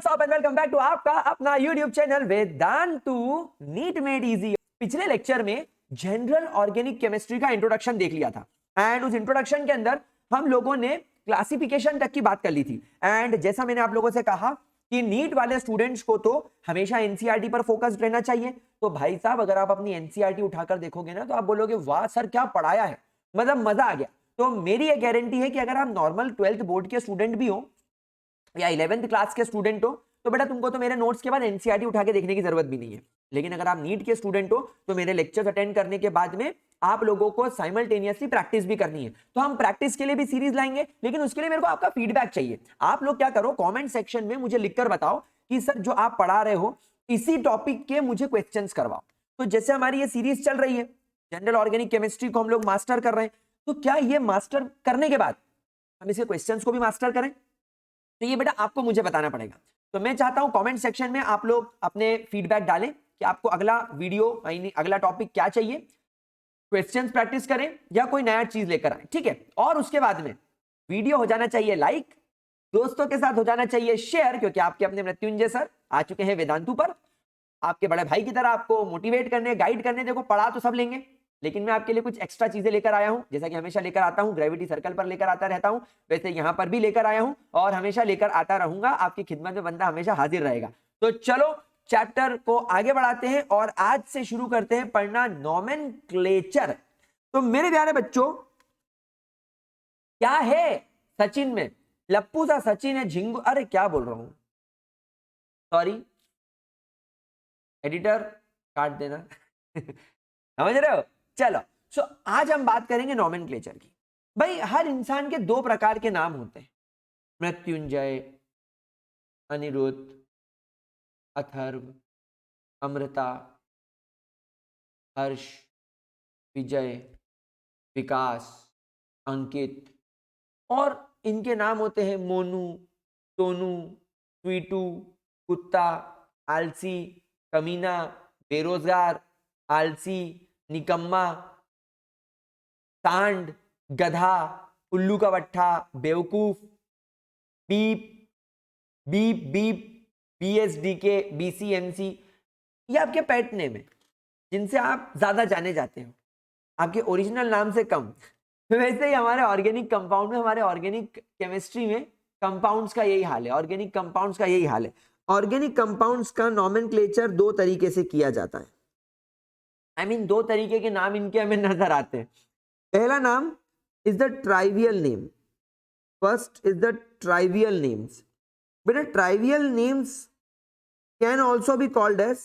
WhatsApp and welcome back to आपका अपना YouTube channel Vedantu NEET made easy. पिछले lecture में जनरल ऑर्गेनिक केमिस्ट्री का इंट्रोडक्शन देख लिया था एंड उस इंट्रोडक्शन के अंदर हम लोगों ने क्लासिफिकेशन तक की बात कर ली थी। एंड जैसा मैंने आप लोगों से कहा कि नीट वाले स्टूडेंट्स को तो हमेशा एनसीईआरटी पर फोकस्ड रहना चाहिए। तो भाई साहब अगर आप अपनी एनसीईआरटी उठाकर देखोगे ना तो आप बोलोगे वाह सर क्या पढ़ाया है, मतलब मजा आ गया। तो मेरी ये गारंटी है कि अगर आप नॉर्मल 12th बोर्ड के स्टूडेंट भी हो या 11th क्लास के स्टूडेंट हो तो बेटा तुमको तो मेरे नोट्स के बाद एनसीईआरटी उठा के देखने की जरूरत भी नहीं है। लेकिन अगर आप नीट के स्टूडेंट हो तो मेरे लेक्चर्स अटेंड करने के बाद में आप लोगों को साइमल्टेनियसली प्रैक्टिस भी करनी है। तो हम प्रैक्टिस के लिए भी सीरीज लाएंगे, लेकिन उसके लिए मेरे को आपका फीडबैक चाहिए। आप लोग क्या करो, कमेंट सेक्शन में मुझे लिखकर बताओ कि सर जो आप पढ़ा रहे हो इसी टॉपिक के मुझे क्वेश्चंस करवाओ। तो जैसे हमारी ये सीरीज चल रही है जनरल ऑर्गेनिक केमिस्ट्री को हम लोग मास्टर कर रहे हैं, तो क्या ये मास्टर करने के बाद हम इसके क्वेश्चंस को भी मास्टर करें? तो ये बेटा आपको मुझे बताना पड़ेगा। तो मैं चाहता हूं कमेंट सेक्शन में आप लोग अपने फीडबैक डालें कि आपको अगला वीडियो अगला टॉपिक क्या चाहिए, क्वेश्चंस प्रैक्टिस करें या कोई नया चीज लेकर आए, ठीक है। और उसके बाद में वीडियो हो जाना चाहिए लाइक, दोस्तों के साथ हो जाना चाहिए शेयर, क्योंकि आपके अपने मृत्युंजय सर आ चुके हैं वेदांतु पर आपके बड़े भाई की तरह आपको मोटिवेट करने, गाइड करने। देखो पढ़ा तो सब लेंगे, लेकिन मैं आपके लिए कुछ एक्स्ट्रा चीजें लेकर आया हूं, जैसा कि हमेशा लेकर आता हूं। ग्रेविटी सर्कल पर लेकर आता रहता हूं, वैसे यहां पर भी लेकर आया हूं और हमेशा लेकर आता रहूंगा। आपकी खिदमत में बंदा हमेशा हाजिर रहेगा। तो चलो चैप्टर को आगे बढ़ाते हैं और आज से शुरू करते हैं पढ़ना नोमेनक्लेचर। तो मेरे प्यारे बच्चों क्या है सचिन में, लप्पू सा सचिन है, झिंगू, अरे क्या बोल रहा हूं, सॉरी एडिटर काट देना समझ रहे हो। चलो आज हम बात करेंगे नोमेनक्लेचर की। भाई हर इंसान के दो प्रकार के नाम होते हैं, मृत्युंजय, अनिरुद्ध, अथर्व, अमृता, हर्ष, विजय, विकास, अंकित, और इनके नाम होते हैं मोनू, सोनू, स्वीटू, कुत्ता, आलसी, कमीना, बेरोजगार, आलसी, निकम्मा, सांड, गधा, उल्लू का वट्ठा, बेवकूफ, बीप बीप बीप, बीएसडीके, बीसीएमसी, ये आपके पेट नेम है जिनसे आप ज्यादा जाने जाते हो, आपके ओरिजिनल नाम से कम। वैसे ही हमारे ऑर्गेनिक कंपाउंड में, हमारे ऑर्गेनिक केमिस्ट्री में कंपाउंड्स का यही हाल है, ऑर्गेनिक कंपाउंड्स का यही हाल है। ऑर्गेनिक कंपाउंड्स का नोमेनक्लेचर दो तरीके से किया जाता है। दो तरीके के नाम इनके हमें नजर आते हैं। पहला नाम is the trivial name, first is the trivial names. बेटा trivial names can also be called as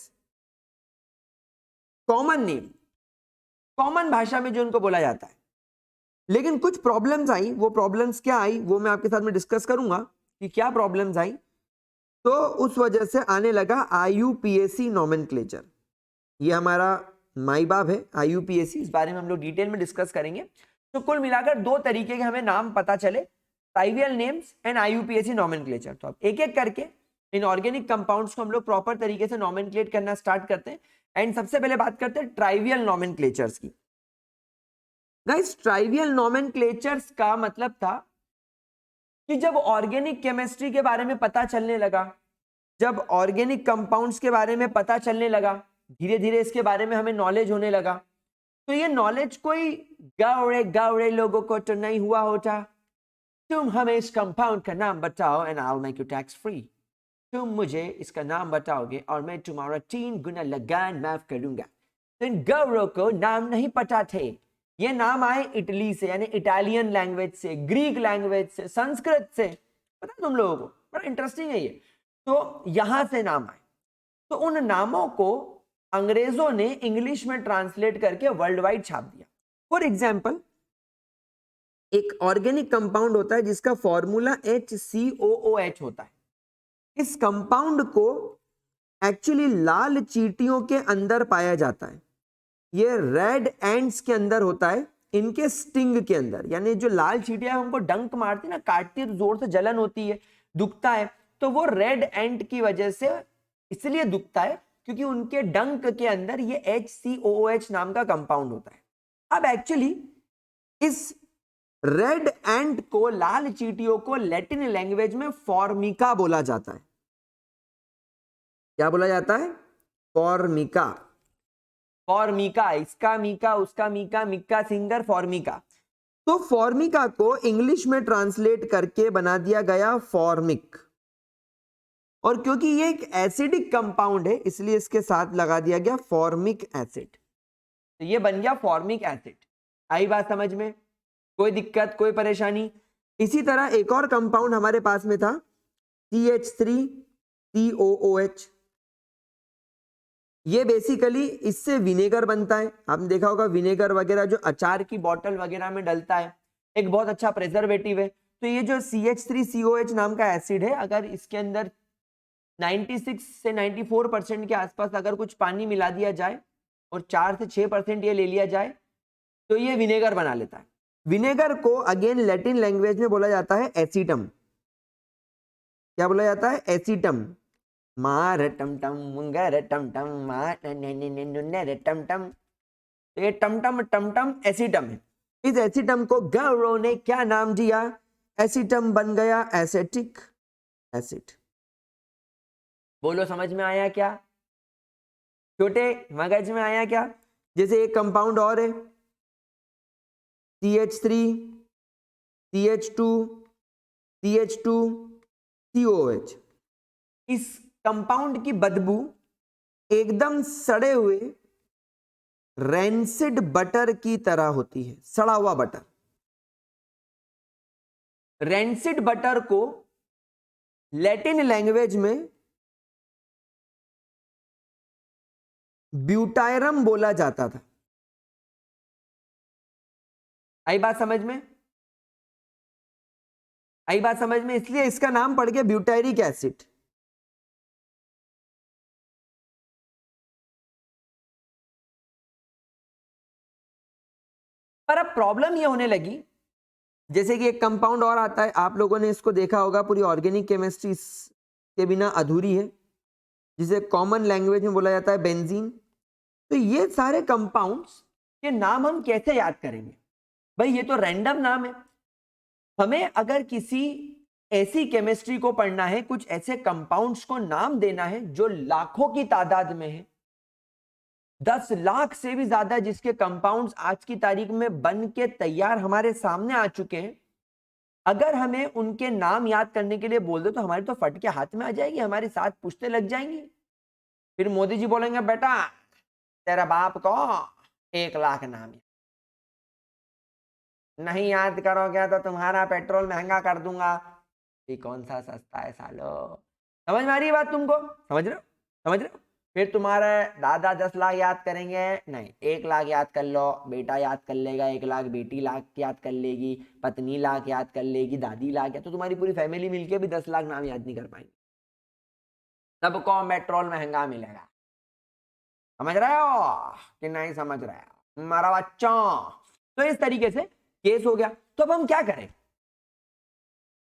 common name, common भाषा में जो उनको बोला जाता है। लेकिन कुछ प्रॉब्लम्स आई, वो प्रॉब्लम्स क्या आई वो मैं आपके साथ में डिस्कस करूंगा कि क्या प्रॉब्लम्स आई। तो उस वजह से आने लगा आईयूपीएसी नोमेनक्लेचर। ये हमारा माई बाप है आईयूपीएसी, इस बारे में हम लोग डिटेल में डिस्कस करेंगे। तो कुल मिलाकर दो तरीके के हमें नाम पता चले, trivial names and IUPAC nomenclature. तो अब एक एक करके इन ऑर्गेनिक कंपाउंड्स को हम लोग प्रॉपर तरीके से नोमेनक्लेट करना स्टार्ट करते हैं। एंड सबसे पहले बात करते हैं ट्राइवियल नोमेनक्लेचर्स की। गाइस ट्राइवियल नोमेनक्लेचर्स का मतलब था कि जब ऑर्गेनिक केमिस्ट्री के बारे में पता चलने लगा, जब ऑर्गेनिक कंपाउंड्स के बारे में पता चलने लगा, धीरे धीरे इसके बारे में हमें नॉलेज होने लगा, तो ये नॉलेज कोई गावड़े गावड़े लोगों को तो नहीं हुआ होता। तुम हमें इस कंपाउंड का नाम बताओ and I will make you tax free. तुम मुझे इसका नाम बताओगे और मैं तुम्हारा 3 गुना लगान माफ करूंगा। तो इन गौरों को नाम नहीं पता थे। ये नाम आए इटली से, यानी इटालियन लैंग्वेज से, ग्रीक लैंग्वेज से, संस्कृत से। पता है तुम लोगों को, बड़ा इंटरेस्टिंग है ये। तो यहां से नाम आए, तो उन नामों को अंग्रेजों ने इंग्लिश में ट्रांसलेट करके वर्ल्ड वाइड छाप दिया। फॉर एग्जाम्पल एक ऑर्गेनिक कंपाउंड होता है जिसका फॉर्मूला HCOOH होता है। इस कंपाउंड को एक्चुअली लाल चींटियों के अंदर पाया जाता है। ये रेड एंड्स के अंदर होता है, इनके स्टिंग के अंदर। यानी जो लाल चींटियां हमको डंक मारती है ना, काटती है तो जोर से जलन होती है, दुखता है, तो वो रेड एंड की वजह से इसलिए दुखता है क्योंकि उनके डंक के अंदर ये HCOOH नाम का कंपाउंड होता है। अब एक्चुअली इस रेड एंट को, लाल चींटियों को लैटिन लैंग्वेज में फॉर्मिका बोला जाता है। क्या बोला जाता है? फॉर्मिका। फॉर्मिका, इसका मीका, उसका मीका, मिक्का सिंगर, फॉर्मिका। तो फॉर्मिका को इंग्लिश में ट्रांसलेट करके बना दिया गया फॉर्मिक, और क्योंकि ये एक एसिडिक कंपाउंड है इसलिए इसके साथ लगा दिया गया फॉर्मिक एसिड, तो ये बन गया फॉर्मिक एसिड। आई बात समझ में? कोई दिक्कत, कोई परेशानी? इसी तरह एक और कंपाउंड हमारे पास में था CH3COOH। ये बेसिकली इससे विनेगर बनता है। आपने देखा होगा विनेगर वगैरह जो अचार की बोतल वगैरह में डलता है, एक बहुत अच्छा प्रिजर्वेटिव है। तो ये जो CH3COH नाम का एसिड है, अगर इसके अंदर 96 से 94% के आसपास अगर कुछ पानी मिला दिया जाए और 4 से 6% ये ले लिया जाए तो ये विनेगर बना लेता है। विनेगर को अगेन लैटिन लैंग्वेज में बोला जाता है एसीटम। क्या बोला जाता है? एसीटम। मार टम टम मुंगर टम टम मार टम टम, ये टम टम टम टम एसीटम है। इस एसीटम को गौरव ने क्या नाम दिया? एसीटम बन गया एसेटिक एसिड। बोलो समझ में आया क्या? छोटे मगज में आया क्या? जैसे एक कंपाउंड और है CH3 CH2 CH2 COH। इस कंपाउंड की बदबू एकदम सड़े हुए रैंसिड बटर की तरह होती है, सड़ा हुआ बटर। रैंसिड बटर को लैटिन लैंग्वेज में ब्यूटायरम बोला जाता था। आई बात समझ में? आई बात समझ में? इसलिए इसका नाम पड़ गया ब्यूटायरिक एसिड। पर अब प्रॉब्लम यह होने लगी, जैसे कि एक कंपाउंड और आता है, आप लोगों ने इसको देखा होगा, पूरी ऑर्गेनिक केमिस्ट्री के बिना अधूरी है, जिसे कॉमन लैंग्वेज में बोला जाता है बेंजीन। तो ये सारे कंपाउंड्स के नाम हम कैसे याद करेंगे भाई? ये तो रैंडम नाम है। हमें अगर किसी ऐसी केमिस्ट्री को पढ़ना है, कुछ ऐसे कंपाउंड्स को नाम देना है जो लाखों की तादाद में है, 10 लाख से भी ज्यादा जिसके कंपाउंड्स आज की तारीख में बन के तैयार हमारे सामने आ चुके हैं, अगर हमें उनके नाम याद करने के लिए बोल दो तो हमारी तो फट के हाथ में आ जाएगी, हमारी साथ पूछते लग जाएंगी। फिर मोदी जी बोलेंगे बेटा तेरा बाप को 1 लाख नाम नहीं याद करोगे तो तुम्हारा पेट्रोल महंगा कर दूंगा। ये कौन सा सस्ता है सालो? समझ में आ रही है बात तुमको? समझ रहे हो? समझ रहे हो? फिर तुम्हारे दादा 10 लाख याद करेंगे, नहीं 1 लाख याद कर लो, बेटा याद कर लेगा 1 लाख, बेटी लाख याद कर लेगी, पत्नी लाख याद कर लेगी, दादी लाख, तो तुम्हारी पूरी फैमिली मिलके भी 10 लाख नाम याद नहीं कर पाएंगे। सबको पेट्रोल महंगा मिलेगा। समझ रहे हो कि नहीं समझ रहे हो हमारा बच्चा? तो इस तरीके से केस हो गया। तो अब हम क्या करें?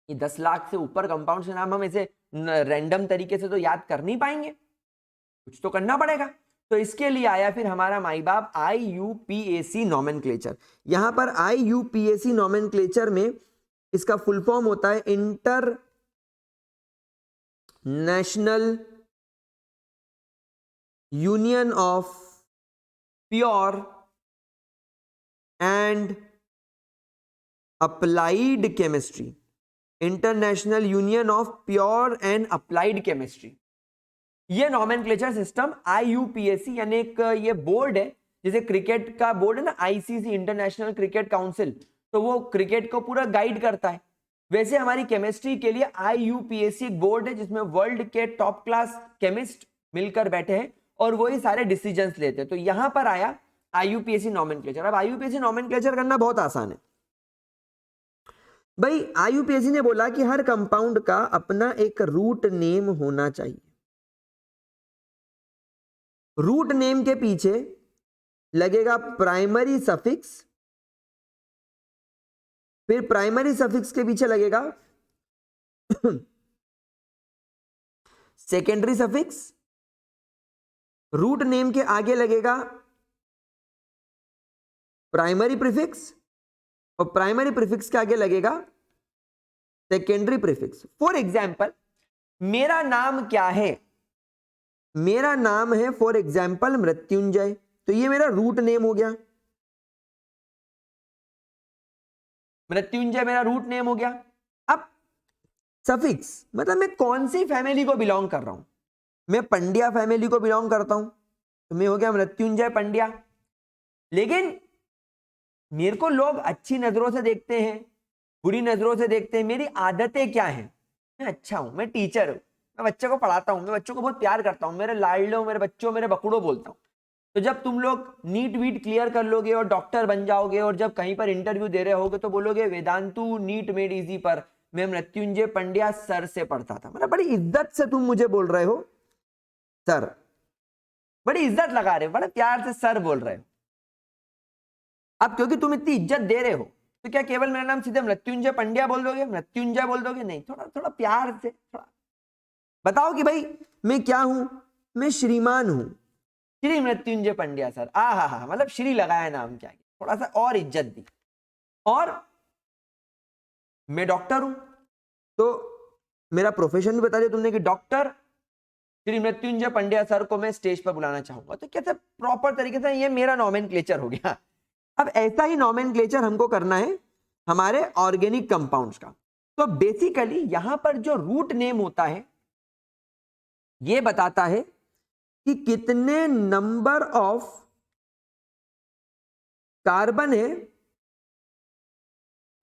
ये 10 लाख से ऊपर कंपाउंड के नाम हम ऐसे रैंडम तरीके से तो याद कर नहीं पाएंगे, कुछ तो करना पड़ेगा। तो इसके लिए आया फिर हमारा माई बाप IUPAC नॉमेनक्लेचर। यहां पर IUPAC नॉमेनक्लेचर में इसका फुल फॉर्म होता है inter national union of pure and applied chemistry. International union of pure and applied chemistry. ये नॉमेनक्लेचर सिस्टम IUPAC यानी एक ये बोर्ड है, जैसे क्रिकेट का बोर्ड है ना ICC, इंटरनेशनल क्रिकेट काउंसिल, तो वो क्रिकेट को पूरा गाइड करता है। वैसे हमारी केमिस्ट्री के लिए IUPAC एक बोर्ड है जिसमें वर्ल्ड के टॉप क्लास केमिस्ट मिलकर बैठे हैं और वही सारे डिसीजंस लेते हैं। तो यहां पर आया IUPAC नॉमेनक्लेचर। अब IUPAC नॉमेनक्लेचर करना बहुत आसान है भाई। IUPAC ने बोला कि हर कंपाउंड का अपना एक रूट नेम होना चाहिए। रूट नेम के पीछे लगेगा प्राइमरी सफिक्स, फिर प्राइमरी सफिक्स के पीछे लगेगा सेकेंडरी सफिक्स, रूट नेम के आगे लगेगा प्राइमरी प्रीफिक्स और प्राइमरी प्रीफिक्स के आगे लगेगा सेकेंडरी प्रीफिक्स। फॉर एग्जाम्पल मेरा नाम क्या है? मेरा नाम है फॉर एग्जाम्पल मृत्युंजय, तो ये मेरा रूट नेम हो गया, मृत्युंजय मेरा रूट नेम हो गया। अब सफिक्स मतलब मैं कौन सी फैमिली को बिलोंग कर रहा हूं, मैं पंड्या फैमिली को बिलोंग करता हूं, तो मैं हो गया मृत्युंजय पंड्या। लेकिन मेरे को लोग अच्छी नजरों से देखते हैं, बुरी नजरों से देखते हैं, मेरी आदतें क्या हैं, मैं अच्छा हूं, मैं टीचर हूं, मैं बच्चे को पढ़ाता हूं, मैं बच्चों को बहुत प्यार करता हूं, मेरे लाडलो, मेरे बच्चों, मेरे बकुड़ो बोलता हूं। तो जब तुम लोग नीट वीट क्लियर कर लोगे और डॉक्टर बन जाओगे और जब कहीं पर इंटरव्यू दे रहे होगे तो बोलोगे वेदांतु नीट मेड इजी पर मैं मृत्युंजय पंड्या सर से पढ़ता था। मतलब बड़ी इज्जत से तुम मुझे बोल रहे हो सर, बड़ी इज्जत लगा रहे हो, बड़े प्यार से सर बोल रहे हो। अब क्योंकि तुम इतनी इज्जत दे रहे हो तो क्या केवल मेरा नाम सीधे मृत्युंजय पंड्या बोल दोगे, मृत्युंजय बोल दोगे? नहीं, थोड़ा थोड़ा प्यार से थोड़ा बताओ कि भाई मैं क्या हूं, मैं श्रीमान हूं, श्री मृत्युंजय पंड्या सर। हा, मतलब श्री लगाया नाम क्या, थोड़ा सा और इज्जत दी। और मैं डॉक्टर हूं तो मेरा प्रोफेशन भी बता दिया तुमने कि डॉक्टर श्री मृत्युंजय पंड्या सर को मैं स्टेज पर बुलाना चाहूंगा, तो कैसे प्रॉपर तरीके से ये मेरा नॉमेनक्लेचर हो गया। अब ऐसा ही नॉमेनक्लेचर हमको करना है हमारे ऑर्गेनिक कंपाउंड्स का। तो बेसिकली यहां पर जो रूट नेम होता है ये बताता है कि कितने नंबर ऑफ कार्बन है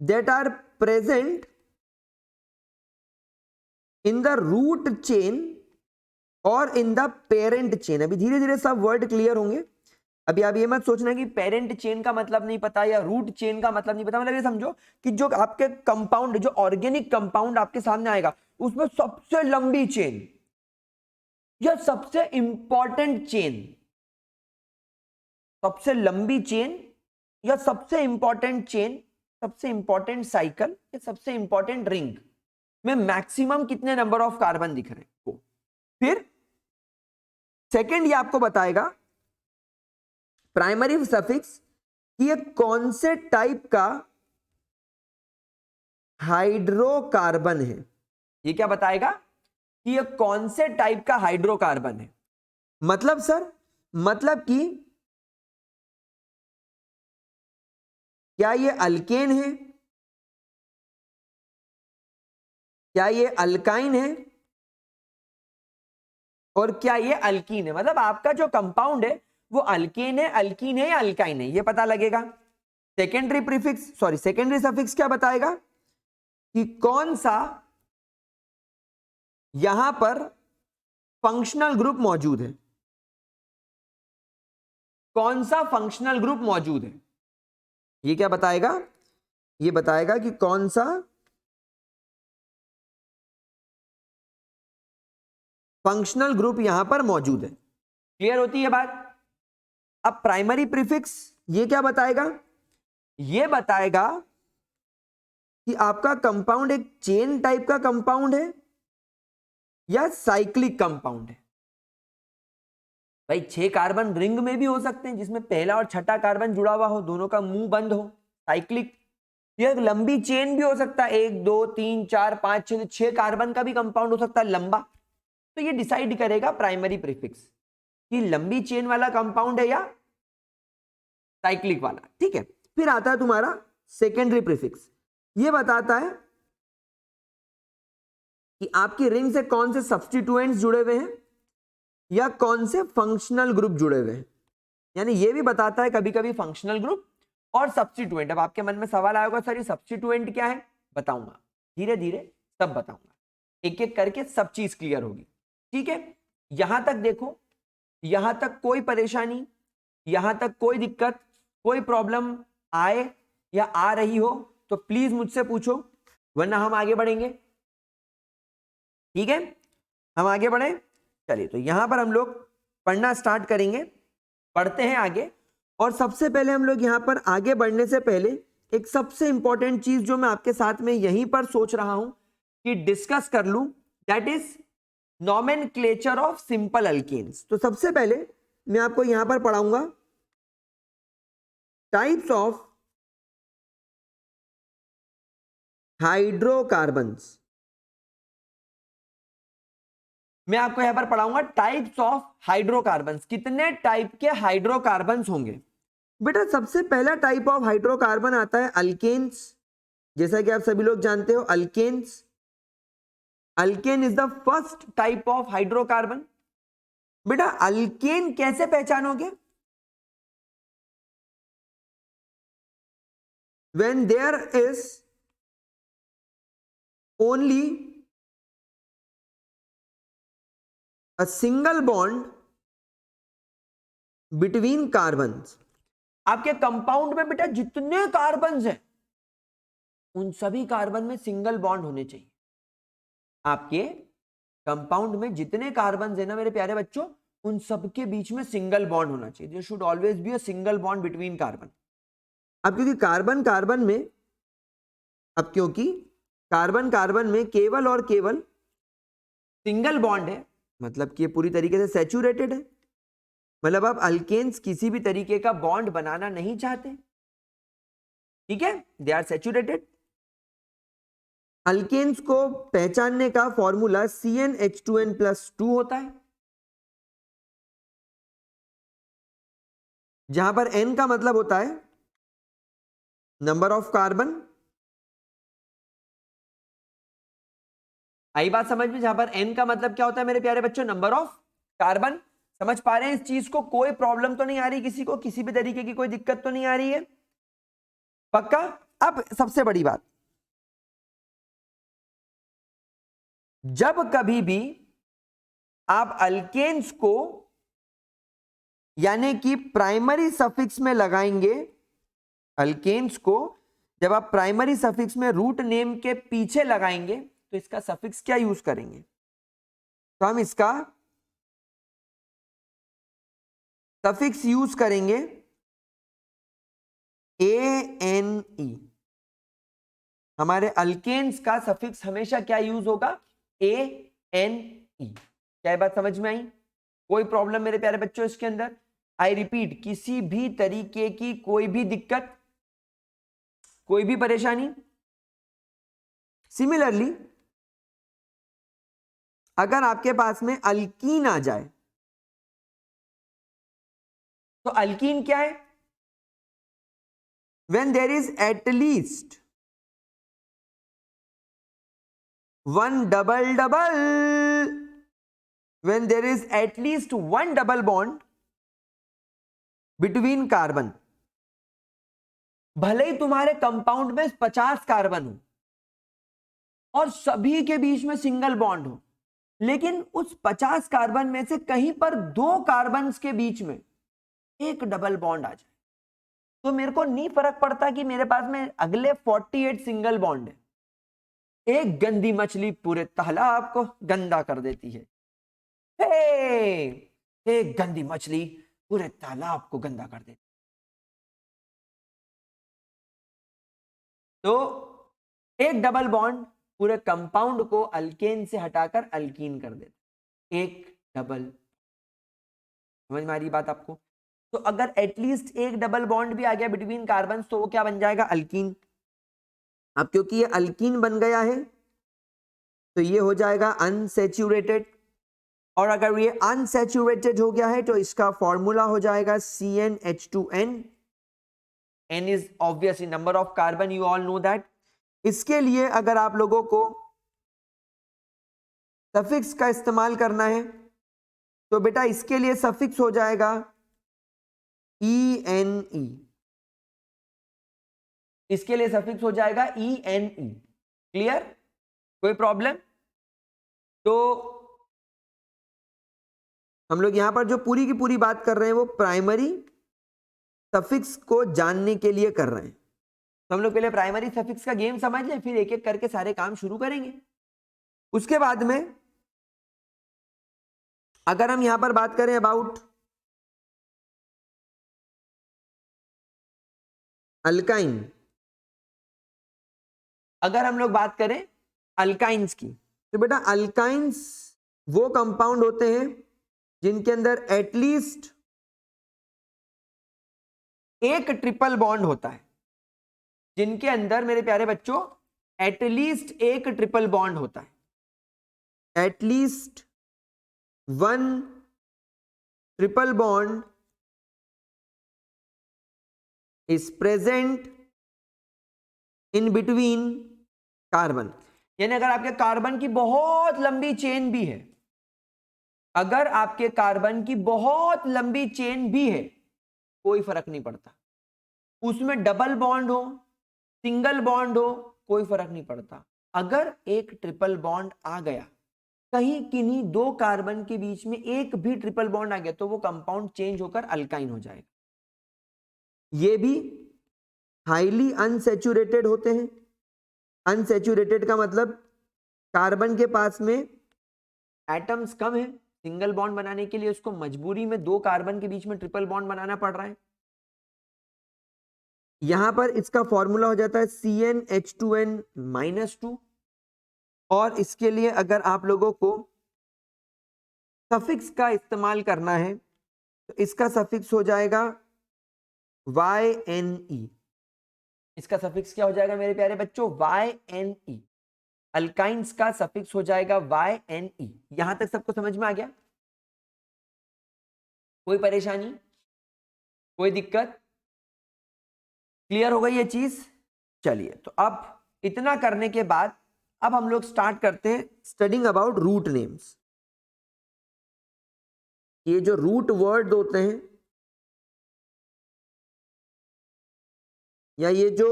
that are present in the root chain और in the parent chain। अभी धीरे धीरे सब वर्ड क्लियर होंगे। अभी आप ये मत सोचना कि पेरेंट चेन का मतलब नहीं पता या रूट चेन का मतलब नहीं पता। मतलब ये समझो कि जो आपके कंपाउंड, जो ऑर्गेनिक कंपाउंड आपके सामने आएगा उसमें सबसे लंबी चेन या सबसे इंपॉर्टेंट चेन, सबसे लंबी चेन या सबसे इंपॉर्टेंट चेन, सबसे इंपॉर्टेंट साइकिल या सबसे इंपॉर्टेंट रिंग में मैक्सिमम कितने नंबर ऑफ कार्बन दिख रहे हैं। फिर सेकंड ये आपको बताएगा प्राइमरी सफिक्स कि ये कौन से टाइप का हाइड्रोकार्बन है। ये क्या बताएगा कि ये कौन से टाइप का हाइड्रोकार्बन है। मतलब सर, मतलब कि क्या ये अल्केन है, क्या ये अल्काइन है और क्या ये अल्कीन है। मतलब आपका जो कंपाउंड है वो अल्केन है, अल्कीन है या अल्काइन है, ये पता लगेगा। Secondary prefix, sorry secondary suffix क्या बताएगा कि कौन सा यहां पर फंक्शनल ग्रुप मौजूद है, कौन सा फंक्शनल ग्रुप मौजूद है। ये क्या बताएगा, ये बताएगा कि कौन सा फंक्शनल ग्रुप यहां पर मौजूद है। क्लियर होती है बात। अब प्राइमरी प्रीफिक्स ये क्या बताएगा, ये बताएगा कि आपका कंपाउंड एक चेन टाइप का कंपाउंड है या साइक्लिक कंपाउंड है। भाई 6 कार्बन रिंग में भी हो सकते हैं जिसमें पहला और छठा कार्बन जुड़ा हुआ हो, दोनों का मुंह बंद हो, साइक्लिक। ये लंबी चेन भी हो सकता है, 1 2 3 4 5 6 कार्बन का भी कंपाउंड हो सकता है लंबा। तो ये डिसाइड करेगा प्राइमरी प्रीफिक्स कि लंबी चेन वाला कंपाउंड है या साइक्लिक वाला। ठीक है, फिर आता है तुम्हारा सेकेंडरी प्रीफिक्स। ये बताता है कि आपकी रिंग से कौन से सब्स्टिट्यूएंट्स जुड़े हुए हैं या कौन से फंक्शनल ग्रुप जुड़े हुए हैं। यानी ये भी बताता है कभी कभी फंक्शनल ग्रुप और सब्स्टिट्यूएंट। अब आपके मन में सवाल आएगा सर ये सब्स्टिट्यूएंट क्या है, बताऊंगा धीरे धीरे सब बताऊंगा, एक एक करके सब चीज क्लियर होगी। ठीक है, यहां तक देखो, यहां तक कोई परेशानी, यहां तक कोई दिक्कत, कोई प्रॉब्लम आए या आ रही हो तो प्लीज मुझसे पूछो, वरना हम आगे बढ़ेंगे। ठीक है, हम आगे बढ़े। चलिए, तो यहां पर हम लोग पढ़ना स्टार्ट करेंगे, पढ़ते हैं आगे। और सबसे पहले हम लोग यहां पर आगे बढ़ने से पहले एक सबसे इंपॉर्टेंट चीज जो मैं आपके साथ में यहीं पर सोच रहा हूं कि डिस्कस कर लूं, that is nomenclature of simple alkanes. तो सबसे पहले मैं आपको यहां पर पढ़ाऊंगा टाइप्स ऑफ हाइड्रोकार्बन्स। मैं आपको यहां पर पढ़ाऊंगा टाइप्स ऑफ हाइड्रोकार्बन्स, कितने टाइप के हाइड्रोकार्बन्स होंगे। बेटा सबसे पहला टाइप ऑफ हाइड्रोकार्बन आता है अल्केन्स, जैसा कि आप सभी लोग जानते हो alkanes. Alkane is the first type of hydrocarbon. बेटा अल्केन कैसे पहचानोगे? when there is only a single bond between carbons। आपके कंपाउंड में बेटा जितने कार्बन्स हैं उन सभी कार्बन में सिंगल बॉन्ड होने चाहिए। आपके कंपाउंड में जितने कार्बन्स है ना मेरे प्यारे बच्चों, उन सबके बीच में सिंगल बॉन्ड होना चाहिए। There should always be a single bond between carbon. अब क्योंकि कार्बन कार्बन में केवल और केवल सिंगल बॉन्ड है, मतलब कि ये पूरी तरीके से सैचुरेटेड है, मतलब आप अल्केन्स किसी भी तरीके का बॉन्ड बनाना नहीं चाहते, ठीक है, दे आर सैचुरेटेड। अल्केन्स को पहचानने का फॉर्मूला CnH2n+2 होता है, जहां पर N का मतलब होता है नंबर ऑफ कार्बन। आई बात समझ में? जहां पर N का मतलब क्या होता है मेरे प्यारे बच्चों? Number of carbon. समझ पा रहे हैं इस चीज को? कोई प्रॉब्लम तो नहीं आ रही किसी को? किसी भी तरीके की कोई दिक्कत तो नहीं आ रही है? पक्का? अब सबसे बड़ी बात, जब कभी भी आप अल्केन्स को यानी कि प्राइमरी सफिक्स में लगाएंगे, अल्केन्स को जब आप प्राइमरी सफिक्स में रूट नेम के पीछे लगाएंगे तो इसका सफिक्स क्या यूज करेंगे? तो हम इसका सफिक्स यूज करेंगे ANE। हमारे अल्केन्स का सफिक्स हमेशा क्या यूज होगा? ANE। क्या बात समझ में आई? कोई प्रॉब्लम मेरे प्यारे बच्चों इसके अंदर? आई रिपीट, किसी भी तरीके की कोई भी दिक्कत, कोई भी परेशानी? सिमिलरली अगर आपके पास में अल्कीन आ जाए तो अल्कीन क्या है? when there is at least one double when there is at least one double bond between carbon. भले ही तुम्हारे कंपाउंड में 50 कार्बन हो और सभी के बीच में सिंगल बॉन्ड हो, लेकिन उस 50 कार्बन में से कहीं पर 2 कार्बन्स के बीच में एक डबल बॉन्ड आ जाए तो मेरे को नहीं फर्क पड़ता कि मेरे पास में अगले 48 सिंगल बॉन्ड है। एक गंदी मछली पूरे तालाब को गंदा कर देती है। एक गंदी मछली पूरे तालाब को गंदा कर देती है। तो एक डबल बॉन्ड पूरे कंपाउंड को अल्केन से हटाकर अल्कीन कर देता। एक डबल, समझ में आ रही बात आपको? तो अगर एटलीस्ट एक डबल बॉन्ड भी आ गया बिटवीन कार्बन तो वो क्या बन जाएगा? अल्कीन। अब क्योंकि ये अल्कीन बन गया है तो ये हो जाएगा अनसैचुरेटेड, और अगर ये अनसैचुरेटेड हो गया है तो इसका फॉर्मूला हो जाएगा CnH2n। N is obviously number of carbon, you all know that। इसके लिए अगर आप लोगों को सफिक्स का इस्तेमाल करना है तो बेटा इसके लिए सफिक्स हो जाएगा ENE। इसके लिए सफिक्स हो जाएगा ENE। क्लियर? कोई प्रॉब्लम? तो हम लोग यहां पर जो पूरी की पूरी बात कर रहे हैं वो प्राइमरी सफिक्स को जानने के लिए कर रहे हैं। तो हम लोग पहले प्राइमरी सफिक्स का गेम समझ लें, फिर एक एक करके सारे काम शुरू करेंगे। उसके बाद में अगर हम यहां पर बात करें अबाउट अल्काइन, अगर हम लोग बात करें अल्काइंस की तो बेटा अल्काइंस वो कंपाउंड होते हैं जिनके अंदर एटलीस्ट एक ट्रिपल बॉन्ड होता है, जिनके अंदर मेरे प्यारे बच्चों एटलीस्ट एक ट्रिपल बॉन्ड होता है। At least one triple bond is present in between carbon. यानी अगर आपके कार्बन की बहुत लंबी चेन भी है, अगर आपके कार्बन की बहुत लंबी चेन भी है, कोई फर्क नहीं पड़ता, उसमें डबल बॉन्ड हो सिंगल बॉन्ड हो कोई फर्क नहीं पड़ता। अगर एक ट्रिपल बॉन्ड आ गया, कहीं किन्हीं दो कार्बन के बीच में एक भी ट्रिपल बॉन्ड आ गया, तो वो कंपाउंड चेंज होकर अल्काइन हो जाएगा। ये भी हाईली अनसैचुरेटेड होते हैं। अनसैचुरेटेड का मतलब कार्बन के पास में एटम्स कम है, सिंगल बॉन्ड बनाने के लिए उसको मजबूरी में दो कार्बन के बीच में ट्रिपल बॉन्ड बनाना पड़ रहा है। यहां पर इसका फॉर्मूला हो जाता है CnH2n-2, और इसके लिए अगर आप लोगों को सफिक्स का इस्तेमाल करना है तो इसका सफिक्स हो जाएगा YNE। इसका सफिक्स क्या हो जाएगा मेरे प्यारे बच्चों? YNE। अल्काइंस का सफिक्स हो जाएगा YNE। यहां तक सबको समझ में आ गया? कोई परेशानी, कोई दिक्कत? क्लियर हो गई ये चीज? चलिए, तो अब इतना करने के बाद अब हम लोग स्टार्ट करते हैं स्टडिंग अबाउट रूट नेम्स। ये जो रूट वर्ड होते हैं या ये जो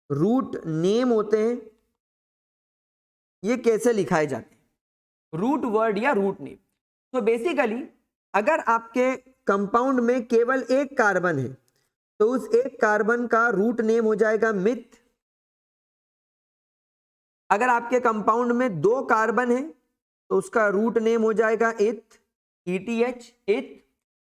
रूट नेम होते हैं, ये कैसे लिखाए जाते हैं, रूट वर्ड या रूट नेम। तो बेसिकली अगर आपके कंपाउंड में केवल एक कार्बन है तो उस एक कार्बन का रूट नेम हो जाएगा मिथ। अगर आपके कंपाउंड में दो कार्बन है तो उसका रूट नेम हो जाएगा इथ, ETH, इथ।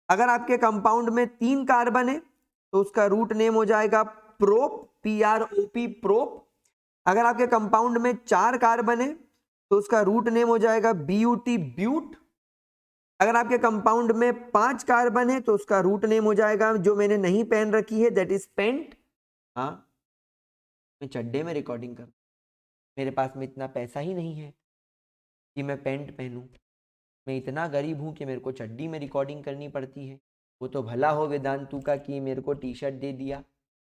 अगर आपके कंपाउंड में तीन कार्बन है तो उसका रूट नेम हो जाएगा प्रोप, PROP, प्रोप। अगर आपके कंपाउंड में चार कार्बन है तो उसका रूट नेम हो जाएगा BUT, ब्यूट। अगर आपके कंपाउंड में पांच कार्बन है तो उसका रूट नेम हो जाएगा, जो मैंने नहीं पेन रखी है, दैट इज पेंट। हाँ, मैं चड्डे में रिकॉर्डिंग कर, मेरे पास में इतना पैसा ही नहीं है कि मैं पेंट पहनूं। मैं इतना गरीब हूं कि मेरे को चड्डी में रिकॉर्डिंग करनी पड़ती है। वो तो भला हो वेदांतु का कि मेरे को टी-शर्ट दे दिया,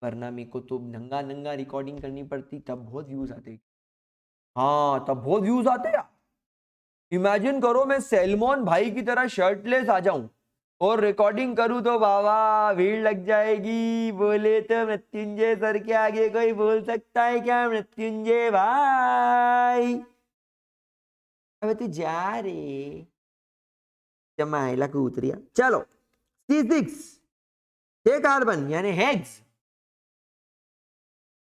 वरना मेरे को तो नंगा नंगा रिकॉर्डिंग करनी पड़ती, तब बहुत व्यूज आते। हाँ, तब बहुत व्यूज आते यार। इमेजिन करो मैं सैलमोन भाई की तरह शर्टलेस आ जाऊं और रिकॉर्डिंग करूं तो बाबा भीड़ लग जाएगी। बोले तो मृत्युंजय सर के आगे कोई बोल सकता है क्या? मृत्युंजय भाई अबे तू जा रे, जमाइला कूतरिया। चलो, C6 छह कार्बन यानी हेक्स,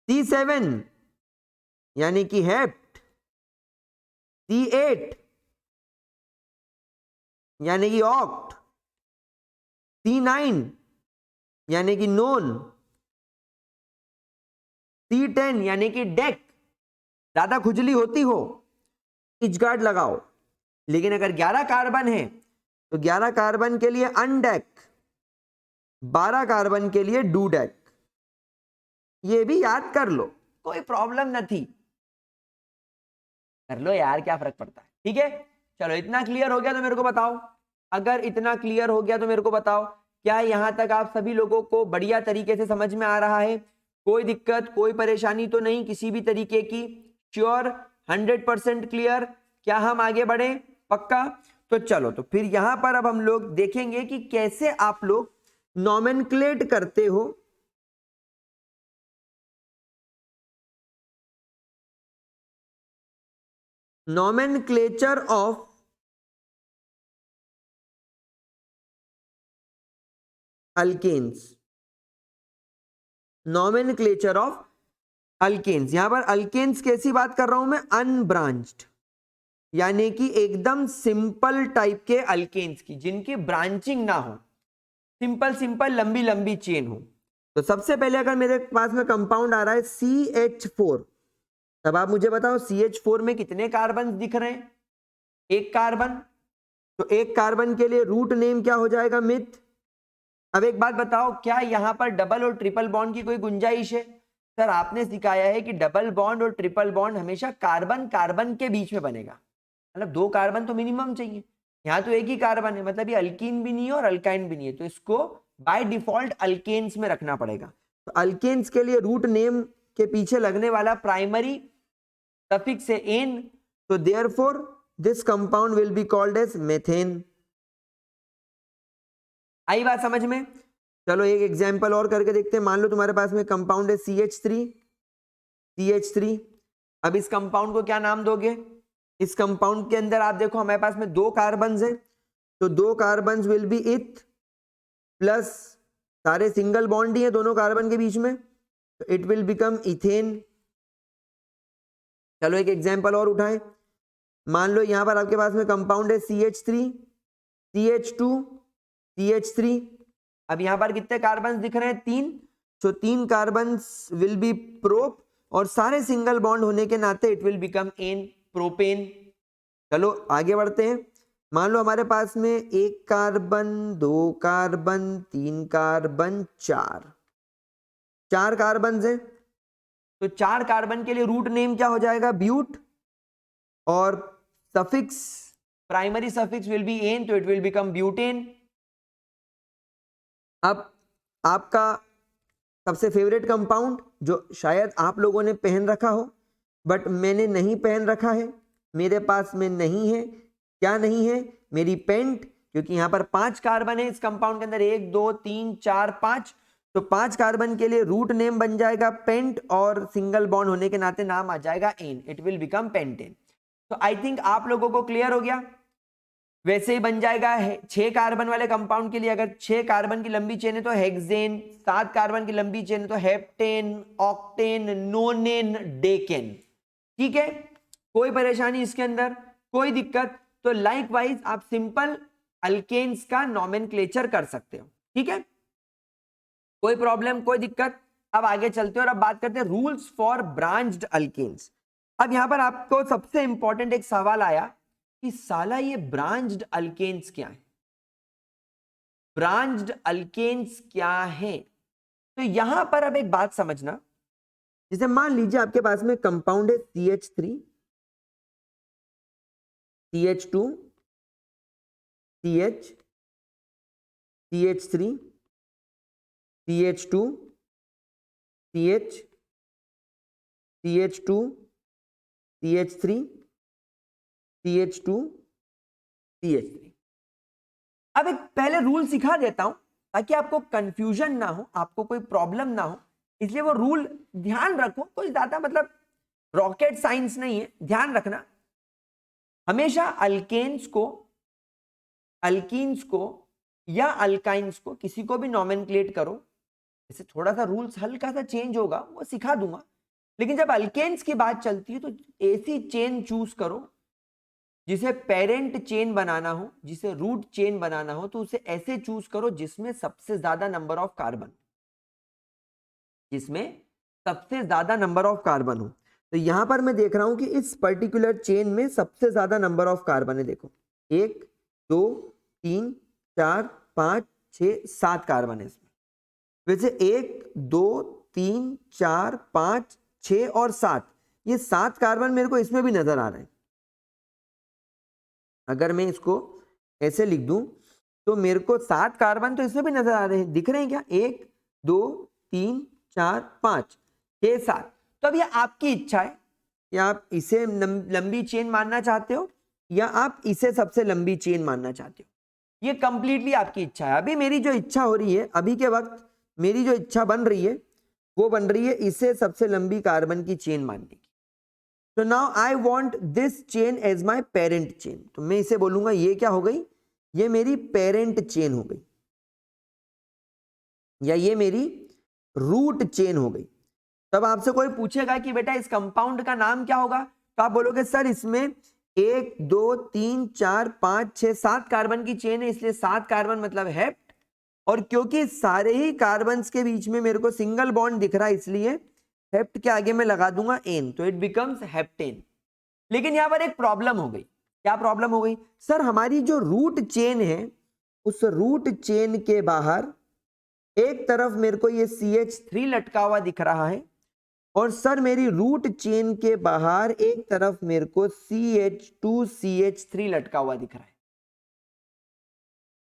C7 यानी कि हेप्ट, C8 यानी कि ऑक्ट, C9 यानी कि नोन, C10 यानी कि डेक। ज्यादा खुजली होती हो इचगार्ड लगाओ। लेकिन अगर 11 कार्बन है तो 11 कार्बन के लिए अनडेक, 12 कार्बन के लिए डूडेक। ये भी याद कर लो, कोई प्रॉब्लम नहीं, कर लो यार, क्या फर्क पड़ता है। ठीक है, चलो इतना क्लियर हो गया तो मेरे को बताओ। अगर इतना क्लियर हो गया तो मेरे को बताओ, क्या यहां तक आप सभी लोगों को बढ़िया तरीके से समझ में आ रहा है? कोई दिक्कत, कोई परेशानी तो नहीं किसी भी तरीके की? Sure, 100% clear? क्या हम आगे बढ़े? पक्का? तो चलो, तो फिर यहां पर अब हम लोग देखेंगे कि कैसे आप लोग नॉमेनक्लेट करते हो nomenclature of alkanes. Nomenclature of alkanes, यहां पर अल्केन्स कैसी बात कर रहा हूं मैं? अनब्रांच्ड, यानी कि एकदम सिंपल टाइप के अल्केन्स की, जिनकी ब्रांचिंग ना हो, सिंपल सिंपल लंबी लंबी चेन हो। तो सबसे पहले अगर मेरे पास में कंपाउंड आ रहा है CH4, तब आप मुझे बताओ CH4 में कितने कार्बन दिख रहे हैं? एक कार्बन। तो एक कार्बन के लिए रूट नेम क्या हो जाएगा? मिथ। अब एक बात बताओ, क्या यहां पर डबल और ट्रिपल बॉन्ड की कोई गुंजाइश है? सर आपने सिखाया है कि डबल बॉन्ड और ट्रिपल बॉन्ड हमेशा कार्बन कार्बन के बीच में बनेगा। मतलब 2 कार्बन तो मिनिमम चाहिए, यहाँ तो एक ही कार्बन है, मतलब ये अल्कीन भी नहीं है और अल्काइन भी नहीं है, तो इसको बाय डिफॉल्ट अल्केन्स में रखना पड़ेगा। तो अल्केन्स के लिए रूट नेम के पीछे लगने वाला प्राइमरी सफिक्स है एन, तो therefore this compound will be called as methane. आई बात समझ में? चलो एक एग्जांपल और करके देखते हैं। मान लो तुम्हारे पास में कंपाउंड है CH3। अब इस कंपाउंड को क्या नाम दोगे? इस कंपाउंड के अंदर आप देखो हमारे पास में 2 कार्बन्स है, तो 2 कार्बन्स विल बी इथ प्लस सारे सिंगल बॉन्ड ही है दोनों कार्बन के बीच में, तो इट विल बिकम इथेन। चलो एक एग्जांपल और उठाएं। मान लो यहां पर आपके पास में कंपाउंड है CH3 CH2 CH3। अब यहां पर कितने कार्बन दिख रहे हैं? 3, तो 3 कार्बन विल बी प्रोप और सारे सिंगल बॉन्ड होने के नाते it will become an, propane. चलो आगे बढ़ते हैं। मान लो हमारे पास में 1 कार्बन 2 कार्बन 3 कार्बन 4 कार्बन है, तो 4 कार्बन के लिए रूट नेम क्या हो जाएगा? ब्यूट, और suffix primary suffix will be ane, तो इट विल बिकम ब्यूटेन। अब आपका सबसे फेवरेट कंपाउंड जो शायद आप लोगों ने पहन रखा हो बट मैंने नहीं पहन रखा है, मेरे पास में नहीं है। क्या नहीं है? मेरी पेंट, क्योंकि यहां पर 5 कार्बन है इस कंपाउंड के अंदर, 1 2 3 4 5, तो 5 कार्बन के लिए रूट नेम बन जाएगा पेंट और सिंगल बॉन्ड होने के नाते नाम आ जाएगा ane, it will become pentane. तो आई थिंक आप लोगों को क्लियर हो गया। वैसे ही बन जाएगा 6 कार्बन वाले कंपाउंड के लिए, अगर 6 कार्बन की लंबी चेन है तो हेक्सेन, 7 कार्बन की लंबी चेन है तो हेप्टेन, ऑक्टेन, नोनेन, डेकेन। ठीक है, कोई परेशानी इसके अंदर, कोई दिक्कत? तो लाइकवाइज आप सिंपल अल्केन्स का नॉमेनक्लेचर कर सकते हो। ठीक है, कोई प्रॉब्लम, कोई दिक्कत? अब आगे चलते हैं और अब बात करते हैं रूल्स फॉर ब्रांच्ड अल्केन्स। अब यहां पर आपको सबसे इंपॉर्टेंट एक सवाल आया कि साला ये ब्रांच्ड अल्केन्स क्या है? ब्रांच्ड अल्केन्स क्या है? तो यहां पर अब एक बात समझना, जैसे मान लीजिए आपके पास में कंपाउंड है CH3 CH2 CH CH3 CH2 CH CH2 CH3 CH2 CH3। अब एक पहले रूल सिखा देता हूं ताकि आपको कंफ्यूजन ना हो, आपको कोई प्रॉब्लम ना हो, इसलिए वो रूल ध्यान रखो। कोई ज्यादा मतलब रॉकेट साइंस नहीं है, ध्यान रखना। हमेशा अल्केन्स को या अल्काइंस को किसी को भी नॉमेनक्लेट करो, जैसे थोड़ा सा रूल्स हल्का सा चेंज होगा वो सिखा दूंगा, लेकिन जब अल्केन्स की बात चलती है तो ऐसी चेन चूज करो जिसे पेरेंट चेन बनाना हो, जिसे रूट चेन बनाना हो, तो उसे ऐसे चूज करो जिसमें सबसे ज्यादा नंबर ऑफ कार्बन, जिसमें सबसे ज्यादा नंबर ऑफ कार्बन हो। तो यहां पर मैं देख रहा हूं कि इस पर्टिकुलर चेन में सबसे ज्यादा नंबर ऑफ कार्बन है। देखो 1 2 3 4 5 6 7 कार्बन है इसमें। वैसे 1 2 3 4 5 6 और 7, ये 7 कार्बन मेरे को इसमें भी नजर आ रहे हैं। अगर मैं इसको ऐसे लिख दूं तो मेरे को 7 कार्बन तो इसमें भी नजर आ रहे हैं, दिख रहे हैं क्या? 1 2 3 4 5 6 7। तो अब ये आपकी इच्छा है कि आप इसे लंबी चेन मानना चाहते हो या आप इसे सबसे लंबी चेन मानना चाहते हो, ये कंप्लीटली आपकी इच्छा है। अभी मेरी जो इच्छा हो रही है, अभी के वक्त मेरी जो इच्छा बन रही है वो बन रही है इसे सबसे लंबी कार्बन की चेन मानने की। तो now I want this chain as my parent chain, तो मैं इसे बोलूंगा ये क्या हो गई? ये मेरी पेरेंट चेन हो गई, या ये मेरी रूट चेन हो गई। तब आपसे कोई पूछेगा कि बेटा इस कंपाउंड का नाम क्या होगा, तो आप बोलोगे सर इसमें 1 2 3 4 5 6 7 कार्बन की चेन है, इसलिए 7 कार्बन मतलब हेप्ट, और क्योंकि सारे ही कार्बन्स के बीच में मेरे को सिंगल बॉन्ड दिख रहा है इसलिए हेप्ट के आगे मैं लगा दूंगा एन, तो इट बिकम्स हेप्टेन। लेकिन यहां पर एक प्रॉब्लम हो गई। क्या प्रॉब्लम हो गई? सर हमारी जो रूट चेन है उस रूट चेन के बाहर एक तरफ मेरे को ये CH3 लटका हुआ दिख रहा है और सर मेरी रूट चेन के बाहर एक तरफ मेरे को CH2CH3 लटका हुआ दिख रहा है,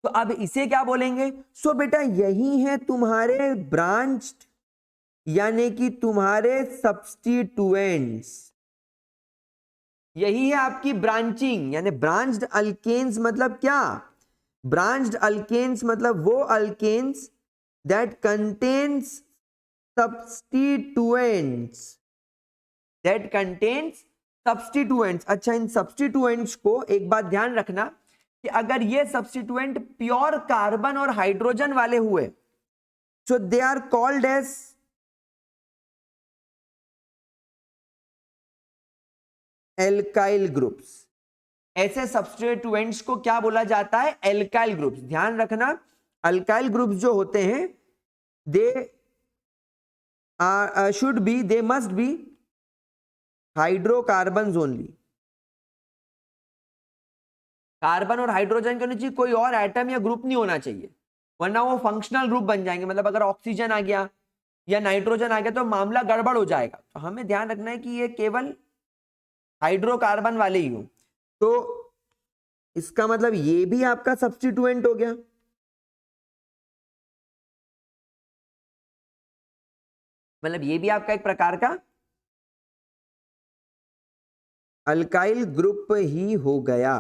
तो अब इसे क्या बोलेंगे? सो बेटा यही है तुम्हारे ब्रांच्ड यानी कि तुम्हारे सब्स्टिट्यूएंट्स, यही है आपकी ब्रांचिंग। यानी ब्रांच्ड अल्केन्स मतलब क्या? ब्रांच्ड अल्केन्स मतलब वो alkanes that contains substituents, that contains substituents। अच्छा, इन substituents को एक बात ध्यान रखना कि अगर ये substituent प्योर कार्बन और हाइड्रोजन वाले हुए, so they are called as alkyl groups। ऐसे substituents को क्या बोला जाता है? alkyl groups। ध्यान रखना, alkyl groups जो होते हैं they should be, they must be hydrocarbons only. Carbon और हाइड्रोजन के नीचे कोई और एटम या ग्रुप नहीं होना चाहिए, वरना वो फंक्शनल ग्रुप बन जाएंगे। मतलब अगर ऑक्सीजन आ गया या नाइट्रोजन आ गया तो मामला गड़बड़ हो जाएगा। तो हमें ध्यान रखना है कि ये केवल हाइड्रोकार्बन वाले ही हो। तो इसका मतलब ये भी आपका सब्स्टिट्यूएंट हो गया। मतलब ये भी आपका एक प्रकार का अल्काइल ग्रुप ही हो गया।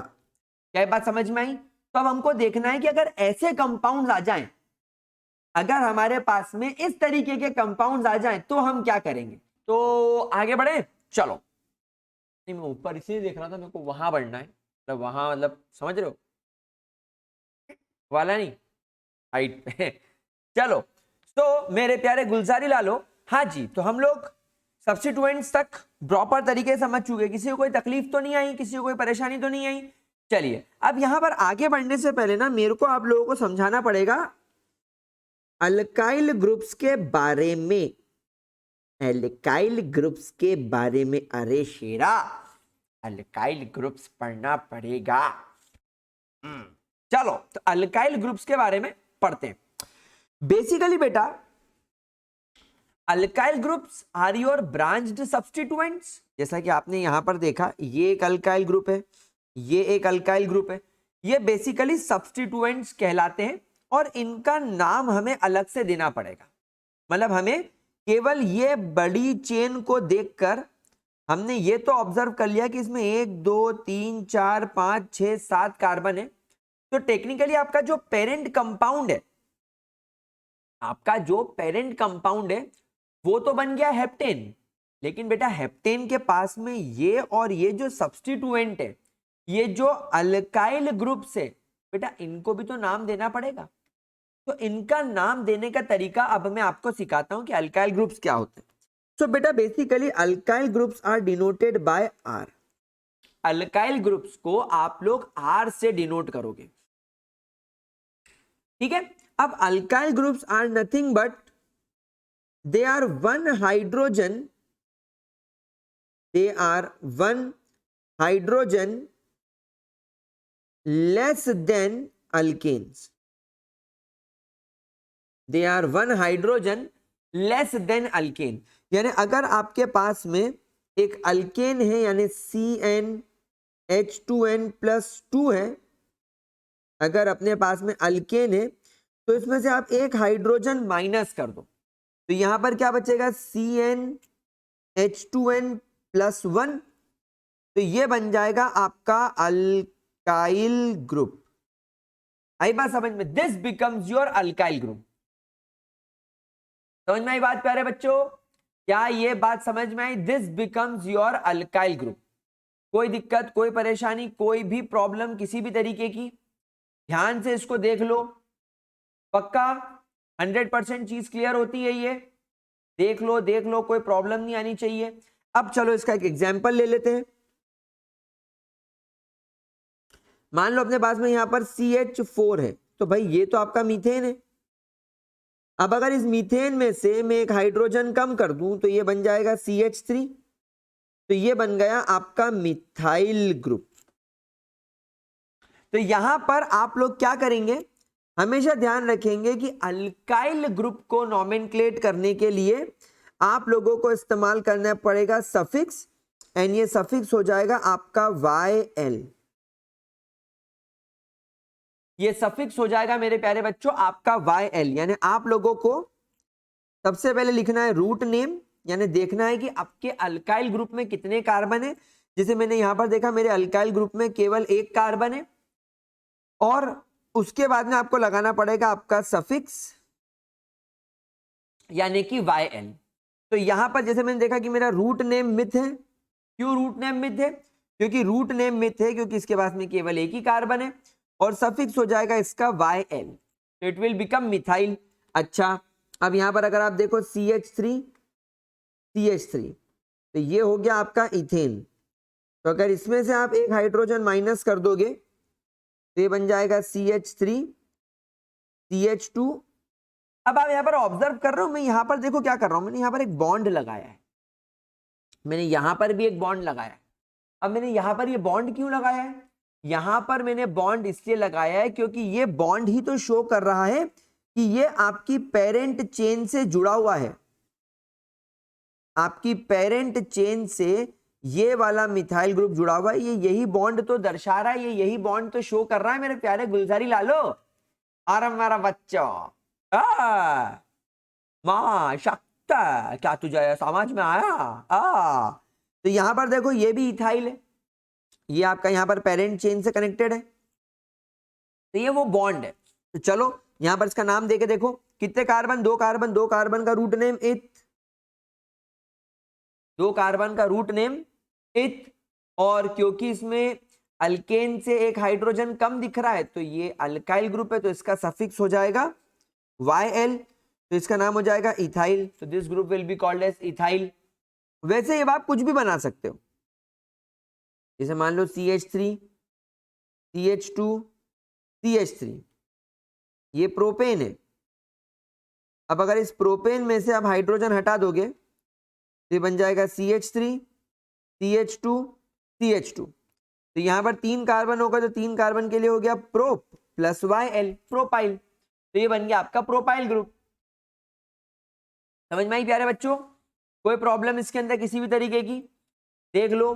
क्या बात समझ में आई? तो अब हमको देखना है कि अगर ऐसे कंपाउंड्स आ जाएं, अगर हमारे पास में इस तरीके के कंपाउंड्स आ जाएं तो हम क्या करेंगे। तो आगे बढ़े, चलो। नहीं, मैं ऊपर इसलिए देख रहा था, मेरे को वहां बढ़ना है, मतलब वहां, मतलब समझ रहे हो वाला, नहीं हाइट पे। चलो, तो मेरे प्यारे गुलजारी लालो, हाँ जी, तो हम लोग सब्स्टिट्यूएंट्स तक प्रॉपर तरीके से समझ चुके। किसी को कोई तकलीफ तो नहीं आई, किसी को कोई परेशानी तो नहीं आई? चलिए, अब यहां पर आगे बढ़ने से पहले ना मेरे को आप लोगों को समझाना पड़ेगा अल्काइल ग्रुप्स के बारे में। अल्काइल ग्रुप्स के बारे में, अरे शेरा, अल्काइल ग्रुप्स पढ़ना पड़ेगा। चलो, तो अल्काइल ग्रुप्स के बारे में पढ़ते हैं। बेसिकली बेटा, alkyl groups are your branched substituents. जैसा कि आपने यहां पर देखा, ये एक अल्काइल ग्रुप है, ये एक अल्काइल ग्रुप है। ये बेसिकली सब्स्टिट्यूएंट्स कहलाते हैं और इनका नाम हमें अलग से देना पड़ेगा। मतलब हमें केवल ये बड़ी चेन को देखकर हमने ये तो ऑब्जर्व कर लिया कि इसमें 1 2 3 4 5 6 7 कार्बन है। तो टेक्निकली आपका जो पेरेंट कंपाउंड है, आपका जो पेरेंट कंपाउंड है वो तो बन गया हेप्टेन। लेकिन बेटा हेप्टेन के पास में ये और ये जो सब्स्टिट्यूएंट है, ये जो अल्काइल ग्रुप से, बेटा इनको भी तो नाम देना पड़ेगा। तो इनका नाम देने का तरीका अब मैं आपको सिखाता हूं कि अल्काइल ग्रुप्स क्या होते हैं। सो बेटा basically alkyl groups are denoted by R. Alkyl groups को आप लोग आर से डिनोट करोगे, ठीक है। अब alkyl groups are nothing but they are one hydrogen less than alkanes। they are one hydrogen less than alkane। यानी अगर आपके पास में एक अल्केन है, यानी CnH2n+2 है, अगर अपने पास में अल्केन है तो इसमें से आप एक हाइड्रोजन माइनस कर दो, तो यहां पर क्या बचेगा? CnH2n+1। तो ये बन जाएगा आपका अल्काइल ग्रुप। आई बात समझ में? This becomes your alkyl group. समझ में आई बात प्यारे बच्चों? क्या ये बात समझ में आई? This becomes your alkyl group. कोई दिक्कत, कोई परेशानी, कोई भी प्रॉब्लम किसी भी तरीके की? ध्यान से इसको देख लो, पक्का 100% चीज क्लियर होती है। ये देख लो, कोई प्रॉब्लम नहीं आनी चाहिए। अब चलो इसका एक एग्जांपल ले लेते हैं। मान लो अपने पास में यहां पर CH4 है, तो भाई ये तो आपका मीथेन है। अब अगर इस मीथेन में से मैं एक हाइड्रोजन कम कर दूं तो ये बन जाएगा CH3। तो ये बन गया आपका मिथाइल ग्रुप। तो यहां पर आप लोग क्या करेंगे, हमेशा ध्यान रखेंगे कि अल्काइल ग्रुप को नॉमेनक्लेट करने के लिए आप लोगों को इस्तेमाल करना पड़ेगा सफिक्स, एंड ये सफिक्स हो जाएगा आपका YL। ये सफिक्स हो जाएगा मेरे प्यारे बच्चों आपका YL, यानी आप लोगों को सबसे पहले लिखना है रूट नेम, यानी देखना है कि आपके अल्काइल ग्रुप में कितने कार्बन है। जैसे मैंने यहां पर देखा मेरे अल्काइल ग्रुप में केवल एक कार्बन है, और उसके बाद में आपको लगाना पड़ेगा आपका सफिक्स यानी कि YL। तो यहां पर जैसे मैंने देखा कि मेरा रूट नेम मिथ है। क्यों रूट नेम मिथ है? क्योंकि रूट नेम मिथ है क्योंकि इसके पास में केवल एक ही कार्बन है, और सफिक्स हो जाएगा इसका YL, तो इट विल बिकम मिथाइल। अच्छा, अब यहां पर अगर आप देखो CH3 तो ये हो गया आपका इथेन। तो अगर इसमें से आप एक हाइड्रोजन माइनस कर दोगे तो ये बन जाएगा CH3 CH2। अब आप यहां पर ऑब्जर्व कर रहे हो, मैं यहां पर देखो क्या कर रहा हूं, मैंने यहां पर एक बॉन्ड लगाया है, मैंने यहां पर भी एक बॉन्ड लगाया है। अब मैंने यहां पर ये बॉन्ड क्यों लगाया है? यहां पर मैंने बॉन्ड इसलिए लगाया है क्योंकि ये बॉन्ड ही तो शो कर रहा है कि ये आपकी पेरेंट चेन से जुड़ा हुआ है। आपकी पेरेंट चेन से ये वाला मिथाइल ग्रुप जुड़ा हुआ है, ये यही बॉन्ड तो दर्शा रहा है, ये यही बॉन्ड तो शो कर रहा है मेरे प्यारे गुलजारी लालो और हमारा बच्चा। मां शक्ता, क्या तुझे समझ में आया? तो यहां पर देखो ये भी इथाइल है, ये आपका यहां पर पेरेंट चेन से कनेक्टेड है, तो ये वो बॉन्ड है। तो चलो यहां पर इसका नाम देके देखो कितने कार्बन, दो कार्बन, दो कार्बन का रूट नेम इथ, दो कार्बन का रूट नेम इथ, और क्योंकि इसमें अल्केन से एक हाइड्रोजन कम दिख रहा है तो ये अल्काइल ग्रुप है, तो इसका सफिक्स हो जाएगा YL, तो इसका नाम हो जाएगा इथाइल। तो this group will be called as ethyl. वैसे ये आप कुछ भी बना सकते हो, जैसे मान लो CH3 CH2 CH3, ये प्रोपेन है। अब अगर इस प्रोपेन में से आप हाइड्रोजन हटा दोगे तो ये बन जाएगा CH3 CH2 CH2। तो यहां पर तीन कार्बन होगा, तो तीन कार्बन के लिए हो गया प्रोप प्लस YL, प्रोपाइल, तो ये बन गया आपका प्रोपाइल ग्रुप। समझ में आई प्यारे बच्चों? कोई प्रॉब्लम इसके अंदर किसी भी तरीके की? देख लो,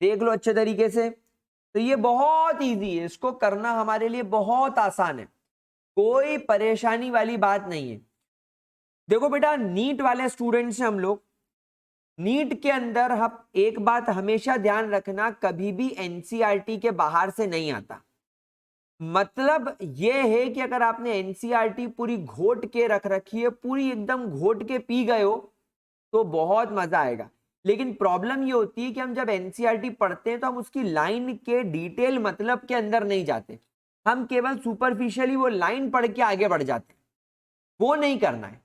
देख लो अच्छे तरीके से। तो ये बहुत इजी है, इसको करना हमारे लिए बहुत आसान है, कोई परेशानी वाली बात नहीं है। देखो बेटा, नीट वाले स्टूडेंट्स हैं हम लोग, नीट के अंदर हम एक बात हमेशा ध्यान रखना, कभी भी एनसीईआरटी के बाहर से नहीं आता। मतलब यह है कि अगर आपने एनसीईआरटी पूरी घोट के रख रखी है, पूरी एकदम घोट के पी गए हो, तो बहुत मजा आएगा। लेकिन प्रॉब्लम ये होती है कि हम जब एनसीईआरटी पढ़ते हैं तो हम उसकी लाइन के डिटेल मतलब के अंदर नहीं जाते, हम केवल सुपरफिशियली वो लाइन पढ़ के आगे बढ़ जाते हैं। वो नहीं करना है।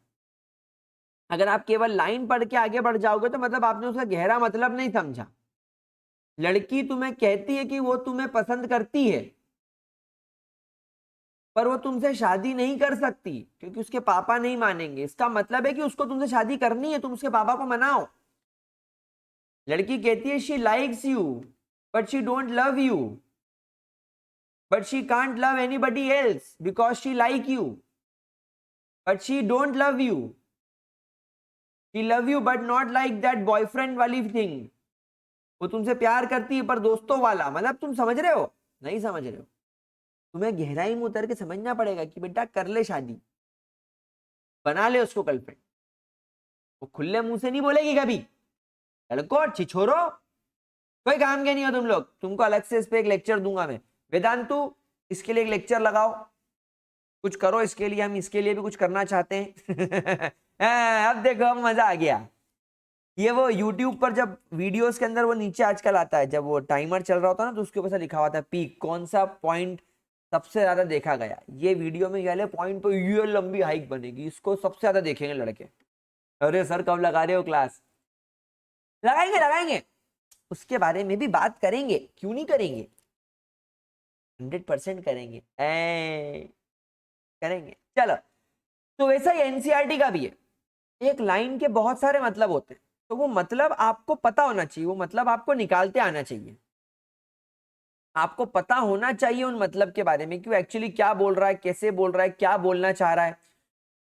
अगर आप केवल लाइन पढ़ के आगे बढ़ जाओगे तो मतलब आपने उसका गहरा मतलब नहीं समझा। लड़की तुम्हें कहती है कि वो तुम्हें पसंद करती है, पर वो तुमसे शादी नहीं कर सकती क्योंकि उसके पापा नहीं मानेंगे। इसका मतलब है कि उसको तुमसे शादी करनी है, तुम उसके पापा को मनाओ। लड़की कहती है she likes you but she don't love you, but she can't love anybody else because she like you, but she don't love you, she love you but not like that boyfriend वाली thing. वो तुमसे प्यार करती है पर दोस्तों वाला, मतलब तुम समझ रहे हो? नहीं समझ रहे हो? तुम्हें गहराई में उतर के समझना पड़ेगा कि बेटा कर ले शादी, बना ले उसको गर्लफ्रेंड। वो खुले मुंह से नहीं बोलेगी कभी, लड़को छिछोरो कोई काम के नहीं हो तुम लोग, तुमको अलग से इस पे एक लेक्चर दूंगा मैं। वेदांतु इसके लिए एक लेक्चर लगाओ, कुछ करो इसके लिए, हम इसके लिए भी कुछ करना चाहते हैं। अब देखो अब मजा आ गया। ये वो YouTube पर जब वीडियोस के अंदर वो नीचे आजकल आता है, जब वो टाइमर चल रहा होता है ना, तो उसके ऊपर से लिखा हुआ था पीक, कौन सा पॉइंट सबसे ज्यादा देखा गया। ये वीडियो में ये वाले पॉइंट पे ये लंबी हाइक बनेगी, इसको सबसे ज्यादा देखेंगे लड़के। अरे सर कब लगा रहे हो क्लास? लगाएंगे लगाएंगे, उसके बारे में भी बात करेंगे, क्यों नहीं करेंगे, 100% करेंगे, करेंगे। चलो, तो वैसा ही एनसीईआरटी का भी है। एक लाइन के बहुत सारे मतलब होते हैं, तो वो मतलब आपको पता होना चाहिए, वो मतलब आपको निकालते आना चाहिए, आपको पता होना चाहिए उन मतलब के बारे में, कि वो एक्चुअली क्या बोल रहा है, कैसे बोल रहा है, क्या बोलना चाह रहा है।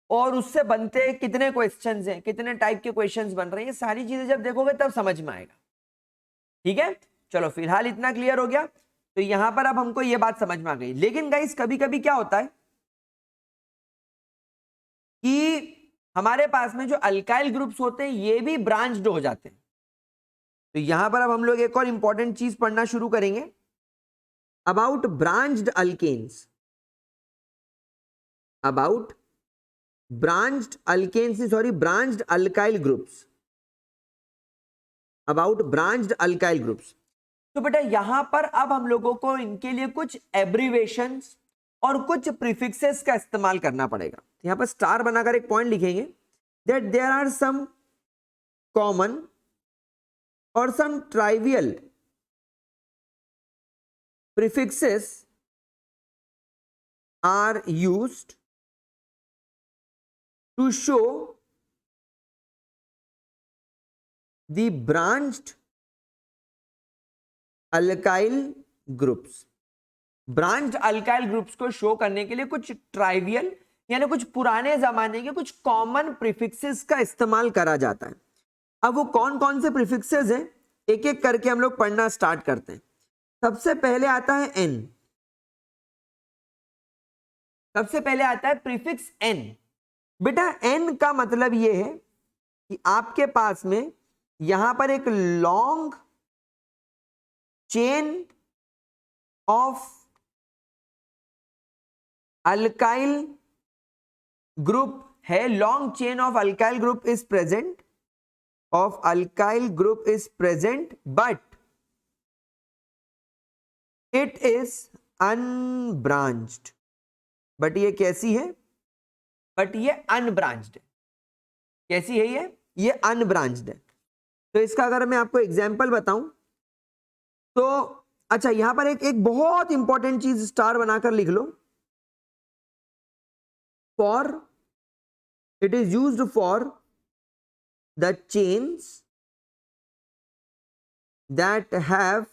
और उससे बनते कितने क्वेश्चंस हैं, कितने टाइप के क्वेश्चंस बन रहे हैं, ये सारी चीजें जब देखोगे तब समझ में आएगा। ठीक है, चलो फिलहाल इतना क्लियर हो गया। तो यहां पर अब हमको ये बात समझ में आ गई। लेकिन गाइस कभी कभी क्या होता है कि हमारे पास में जो अल्काइल ग्रुप्स होते हैं ये भी ब्रांच्ड हो जाते हैं। तो यहां पर अब हम लोग एक और इंपॉर्टेंट चीज पढ़ना शुरू करेंगे about branched alkanes, about branched alkanes, sorry branched alkyl groups, about branched alkyl groups. तो बेटा यहां पर अब हम लोगों को इनके लिए कुछ एब्रीवेशंस और कुछ प्रीफिक्सेस का इस्तेमाल करना पड़ेगा। यहां पर स्टार बनाकर एक पॉइंट लिखेंगे that there are some common और some trivial prefixes are used to show the branched alkyl groups। Branched alkyl groups को शो करने के लिए कुछ ट्राइवियल यानी कुछ पुराने जमाने के कुछ कॉमन प्रीफिक्सेस का इस्तेमाल करा जाता है। अब वो कौन कौन से प्रीफिक्सेस हैं एक एक करके हम लोग पढ़ना स्टार्ट करते हैं। सबसे पहले आता है एन, सबसे पहले आता है प्रीफिक्स एन। बेटा एन का मतलब यह है कि आपके पास में यहां पर एक long chain of alkyl group है, long chain of alkyl group is present, of alkyl group is present, but it is unbranched. But ये कैसी है, बट ये अनब्रांच्ड है। कैसी है ये अनब्रांच्ड है। तो इसका अगर मैं आपको एग्जांपल बताऊं तो अच्छा यहां पर एक बहुत इंपॉर्टेंट चीज स्टार बनाकर लिख लो, for it is used for the chains that have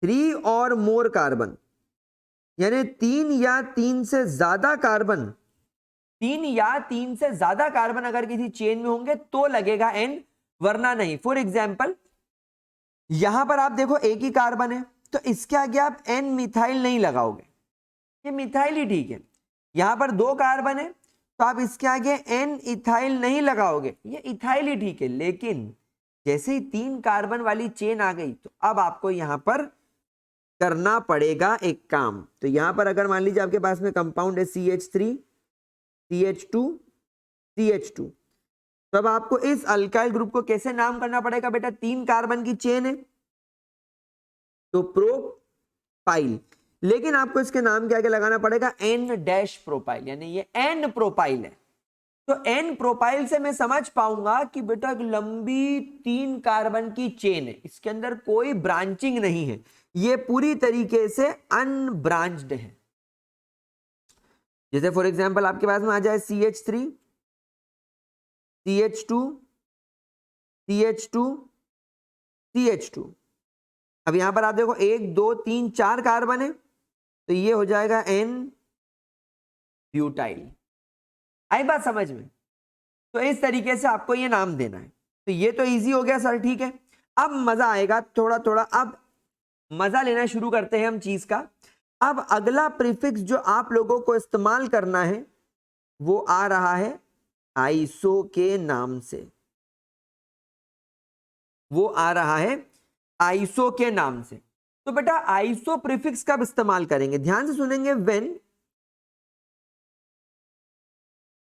3 or more carbon, यानी 3 या 3 से ज्यादा कार्बन, 3 या 3 से ज्यादा कार्बन अगर किसी चेन में होंगे तो लगेगा एन, वरना नहीं। फॉर एग्जाम्पल यहां पर आप देखो एक ही कार्बन है तो इसके आगे आप एन मिथाइल नहीं लगाओगे, ये मिथाइल ही ठीक है। यहां पर 2 कार्बन है तो आप इसके आगे एन इथाइल नहीं लगाओगे, ये इथाइल ही ठीक है। लेकिन जैसे ही 3 कार्बन वाली चेन आ गई तो अब आपको यहां पर करना पड़ेगा एक काम। तो यहां पर अगर मान लीजिए आपके पास में कंपाउंड है CH3 CH2 CH2, तो अब आपको इस अल्काइल ग्रुप को कैसे नाम करना पड़ेगा बेटा, 3 कार्बन की चेन है तो प्रोपाइल, लेकिन आपको इसके नाम के आगे लगाना पड़ेगा N डैश प्रोपाइल, यानी ये N प्रोपाइल है। तो N प्रोपाइल से मैं समझ पाऊंगा कि बेटा एक लंबी 3 कार्बन की चेन है, इसके अंदर कोई ब्रांचिंग नहीं है, ये पूरी तरीके से अनब्रांच्ड है। जैसे फॉर एग्जांपल आपके पास में आ जाए CH3 CH2 CH2 CH2। अब यहां पर आप देखो 1 2 3 4 कार्बन है तो ये हो जाएगा N ब्यूटाइल। आई बात समझ में? तो इस तरीके से आपको ये नाम देना है। तो ये तो इजी हो गया सर, ठीक है। अब मजा आएगा थोड़ा थोड़ा, अब मजा लेना शुरू करते हैं हम चीज का। अब अगला प्रीफिक्स जो आप लोगों को इस्तेमाल करना है वो आ रहा है आइसो के नाम से, वो आ रहा है आइसो के नाम से। तो बेटा आइसो प्रीफिक्स कब इस्तेमाल करेंगे, ध्यान से सुनेंगे। When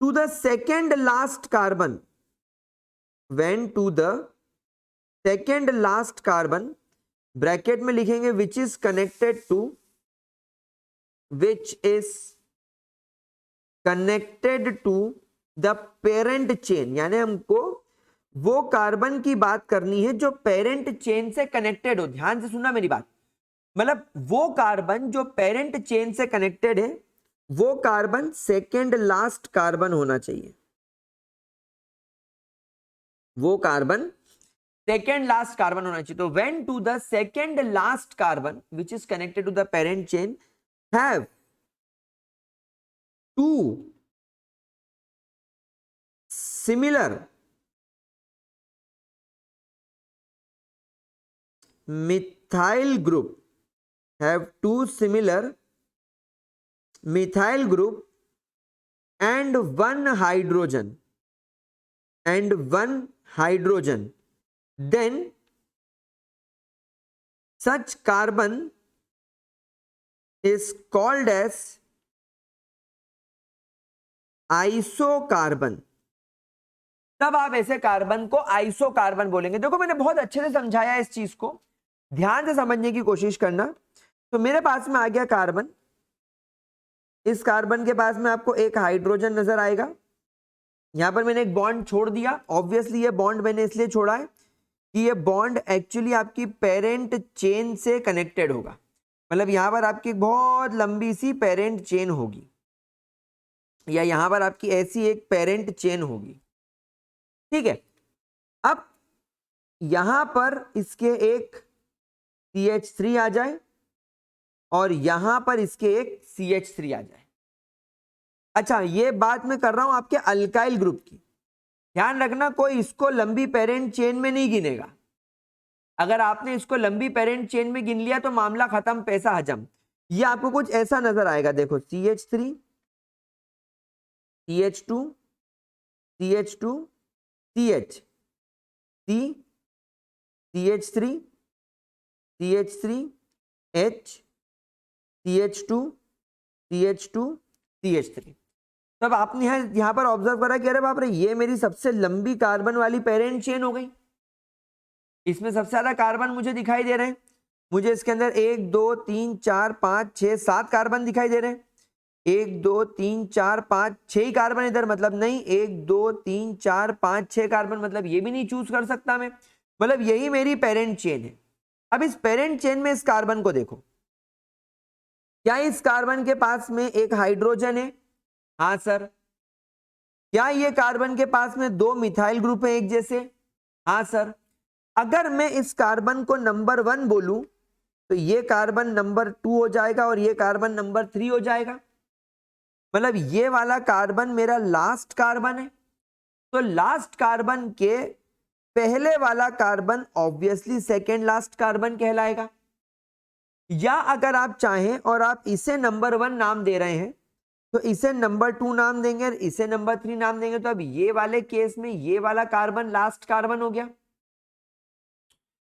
to the second last carbon, when to the second last carbon, bracket में लिखेंगे which is connected to, which is connected to the parent chain, यानी हमको वो कार्बन की बात करनी है जो पेरेंट चेन से कनेक्टेड हो। ध्यान से सुनना मेरी बात, मतलब वो कार्बन जो पेरेंट चेन से कनेक्टेड है वो कार्बन सेकेंड लास्ट कार्बन होना चाहिए, वो कार्बन सेकेंड लास्ट कार्बन होना चाहिए। तो when to the second last carbon which is connected to the parent chain have 2 similar methyl group, have two similar methyl group and one hydrogen, then such carbon is called as आइसोकार्बन। तब आप ऐसे carbon को आइसोकार्बन बोलेंगे। देखो मैंने बहुत अच्छे से समझाया इस चीज को, ध्यान से समझने की कोशिश करना। तो मेरे पास में आ गया कार्बन, इस कार्बन के पास में आपको एक हाइड्रोजन नजर आएगा। यहां पर मैंने एक बॉन्ड छोड़ दिया। ऑब्वियसली ये बॉन्ड मैंने इसलिए छोड़ा है कि ये बॉन्ड एक्चुअली आपकी पेरेंट चेन से कनेक्टेड होगा। मतलब यहां पर आपकी बहुत लंबी सी पेरेंट चेन होगी, या यहां पर आपकी ऐसी एक पेरेंट चेन होगी, ठीक है। अब यहां पर इसके एक CH3 आ जाए और यहां पर इसके एक CH3 आ जाए। अच्छा, ये बात मैं कर रहा हूं आपके अल्काइल ग्रुप की। ध्यान रखना, कोई इसको लंबी पेरेंट चेन में नहीं गिनेगा। अगर आपने इसको लंबी पेरेंट चेन में गिन लिया तो मामला खत्म, पैसा हजम। ये आपको कुछ ऐसा नजर आएगा, देखो CH3 CH2 CH2 CH C CH3 CH3 H CH2 CH2 CH3। तब आपने यहां पर ऑब्जर्व करा कि अरे बाप रे, ये मेरी सबसे लंबी कार्बन वाली पेरेंट चेन हो गई। इसमें सबसे ज्यादा कार्बन मुझे दिखाई दे रहे हैं। मुझे इसके अंदर 1 2 3 4 5 6 7 कार्बन दिखाई दे रहे हैं। 1 2 3 4 5 6 ही कार्बन इधर, मतलब नहीं 1 2 3 4 5 6 कार्बन, मतलब ये भी नहीं चूज कर सकता मैं। मतलब यही मेरी पेरेंट चेन है। अब इस पेरेंट चेन में इस कार्बन को देखो, क्या इस कार्बन के पास में एक हाइड्रोजन है? हाँ सर। क्या ये कार्बन के पास में 2 मिथाइल ग्रुप है एक जैसे? हाँ सर। अगर मैं इस कार्बन को नंबर 1 बोलूं तो ये कार्बन नंबर 2 हो जाएगा और ये कार्बन नंबर 3 हो जाएगा। मतलब ये वाला कार्बन मेरा लास्ट कार्बन है, तो लास्ट कार्बन के पहले वाला carbon obviously second last carbon कहलाएगा। या अगर आप चाहें और आप इसे नंबर 1 नाम दे रहे हैं तो इसे नंबर 2 नाम देंगे और इसे नंबर 3 नाम देंगे, तो अब ये वाले केस में ये वाला कार्बन लास्ट कार्बन हो गया।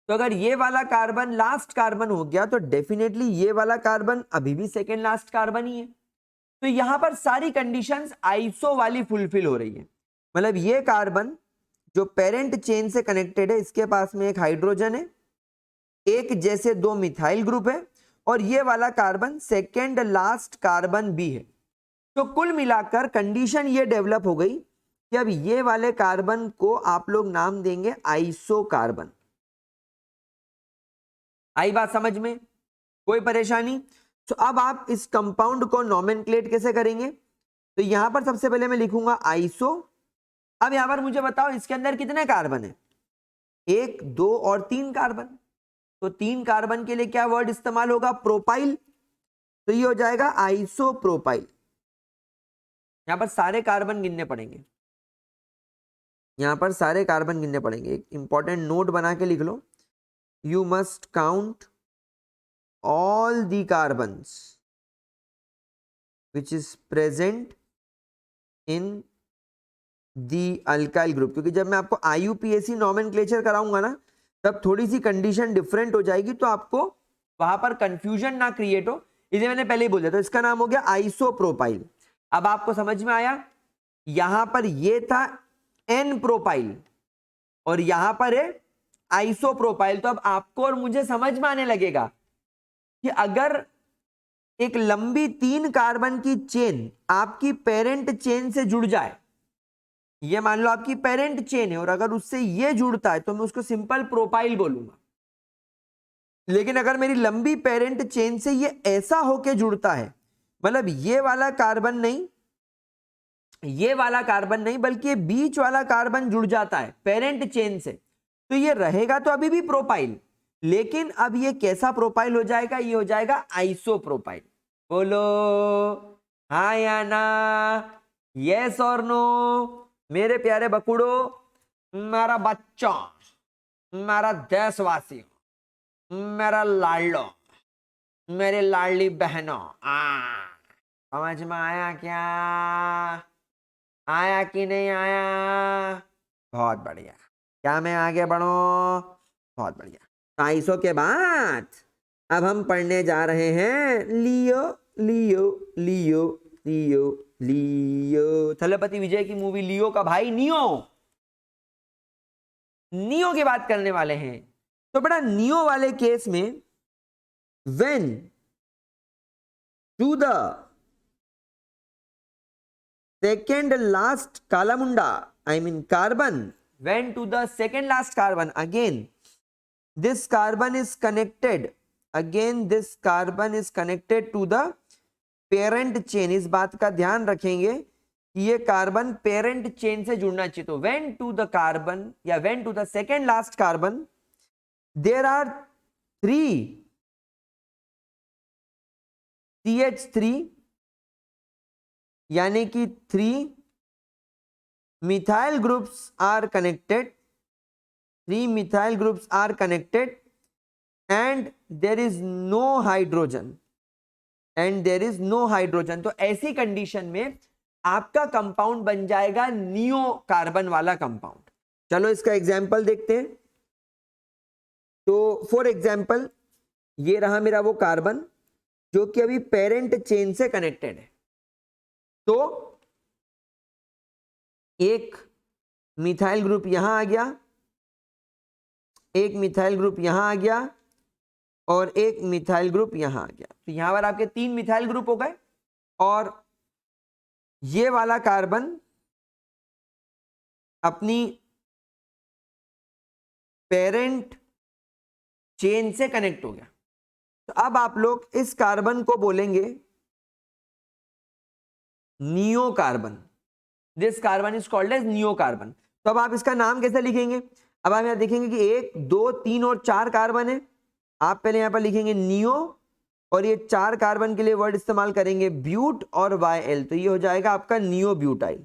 तो अगर ये वाला कार्बन लास्ट कार्बन हो गया तो डेफिनेटली ये वाला कार्बन अभी भी सेकेंड लास्ट कार्बन ही है। तो यहां पर सारी कंडीशंस आइसो वाली फुलफिल हो रही है। मतलब ये कार्बन जो पेरेंट चेन से कनेक्टेड है, इसके पास में एक हाइड्रोजन है, एक जैसे 2 मिथाइल ग्रुप है, और ये वाला कार्बन सेकेंड लास्ट कार्बन भी है। तो कुल मिलाकर कंडीशन ये डेवलप हो गई कि अब ये वाले कार्बन को आप लोग नाम देंगे आइसोकार्बन। आई बात समझ में? कोई परेशानी? तो अब आप इस कंपाउंड को नोमेनक्लेट कैसे करेंगे? तो यहां पर सबसे पहले मैं लिखूंगा आइसो। अब यहां पर मुझे बताओ इसके अंदर कितने कार्बन है? 1 2 और 3 कार्बन। तो 3 कार्बन के लिए क्या वर्ड इस्तेमाल होगा? प्रोपाइल। तो ये हो जाएगा आइसोप्रोपाइल। यहां पर सारे कार्बन गिनने पड़ेंगे, यहां पर सारे कार्बन गिनने पड़ेंगे। एक इंपॉर्टेंट नोट बना के लिख लो, you must count all the carbons which is present in the alkyl group। क्योंकि जब मैं आपको IUPAC नॉमेनक्लेचर कराऊंगा ना, तब थोड़ी सी कंडीशन डिफरेंट हो जाएगी, तो आपको वहां पर कंफ्यूजन ना क्रिएट हो, इसे मैंने पहले ही बोल दिया। तो इसका नाम हो गया आइसोप्रोपाइल। अब आपको समझ में आया? यहां पर ये था एन प्रोपाइल और यहां पर है आइसोप्रोपाइल। तो अब आपको और मुझे समझ में आने लगेगा कि अगर एक लंबी 3 कार्बन की चेन आपकी पेरेंट चेन से जुड़ जाए, ये मान लो आपकी पेरेंट चेन है, और अगर उससे ये जुड़ता है तो मैं उसको सिंपल प्रोपाइल बोलूंगा। लेकिन अगर मेरी लंबी पेरेंट चेन से ये ऐसा होके जुड़ता है, मतलब ये वाला कार्बन नहीं, ये वाला कार्बन नहीं, बल्कि ये बीच वाला कार्बन जुड़ जाता है पेरेंट चेन से, तो ये रहेगा तो अभी भी प्रोपाइल, लेकिन अब ये कैसा प्रोपाइल हो जाएगा? ये हो जाएगा आइसोप्रोपाइल। बोलो हाँ या ना, यस और नो, मेरे प्यारे बकुड़ो, मेरा बच्चा, मेरा देशवासी, मेरा लाडलो, मेरी लाडली बहनों, समझ में आया क्या? आया कि नहीं आया? बहुत बढ़िया। क्या मैं आगे बढ़ूं? बहुत बढ़िया। 250 के बाद अब हम पढ़ने जा रहे हैं लियो लियो लियो लियो लियो, थलपति विजय की मूवी लियो का भाई नियो, नियो की बात करने वाले हैं। तो बड़ा नियो वाले केस में when to the second last kalamunda, I mean carbon, when to the second last carbon, again this carbon is connected, again this carbon is connected to the parent chain. इस बात का ध्यान रखेंगे कि ये carbon parent chain से जुड़ना चाहिए। तो व्हेन टू द कार्बन या when to the second last carbon there are 3 CH3 यानी कि 3 methyl groups are connected, 3 methyl groups are connected and there is no hydrogen, and there is no hydrogen. तो ऐसी condition में आपका compound बन जाएगा neo carbon वाला compound. चलो इसका एग्जांपल देखते हैं। तो फॉर एग्जांपल ये रहा मेरा वो कार्बन जो कि अभी पेरेंट चेन से कनेक्टेड है। तो एक मिथाइल ग्रुप यहां आ गया, एक मिथाइल ग्रुप यहां आ गया और एक मिथाइल ग्रुप यहां आ गया। तो यहां पर आपके 3 मिथाइल ग्रुप हो गए और ये वाला कार्बन अपनी पेरेंट चेन से कनेक्ट हो गया। तो अब आप लोग इस कार्बन को बोलेंगे neo carbon. This carbon is called as neo carbon. तो अब आप इसका नाम कैसे लिखेंगे? अब आप यहां देखेंगे कि 1 2 3 और 4 कार्बन है। आप पहले यहां पर लिखेंगे नियो और ये 4 कार्बन के लिए वर्ड इस्तेमाल करेंगे ब्यूट और YL। तो ये हो जाएगा आपका neo butyl.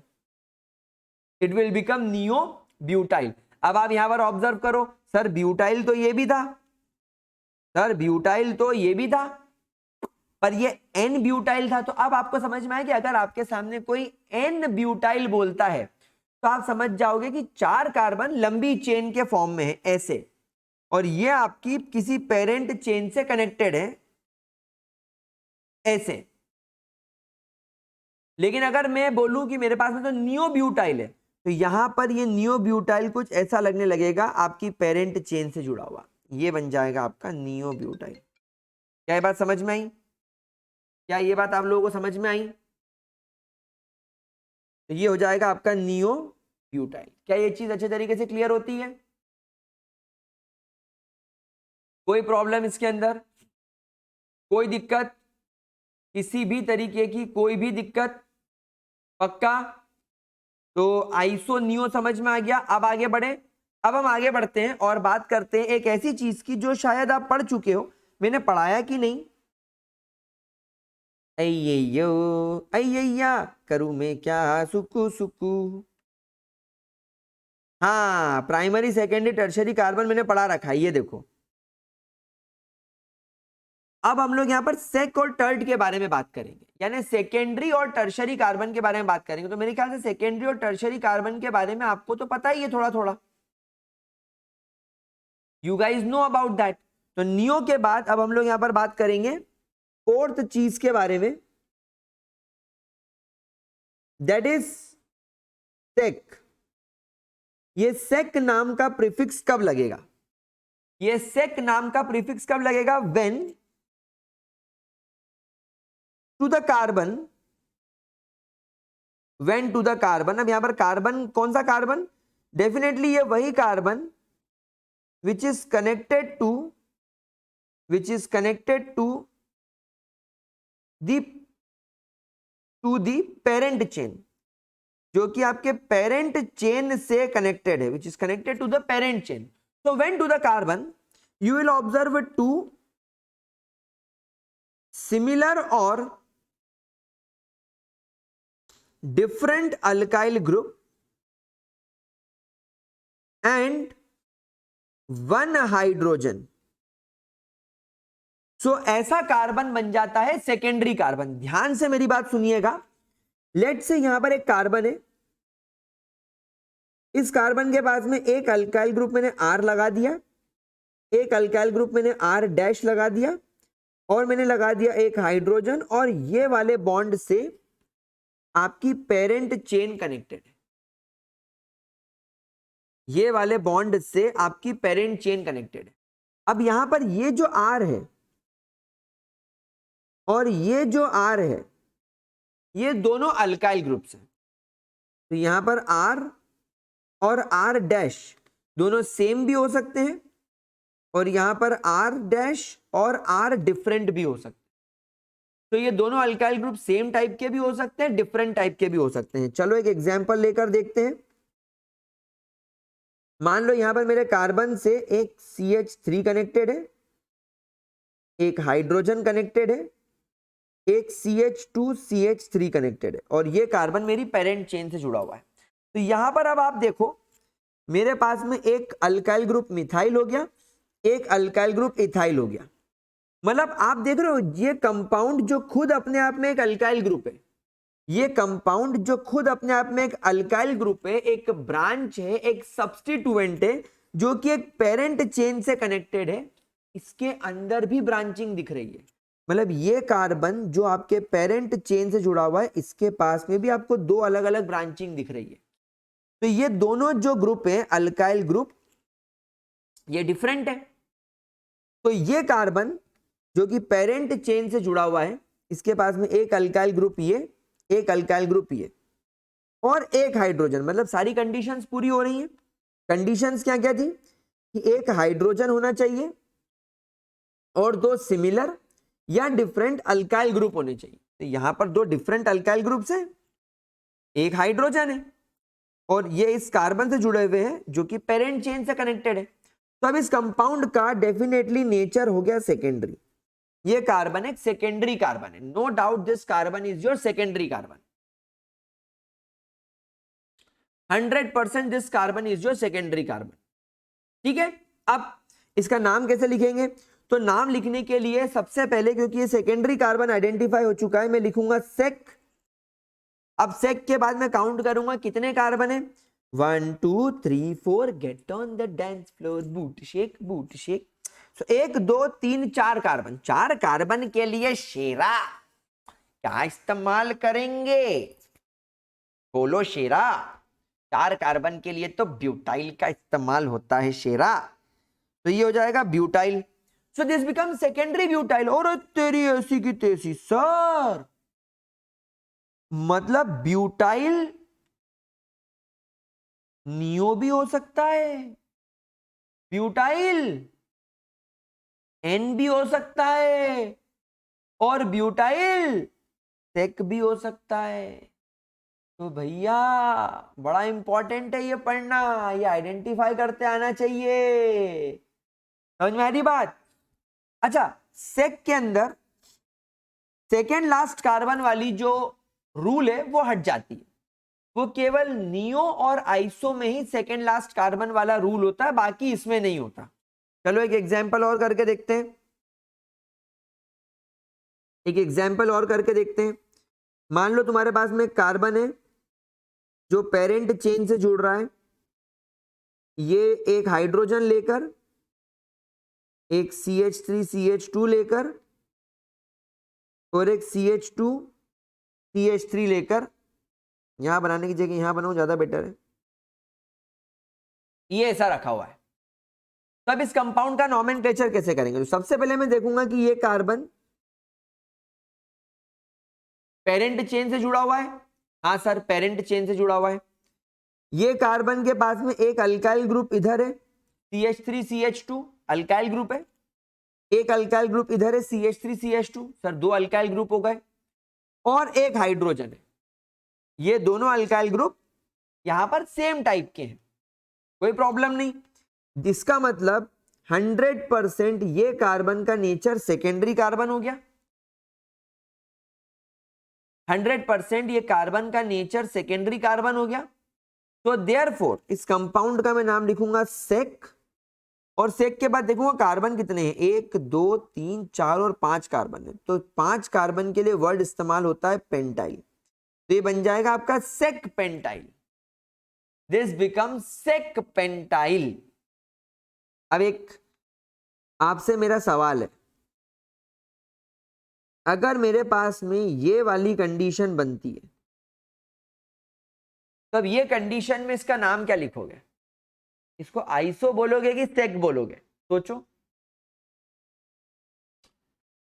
It will become neo butyl. अब आप यहां पर ऑब्जर्व करो, सर ब्यूटाइल तो ये भी था, सर ब्यूटाइल तो ये भी था, पर ये एन ब्यूटाइल था। तो अब आपको समझ में आया कि अगर आपके सामने कोई एन ब्यूटाइल बोलता है तो आप समझ जाओगे कि 4 कार्बन लंबी चेन के फॉर्म में है ऐसे, और ये आपकी किसी पेरेंट चेन से कनेक्टेड है ऐसे। लेकिन अगर मैं बोलूं कि मेरे पास में तो नियो ब्यूटाइल है, तो यहां पर ये नियो ब्यूटाइल कुछ ऐसा लगने लगेगा आपकी पेरेंट चेन से जुड़ा हुआ। ये बन जाएगा आपका नियो ब्यूटाइल। क्या ये बात समझ में आई? क्या ये बात आप लोगों को समझ में आई? तो ये हो जाएगा आपका नियो ब्यूटाइल। क्या ये चीज अच्छे तरीके से क्लियर होती है? कोई प्रॉब्लम इसके अंदर? कोई दिक्कत? किसी भी तरीके की कोई भी दिक्कत? पक्का? तो आइसो नियो समझ में आ गया। अब आगे बढ़े। अब हम आगे बढ़ते हैं और बात करते हैं एक ऐसी चीज की जो शायद आप पढ़ चुके हो, मैंने पढ़ाया कि नहीं। अय्यो अय्या करूं मैं क्या सुकू सुकू। हाँ, प्राइमरी सेकेंडरी टर्शरी कार्बन मैंने पढ़ा रखा है, ये देखो। अब हम लोग यहां पर सेक और टर्ड के बारे में बात करेंगे, यानी सेकेंडरी और टर्शरी कार्बन के बारे में बात करेंगे। तो मेरे ख्याल से सेकेंडरी और टर्शरी कार्बन के बारे में आपको तो पता ही है थोड़ा थोड़ा, you guys know about that. तो नियो के बाद अब हम लोग यहां पर बात करेंगे फोर्थ चीज के बारे में, दैट इज सेक। ये सेक नाम का प्रीफिक्स कब लगेगा? ये सेक नाम का प्रीफिक्स कब लगेगा? When to the carbon, when to the carbon. अब यहां पर कार्बन कौन सा कार्बन? डेफिनेटली ये वही carbon which is connected to the parent chain, जो कि आपके पेरेंट चेन से कनेक्टेड है, which is connected to the parent chain. So when to the carbon you will observe 2 similar or different alkyl group and 1 hydrogen. So ऐसा carbon बन जाता है secondary carbon. ध्यान से मेरी बात सुनिएगा। लेट से यहां पर एक कार्बन है, इस कार्बन के पास में एक अल्काइल ग्रुप मैंने R लगा दिया, एक अल्काइल ग्रुप मैंने R डैश लगा दिया, और मैंने लगा दिया एक हाइड्रोजन, और ये वाले बॉन्ड से आपकी पेरेंट चेन कनेक्टेड है। ये वाले बॉन्ड से आपकी पेरेंट चेन कनेक्टेड है। अब यहां पर ये जो R है और ये जो R है, ये दोनों अल्काइल ग्रुप्स हैं। तो यहां पर R और R डैश दोनों सेम भी हो सकते हैं, और यहां पर R डैश और R डिफरेंट भी हो सकते हैं। तो ये दोनों अल्काइल ग्रुप सेम टाइप के भी हो सकते हैं, डिफरेंट टाइप के भी हो सकते हैं। चलो एक एग्जांपल लेकर देखते हैं। मान लो यहां पर मेरे कार्बन से एक CH3 कनेक्टेड है, एक हाइड्रोजन कनेक्टेड है, एक CH2 CH3 कनेक्टेड है, और ये कार्बन मेरी पेरेंट चेन से जुड़ा हुआ है। तो यहां पर अब आप देखो, मेरे पास में एक अल्काइल ग्रुप मिथाइल हो गया, एक अल्काइल ग्रुप इथाइल हो गया। मतलब आप देख रहे हो, ये कंपाउंड जो खुद अपने आप में एक अल्काइल ग्रुप है, ये कंपाउंड जो खुद अपने आप में एक अल्काइल ग्रुप है, एक ब्रांच है, एक सब्स्टिट्यूएंट है, जो कि एक पेरेंट चेन से कनेक्टेड है, इसके अंदर भी ब्रांचिंग दिख रही है। मतलब ये कार्बन जो आपके पेरेंट चेन से जुड़ा हुआ है, इसके पास में भी आपको दो अलग अलग ब्रांचिंग दिख रही है। तो ये दोनों जो ग्रुप है अल्काइल ग्रुप, ये डिफरेंट है। तो ये कार्बन जो कि पेरेंट चेन से जुड़ा हुआ है, इसके पास में एक अल्काइल ग्रुप ये, एक अल्काइल ग्रुप ये, और एक हाइड्रोजन। मतलब सारी कंडीशंस पूरी हो रही हैं। कंडीशंस क्या क्या थी कि एक हाइड्रोजन होना चाहिए और दो सिमिलर या डिफरेंट अल्काइल ग्रुप होने चाहिए। तो यहां पर दो डिफरेंट अल्काइल ग्रुप्स हैं, एक हाइड्रोजन है, और ये इस कार्बन से जुड़े हुए हैं जो कि पेरेंट चेन से कनेक्टेड है। तो अब इस कंपाउंड का डेफिनेटली नेचर हो गया सेकेंडरी। ये कार्बन एक सेकेंडरी कार्बन है। No doubt this carbon is your secondary carbon. 100% this carbon is your secondary carbon. ठीक है। अब इसका नाम कैसे लिखेंगे? तो नाम लिखने के लिए सबसे पहले, क्योंकि ये सेकेंडरी कार्बन आइडेंटिफाई हो चुका है, मैं लिखूंगा सेक। अब सेक के बाद मैं काउंट करूंगा कितने कार्बन है। 1 2 3 4, get on the dance floor, boot shake boot shake. तो 1 2 3 4 कार्बन। 4 कार्बन के लिए शेरा क्या इस्तेमाल करेंगे? बोलो शेरा। 4 कार्बन के लिए तो ब्यूटाइल का इस्तेमाल होता है शेरा। तो ये हो जाएगा butyl. So this become secondary butyl. और तेरी ऐसी की तैसी सर, मतलब ब्यूटाइल नियो भी हो सकता है, ब्यूटाइल एन भी हो सकता है, और ब्यूटाइल सेक भी हो सकता है। तो भैया बड़ा इंपॉर्टेंट है ये पढ़ना, ये आइडेंटिफाई करते आना चाहिए। समझ में आ रही बात? अच्छा, सेक के अंदर सेकेंड लास्ट कार्बन वाली जो रूल है वो हट जाती है। वो केवल नियो और आइसो में ही सेकेंड लास्ट कार्बन वाला रूल होता है, बाकी इसमें नहीं होता। चलो एक एग्जांपल और करके देखते हैं। एक एग्जांपल और करके देखते हैं। मान लो तुम्हारे पास में कार्बन है जो पेरेंट चेन से जुड़ रहा है। ये एक हाइड्रोजन लेकर, एक CH3 CH2 लेकर, और एक CH2 CH3 लेकर, यहां बनाने की जगह यहां बनाऊं ज्यादा बेटर है। ये ऐसा रखा हुआ है। तो अब इस कंपाउंड का नॉमेनक्लेचर कैसे करेंगे? तो सबसे पहले मैं देखूंगा कि ये कार्बन पेरेंट चेन से जुड़ा हुआ है। हाँ सर, पेरेंट चेन से जुड़ा हुआ है। ये कार्बन के पास में एक अल्काइल ग्रुप इधर है, CH3 CH2 अल्काइल ग्रुप है। एक अल्काइल ग्रुप इधर है, CH3 CH2। Sir 2 alkyl group हो गए, और एक हाइड्रोजन है। ये दोनों अल्काइल ग्रुप यहां पर सेम टाइप के हैं, कोई प्रॉब्लम नहीं। इसका मतलब 100% ये कार्बन का नेचर सेकेंडरी कार्बन हो गया। 100% ये कार्बन का नेचर सेकेंडरी कार्बन हो गया। तो देयरफॉर इस कंपाउंड का मैं नाम लिखूंगा सेक, और सेक के बाद देखूंगा कार्बन कितने हैं, 1 2 3 4 और 5 कार्बन है, तो 5 कार्बन के लिए वर्ड इस्तेमाल होता है पेंटाइल, तो ये बन जाएगा आपका sec pentyl, this become sec pentyl. अब एक आपसे मेरा सवाल है, अगर मेरे पास में ये वाली कंडीशन बनती है, तब ये कंडीशन में इसका नाम क्या लिखोगे? इसको आइसो बोलोगे कि सेक बोलोगे? सोचो,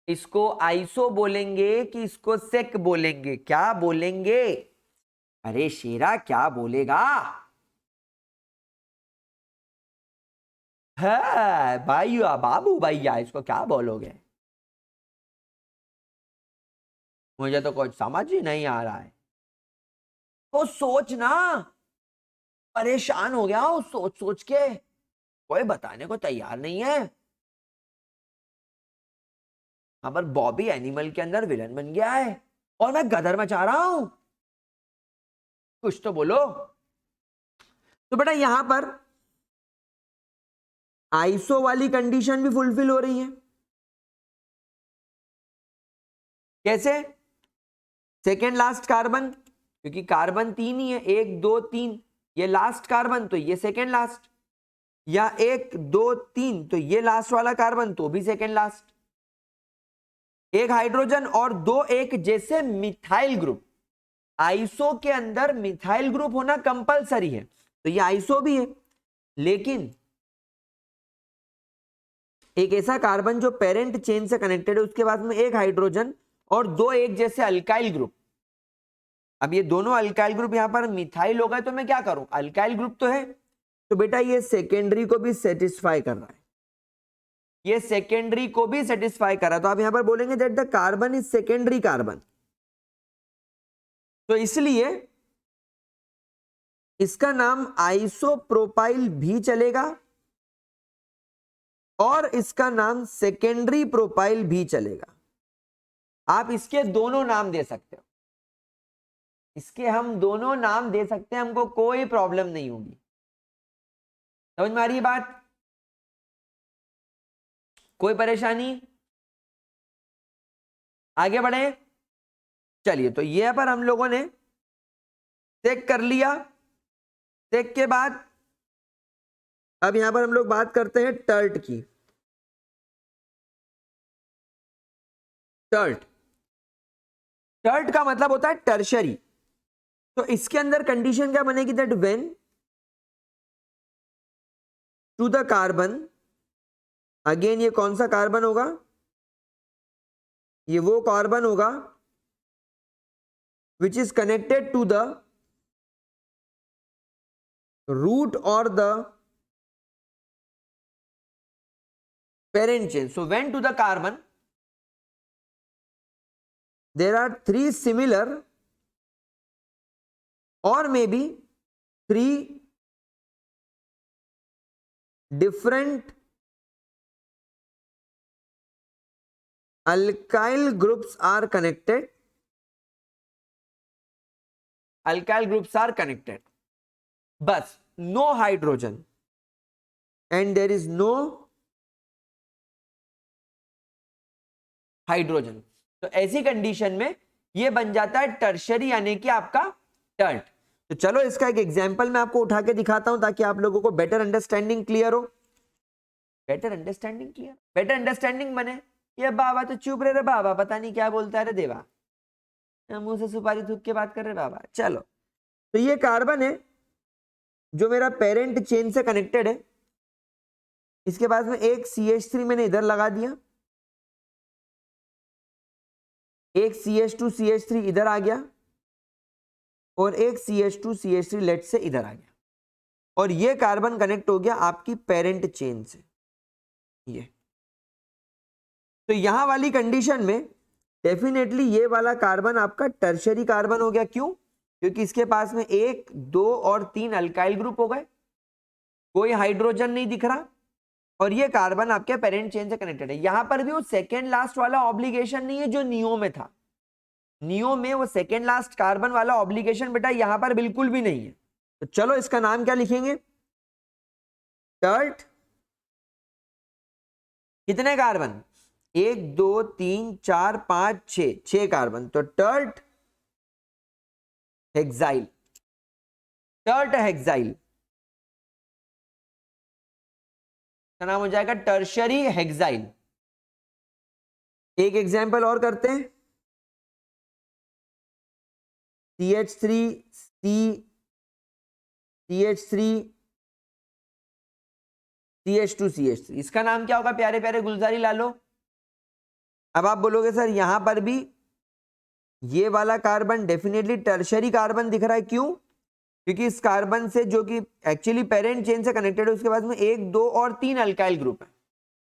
इसको आइसो बोलेंगे कि इसको सेक बोलेंगे? क्या बोलेंगे? अरे शेरा क्या बोलेगा? है भैया, बाबू भैया, इसको क्या बोलोगे? मुझे तो कुछ समझ ही नहीं आ रहा है। तो सोच ना, परेशान हो गया हूं सोच सोच के, कोई बताने को तैयार नहीं है। यहाँ पर बॉबी एनिमल के अंदर विलन बन गया है और मैं गदर मचा रहा हूं, कुछ तो बोलो। तो बेटा यहां पर आइसो वाली कंडीशन भी फुलफिल हो रही है। कैसे? सेकेंड लास्ट कार्बन, क्योंकि कार्बन 3 ही है, 1 2 3, ये लास्ट कार्बन तो ये सेकेंड लास्ट, या 1 2 3 तो ये लास्ट वाला कार्बन तो भी सेकेंड लास्ट। एक हाइड्रोजन और 2 एक जैसे मिथाइल ग्रुप, आइसो के अंदर मिथाइल ग्रुप होना कंपलसरी है, तो ये आइसो भी है। लेकिन एक ऐसा कार्बन जो पेरेंट चेन से कनेक्टेड है, उसके बाद में एक हाइड्रोजन और 2 एक जैसे अल्काइल ग्रुप। अब ये दोनों अल्काइल ग्रुप यहां पर मिथाइल हो गए, तो मैं क्या करूं? अल्काइल ग्रुप तो है, तो बेटा ये सेकेंडरी को भी सेटिस्फाई कर रहा है, ये सेकेंडरी को भी सेटिस्फाई कर रहा है, तो आप यहां पर बोलेंगे that the carbon is secondary carbon. तो इसलिए इसका नाम आइसोप्रोपाइल भी चलेगा और इसका नाम सेकेंडरी प्रोपाइल भी चलेगा। आप इसके दोनों नाम दे सकते हो, इसके हम दोनों नाम दे सकते हैं, हमको कोई प्रॉब्लम नहीं होगी। समझ में आ रही है बात? कोई परेशानी? आगे बढ़े, चलिए। तो ये पर हम लोगों ने चेक कर लिया। चेक के बाद अब यहां पर हम लोग बात करते हैं टर्ट की। टर्ट, टर्ट का मतलब होता है टर्शरी। तो इसके अंदर कंडीशन क्या बनेगी? That when to the carbon, again ये कौन सा कार्बन होगा? ये वो कार्बन होगा which is connected to the root और the parent chain. So when to the carbon there are 3 similar or maybe 3 different alkyl groups are connected, alkyl groups are connected, but no hydrogen and there is no hydrogen, तो ऐसी condition में ये बन जाता है tertiary, यानी कि आपका टर्ट। तो चलो इसका एक एग्जांपल मैं आपको उठा के दिखाता हूं ताकि आप लोगों को बेटर अंडरस्टैंडिंग क्लियर हो। Better understanding clear, better understanding बने। ये बाबा तो चुप रहे बाबा, पता नहीं क्या बोलता है रे देवा, मुंह से सुपारी थूक के बात कर रहे बाबा। चलो, तो ये कार्बन है जो मेरा पेरेंट चेन से कनेक्टेड है, इसके बाद में एक CH3 मैंने इधर लगा दिया, एक CH2CH3 इधर आ गया और एक CH2CH3 लेट से इधर आ गया, और ये कार्बन कनेक्ट हो गया आपकी पेरेंट चेन से। ये तो यहां वाली कंडीशन में डेफिनेटली ये वाला कार्बन आपका टर्शरी कार्बन हो गया। क्यों? क्योंकि इसके पास में 1 2 और 3 अल्काइल ग्रुप हो गए, कोई हाइड्रोजन नहीं दिख रहा, और ये कार्बन आपके पेरेंट चेन से कनेक्टेड है। यहां पर भी वो सेकेंड लास्ट वाला ऑब्लिगेशन नहीं है जो नियो में था। नियो में वो सेकेंड लास्ट कार्बन वाला ऑब्लिगेशन बेटा यहां पर बिल्कुल भी नहीं है। तो चलो इसका नाम क्या लिखेंगे, टर्ट। कितने कार्बन, 1 2 3 4 5 6, 6 कार्बन, तो टर्ट हेक्साइल, टर्ट हेक्साइल का नाम हो जाएगा टर्शरी हेक्साइल। एक एग्जांपल और करते हैं, CH3 C CH3 CH2 CH3, इसका नाम क्या होगा प्यारे प्यारे गुलजारी लालो। अब आप बोलोगे सर यहां पर भी ये वाला कार्बन डेफिनेटली टर्शरी कार्बन दिख रहा है, क्यों, क्योंकि इस कार्बन से जो कि एक्चुअली पेरेंट चेन से कनेक्टेड है उसके पास में 1 2 और 3 अल्काइल ग्रुप है,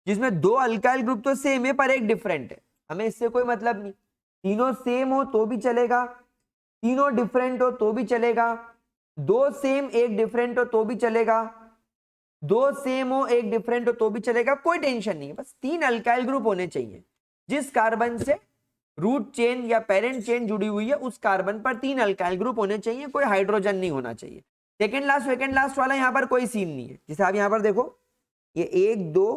जिसमें 2 अल्काइल ग्रुप तो सेम है पर एक डिफरेंट है, हमें इससे कोई मतलब नहीं। तीनों सेम हो तो भी चलेगा, तीनों डिफरेंट हो तो भी चलेगा, 2 सेम एक डिफरेंट हो तो भी चलेगा, 2 सेम हो एक डिफरेंट हो तो भी चलेगा, कोई टेंशन नहीं है, बस 3 अल्काइल ग्रुप होने चाहिए। जिस कार्बन से रूट चेन या पेरेंट चेन जुड़ी हुई है उस कार्बन पर 3 अल्काइल ग्रुप होने चाहिए, कोई हाइड्रोजन नहीं होना चाहिए। सेकेंड लास्ट वाला यहां पर कोई सीन नहीं है। जैसे आप यहां पर देखो, ये 1 2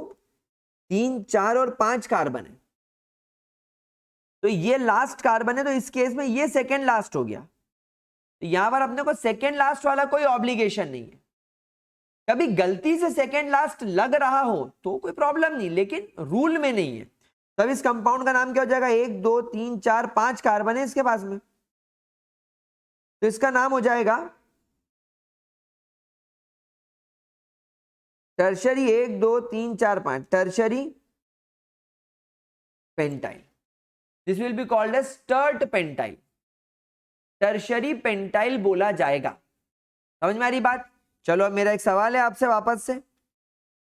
3 4 और 5 कार्बन है, तो ये लास्ट कार्बन है, तो इस केस में ये सेकेंड लास्ट हो गया, तो यहां पर अपने को सेकेंड लास्ट वाला कोई ऑब्लिगेशन नहीं है। कभी गलती से सेकेंड लास्ट लग रहा हो तो कोई प्रॉब्लम नहीं, लेकिन रूल में नहीं है। तब इस कंपाउंड का नाम क्या हो जाएगा, 1 2 3 4 5 कार्बन है इसके पास में, तो इसका नाम हो जाएगा tertiary 1 2 3 4 5 tertiary pentyl. This will be called as tert pentyl, tertiary pentyl बोला जाएगा। समझ में आ रही बात। चलो अब मेरा एक सवाल है आपसे वापस से,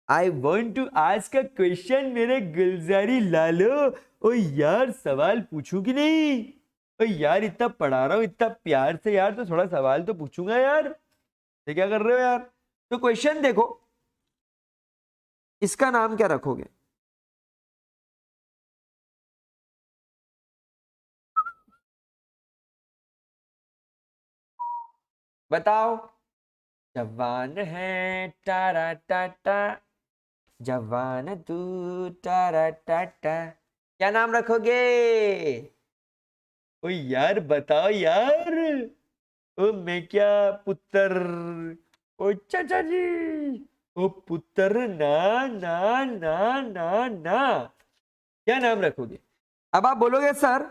I want to ask a question मेरे गुलजारी लालो। ओ यार सवाल पूछूं कि नहीं, ओ यार इतना पढ़ा रहा हूं इतना प्यार से यार, तो थोड़ा सवाल तो पूछूंगा यार, ये क्या कर रहे हो यार। तो क्वेश्चन देखो, इसका नाम क्या रखोगे, बताओ। जवान है टारा टाटा, जवान तू टारा टाटा, क्या नाम रखोगे। ओ यार बताओ यार, ओ मैं क्या पुत्र, ओ चाचा जी, ओ पुत्र ना ना ना ना ना, क्या नाम रखोगे। अब आप बोलोगे सर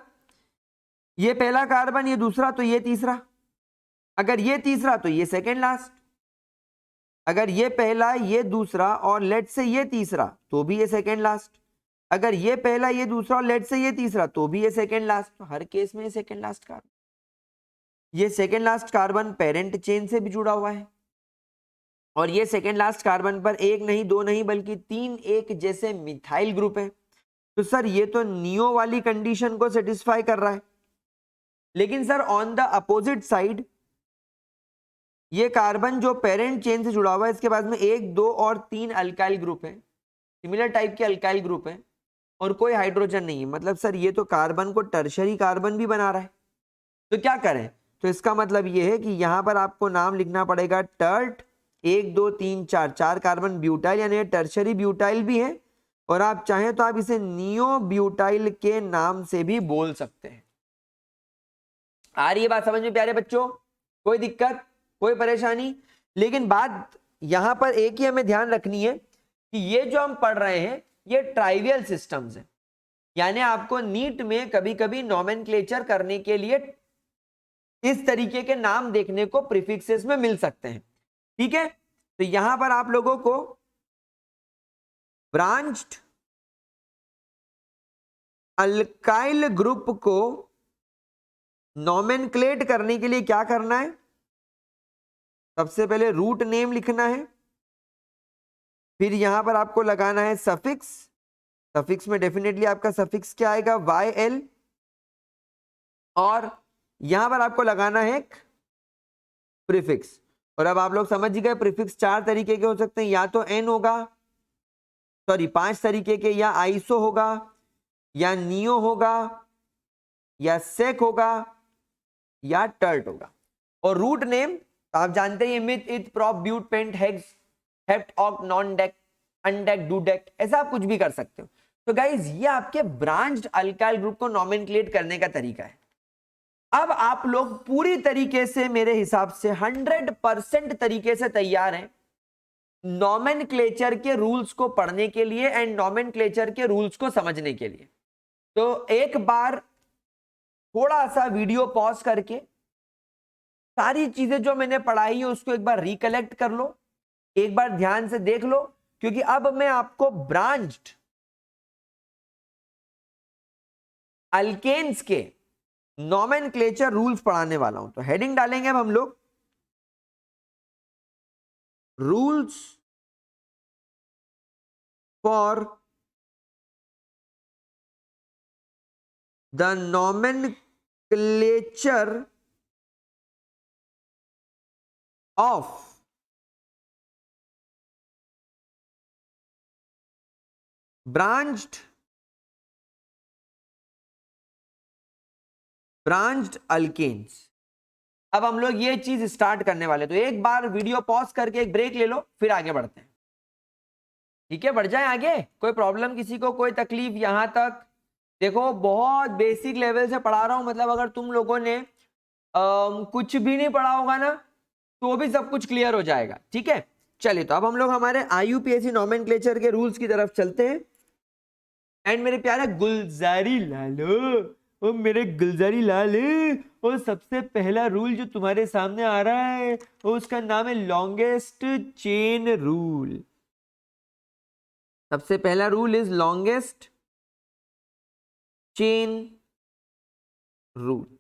ये पहला कार्बन ये दूसरा तो ये तीसरा, अगर ये तीसरा तो ये सेकेंड लास्ट, अगर ये पहला ये दूसरा और लेट से ये तीसरा तो भी ये सेकेंड लास्ट, अगर ये पहला ये दूसरा और लेट से ये तीसरा तो भी ये सेकेंड लास्ट, तो हर केस में ये सेकेंड लास्ट कार्बन, ये second last carbon parent chain से भी जुड़ा हुआ है, और ये सेकेंड लास्ट कार्बन पर 1 नहीं 2 नहीं बल्कि 3 एक जैसे मिथाइल ग्रुप है, तो सर ये तो नियो वाली कंडीशन को सेटिस्फाई कर रहा है। लेकिन sir on the opposite side ये कार्बन जो पेरेंट चेन से जुड़ा हुआ है इसके पास में 1 2 और 3 अल्काइल ग्रुप है, सिमिलर टाइप के अल्काइल ग्रुप है, और कोई हाइड्रोजन नहीं है, मतलब सर ये तो कार्बन को टर्शरी कार्बन भी बना रहा है। तो क्या करें, तो इसका मतलब ये है कि यहां पर आपको नाम लिखना पड़ेगा टर्ट 1 2 3 4, 4 कार्बन ब्यूटाइल, यानी टर्शरी ब्यूटाइल भी है, और आप चाहें तो आप इसे नियो ब्यूटाइल के नाम से भी बोल सकते हैं। आ रही है बात समझ में प्यारे बच्चों, कोई दिक्कत कोई परेशानी। लेकिन बात यहां पर एक ही हमें ध्यान रखनी है कि ये जो हम पढ़ रहे हैं ये ट्राइवियल सिस्टम्स है, यानी आपको नीट में कभी कभी नॉमेनक्लेचर करने के लिए इस तरीके के नाम देखने को प्रीफिक्सेस में मिल सकते हैं, ठीक है। तो यहां पर आप लोगों को ब्रांच्ड अल्काइल ग्रुप को नॉमेनक्लेट करने के लिए क्या करना है, सबसे पहले रूट नेम लिखना है, फिर यहां पर आपको लगाना है सफिक्स, सफिक्स में डेफिनेटली आपका सफिक्स क्या आएगा YL, और यहां पर आपको लगाना है एक प्रीफिक्स। और अब आप लोग समझ गए प्रीफिक्स 4 तरीके के हो सकते हैं, या तो N होगा, सॉरी 5 तरीके के, या आइसो होगा, या नियो होगा, या सेक होगा, या टर्ट होगा। और रूट नेम तो आप जानते हैं ये meth, eth, prop, but, pent, hex, hept, oct, non dec, undec, dodec, ऐसा आप कुछ भी कर सकते हो। तो गाइज ये आपके ब्रांच्ड अल्काइल ग्रुप को नॉमेनक्लेट करने का तरीका है। अब आप लोग पूरी तरीके से मेरे हिसाब से 100% तरीके से तैयार हैं नॉमेनक्लेचर के रूल्स को पढ़ने के लिए एंड नॉमेनक्लेचर के रूल्स को समझने के लिए। तो एक बार थोड़ा सा वीडियो पॉज करके सारी चीजें जो मैंने पढ़ाई है उसको एक बार रिकलेक्ट कर लो, एक बार ध्यान से देख लो, क्योंकि अब मैं आपको ब्रांच्ड अल्केन्स के नॉमेनक्लेचर रूल्स पढ़ाने वाला हूं। तो हेडिंग डालेंगे अब हम लोग, rules for the nomenclature of branched alkanes. अब हम लोग ये चीज स्टार्ट करने वाले, तो एक बार वीडियो पॉज करके एक ब्रेक ले लो, फिर आगे बढ़ते हैं। ठीक है, बढ़ जाए आगे। कोई प्रॉब्लम किसी को, कोई तकलीफ? यहां तक देखो बहुत बेसिक लेवल से पढ़ा रहा हूं, मतलब अगर तुम लोगों ने कुछ भी नहीं पढ़ा होगा ना तो भी सब कुछ क्लियर हो जाएगा। ठीक है, चलिए तो अब हम लोग हमारे IUPAC नॉमेनक्लेचर के रूल्स की तरफ चलते हैं। एंड मेरे प्यारे गुलजारी लालो, ओ मेरे गुलजारी लाल, और सबसे पहला रूल जो तुम्हारे सामने आ रहा है वो उसका नाम है लॉन्गेस्ट चेन रूल। सबसे पहला rule is longest chain rule.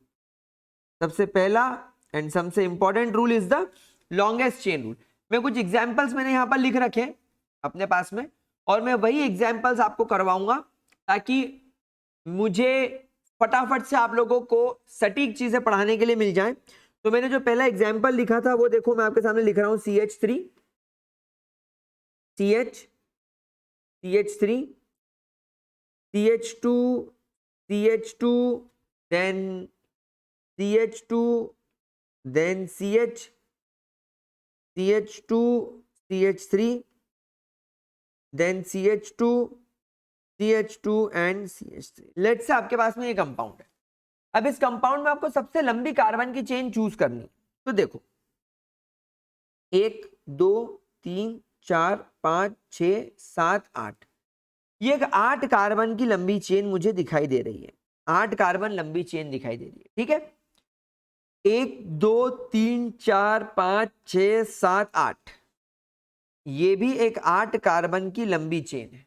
सबसे पहला एंड सबसे important rule is the longest chain rule. मैं कुछ एग्जांपल्स मैंने यहां पर लिख रखे अपने पास में, और मैं वही एग्जांपल्स आपको करवाऊंगा ताकि मुझे फटाफट से आप लोगों को सटीक चीजें पढ़ाने के लिए मिल जाए। तो मैंने जो पहला एग्जांपल लिखा था वो देखो मैं आपके सामने लिख रहा हूं, CH3 CH2 CH2 then CH2 then CH2 CH3 then CH2 and CH3। Let's say आपके पास में ये कंपाउंड है। अब इस कंपाउंड में आपको सबसे लंबी कार्बन की चेन चूज करनी। तो देखो 1 2 3 4 5 6 7 8, ये एक 8 कार्बन की लंबी चेन मुझे दिखाई दे रही है। 8 कार्बन लंबी चेन दिखाई दे रही है। ठीक है, 1 2 3 4 5 6 7 8, ये भी एक 8 कार्बन की लंबी चेन है।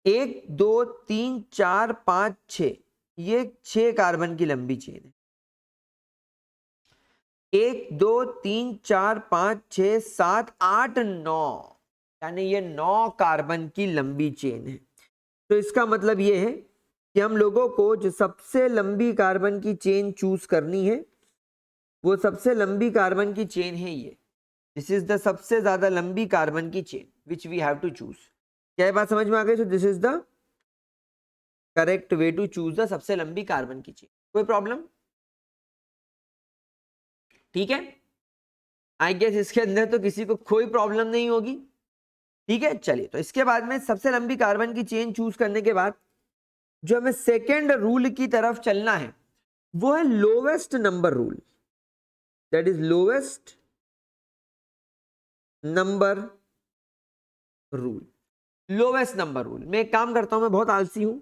1 2 3 4 5 6, ये 6 कार्बन की लंबी चेन है। 1 2 3 4 5 6 7 8 9, यानी ये 9 कार्बन की लंबी चेन है। तो इसका मतलब ये है कि हम लोगों को जो सबसे लंबी कार्बन की चेन चूज करनी है वो सबसे लंबी कार्बन की चेन है ये। दिस इज द सबसे ज्यादा लंबी कार्बन की chain which we have to choose. क्या बात समझ में आ गई? तो this is the correct way to choose the सबसे लंबी कार्बन की चेन। कोई प्रॉब्लम? ठीक है, आई गेस इसके अंदर तो किसी को कोई प्रॉब्लम नहीं होगी। ठीक है, चलिए तो इसके बाद में सबसे लंबी कार्बन की चेन चूज करने के बाद जो हमें सेकेंड रूल की तरफ चलना है वो है lowest number rule. That is lowest number rule. Lowest number rule, मैं एक काम करता हूं, मैं बहुत आलसी हूं,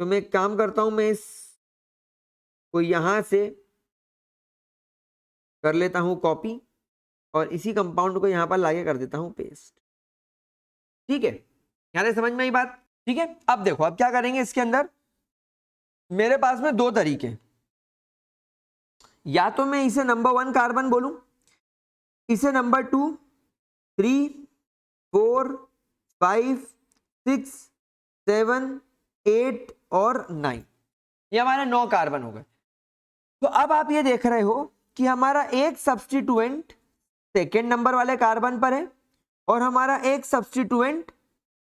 तो मैं एक काम करता हूं, मैं इस को यहां से कर लेता हूं कॉपी और इसी कंपाउंड को यहां पर लाके कर देता हूं पेस्ट। ठीक है, यहां समझ में आई बात? ठीक है, अब देखो अब क्या करेंगे इसके अंदर। मेरे पास में 2 तरीके, या तो मैं इसे नंबर 1 कार्बन बोलूं, इसे नंबर 2 3 4 5 6 7 8 और 9, ये हमारे 9 कार्बन हो गए। तो अब आप ये देख रहे हो कि हमारा एक सब्स्टिट्यूएंट सेकेंड नंबर वाले कार्बन पर है और हमारा एक सब्स्टिट्यूएंट